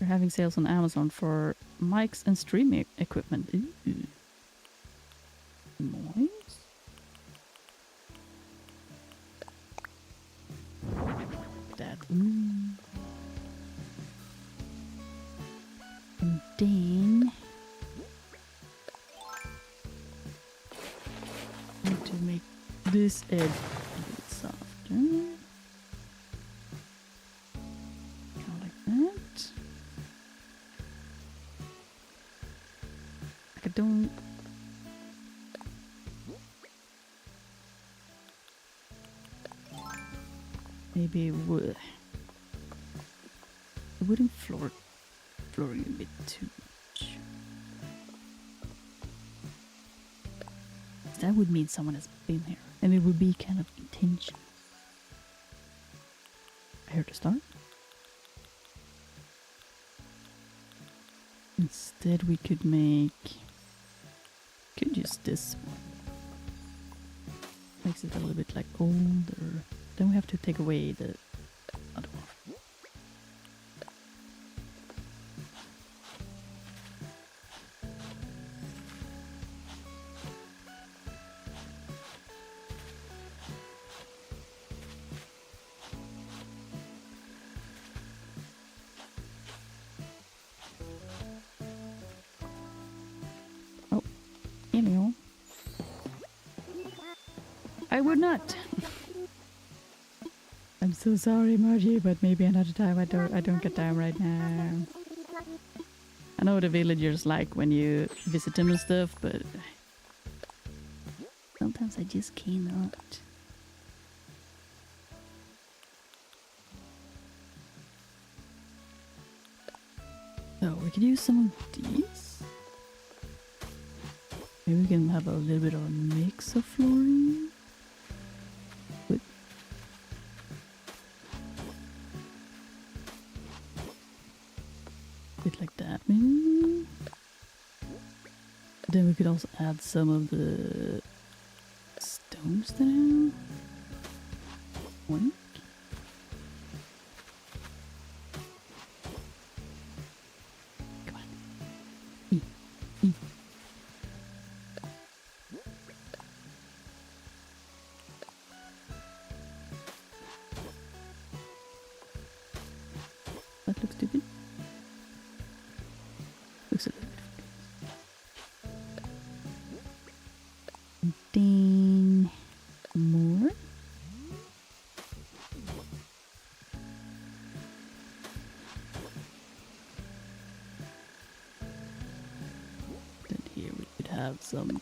We're having sales on Amazon for mics and streaming equipment. Ooh. Nice. That. And then I need to make this edge a bit softer. Kind of like that. I don't. Maybe wood. The wooden flooring a bit too much. That would mean someone has been here, and it would be kind of intentional. Here to start. Instead, we could use this one. Makes it a little bit like older. Then we have to take away the other one. kill you. I would not. I'm so sorry, Margie, but maybe another time. I don't get time right now. I know the villagers like when you visit them and stuff, but sometimes I just cannot. So we could use some of these. Maybe we can have a little bit of a mix of flooring. With bit like that, maybe. Then we could also add some of the stones there. One. That looks stupid. Looks a little bit. Then more. Then here we could have some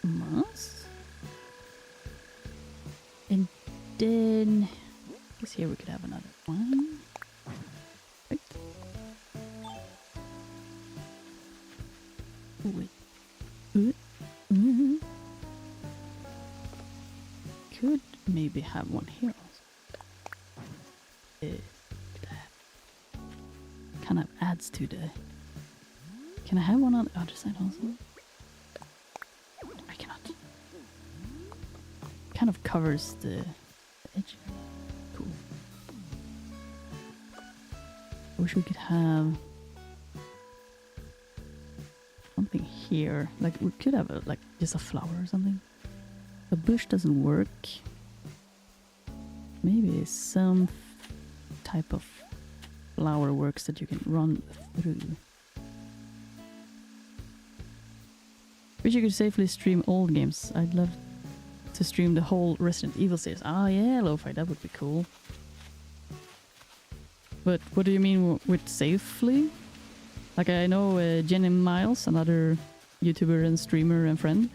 moss. And then I guess here we could have another one. Right. Wait. Could maybe have one here also. Kind of adds to the... Can I have one on the other side also? I cannot. Kind of covers the edge. Cool. I wish we could have something here. Like we could have like just a flower or something. The bush doesn't work. Maybe some type of flower works that you can run through. Wish you could safely stream old games. I'd love to stream the whole Resident Evil series. Oh yeah, Lo-Fi, that would be cool. But what do you mean with safely? Like I know Jenny Miles, another YouTuber and streamer and friend.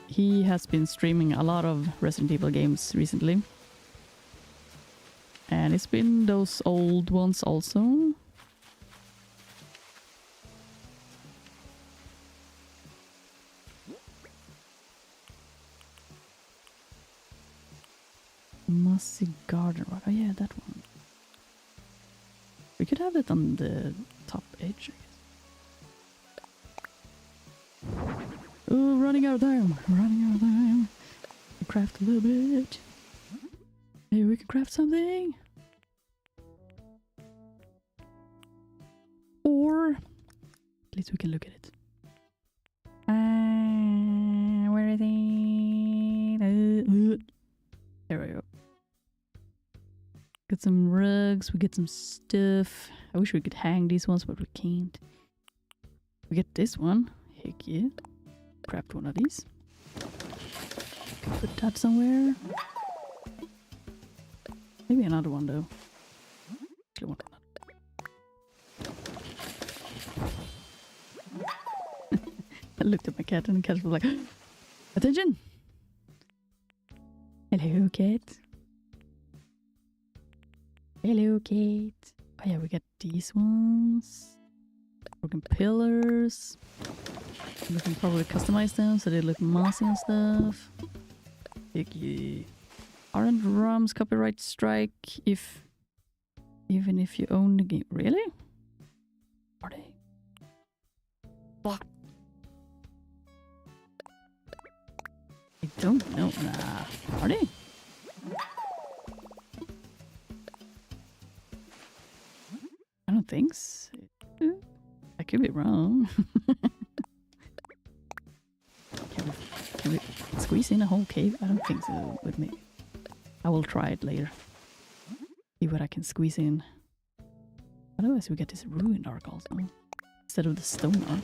He has been streaming a lot of Resident Evil games recently. And it's been those old ones also. Mossy Garden Rock. Oh yeah, that one. We could have it on the top edge, I guess. Oh, running out of time. Running out of time. Craft a little bit. Maybe we can craft something. Or at least we can look at it. Where is it? There we go. Got some rugs, we get some stuff. I wish we could hang these ones, but we can't. We get this one. Heck yeah. Craft one of these. Put that somewhere. Maybe another one though. Actually want another. I looked at my cat and the cat was like, attention! Hello, cat. Hello, cat. Oh yeah, we got these ones. Broken pillars. We can probably customize them so they look mossy and stuff. Icky. Aren't ROMs copyright strike even if you own the game? Really? Are they? Fuck. I don't know. Nah. Are they? I don't think so. I could be wrong. Can we squeeze in a whole cave? I don't think so with me. I will try it later. See what I can squeeze in. Otherwise we get this ruined arc also. Instead of the stone arc.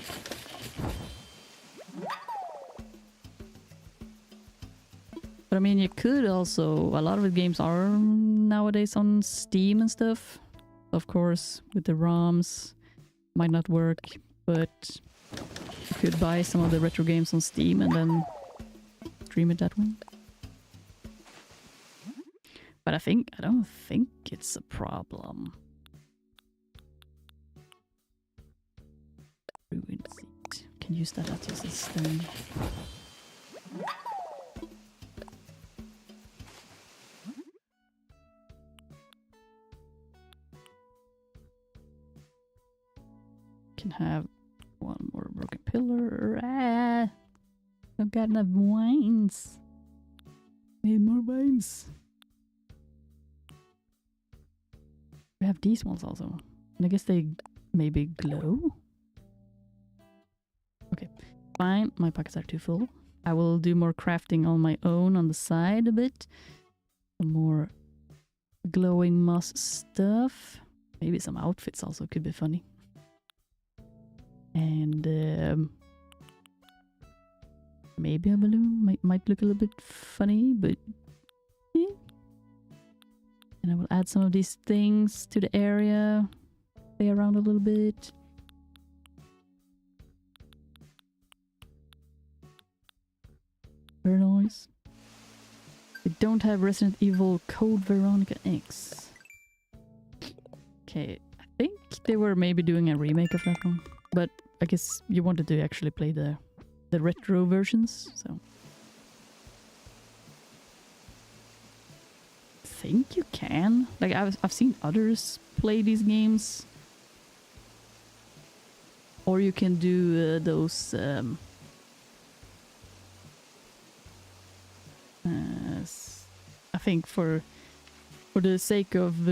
But I mean, you could also... A lot of the games are nowadays on Steam and stuff. Of course, with the ROMs, might not work, but you could buy some of the retro games on Steam and then stream it that way. But I don't think it's a problem. Ruined seat. Can use that as your system. Can have one more broken pillar. Ah, I've got enough wines. Need more wines. We have these ones also. And I guess they maybe glow. Okay, fine. My pockets are too full. I will do more crafting on my own on the side a bit. Some more glowing moss stuff. Maybe some outfits also could be funny. And maybe a balloon might look a little bit funny, but yeah. And I will add some of these things to the area. Play around a little bit. Very nice. We don't have Resident Evil Code Veronica X. Okay, I think they were maybe doing a remake of that one. But I guess you wanted to actually play the retro versions, so... I think you can. Like, I've seen others play these games. Or you can do those... I think for the sake of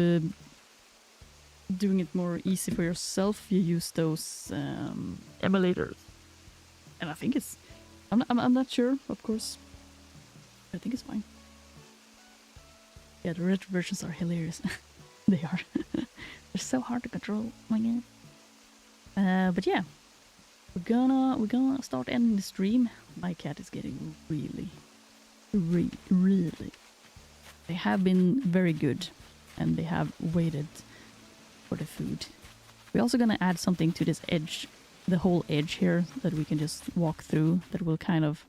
doing it more easy for yourself, you use those emulators. And I think it's... I'm not sure, of course. I think it's fine. Yeah, the retro versions are hilarious. They are. They're so hard to control. Oh my god. But yeah. We're gonna start ending the stream. My cat is getting really... They have been very good. And they have waited for the food. We're also gonna add something to this edge, the whole edge here, that we can just walk through, that will kind of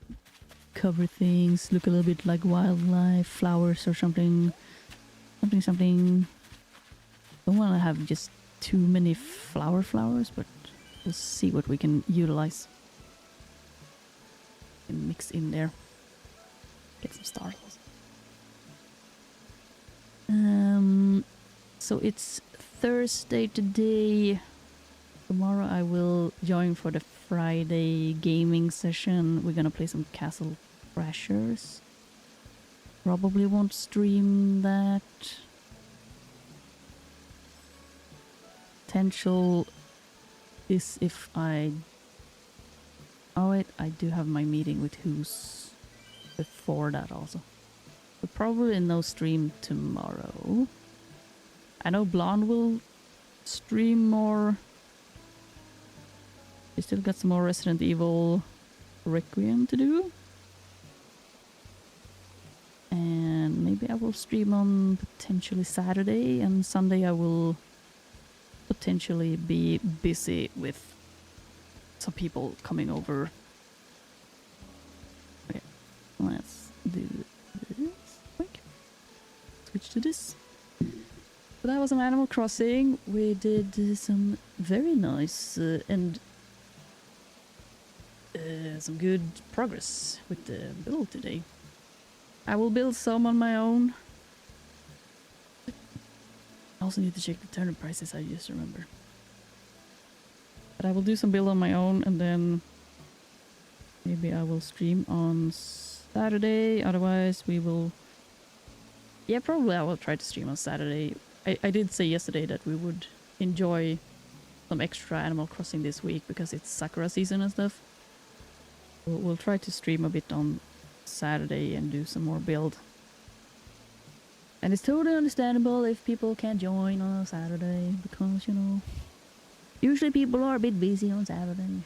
cover things, look a little bit like wildlife, flowers or something. Something. Don't want to have just too many flowers, but we'll see what we can utilize and mix in there. Get some stars. So it's Thursday today. Tomorrow I will join for the Friday gaming session. We're gonna play some Castle Crashers. Probably won't stream that. Potential is if I... Oh wait, I do have my meeting with Who's before that also. But probably no stream tomorrow. I know Blonde will stream more. We still got some more Resident Evil Requiem to do. And maybe I will stream on potentially Saturday, and Sunday I will potentially be busy with some people coming over. Okay, let's do this. Quick. Switch to this. So that was some Animal Crossing. We did some very nice and some good progress with the build today. I will build some on my own. I also need to check the turnip prices, I just remember. But I will do some build on my own, and then maybe I will stream on Saturday. Otherwise we will... Yeah, probably I will try to stream on Saturday. I did say yesterday that we would enjoy some extra Animal Crossing this week because it's Sakura season and stuff. We'll try to stream a bit on Saturday and do some more build. And it's totally understandable if people can't join on a Saturday because, you know, usually people are a bit busy on Saturday.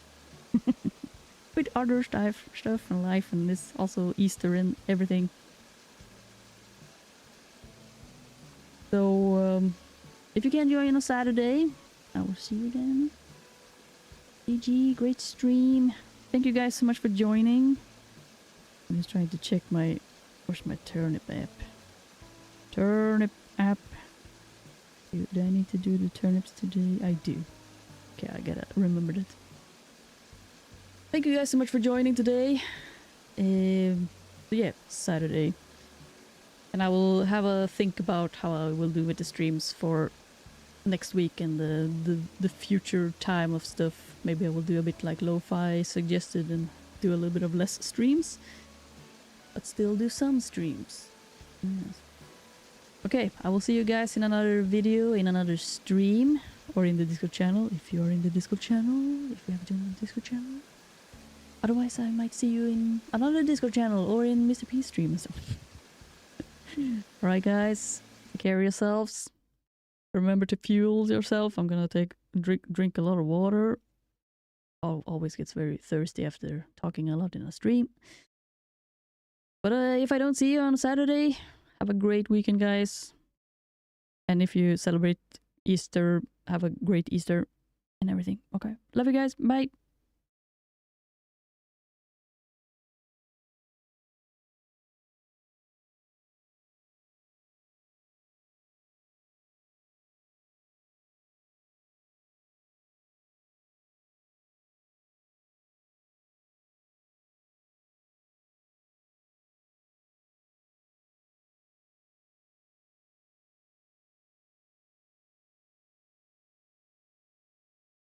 With other stuff in life, and this also Easter and everything. So if you can join on Saturday, I will see you then. GG, great stream. Thank you guys so much for joining. I'm just trying to check my... Where's my turnip app? Turnip app. Do I need to do the turnips today? I do. Okay, I gotta remember that. Thank you guys so much for joining today. Yeah, Saturday. And I will have a think about how I will do with the streams for next week and the future time of stuff. Maybe I will do a bit like lo-fi suggested and do a little bit of less streams, but still do some streams. Yes. Okay, I will see you guys in another video, in another stream, or in the Discord channel if you are in the Discord channel, if you have joined the Discord channel. Otherwise, I might see you in another Discord channel or in Mr. P stream or something. Alright guys, take care of yourselves. Remember to fuel yourself. I'm gonna drink a lot of water. Always gets very thirsty after talking a lot in a stream. But if I don't see you on Saturday, have a great weekend, guys. And if you celebrate Easter, have a great Easter and everything. Okay, love you guys. Bye.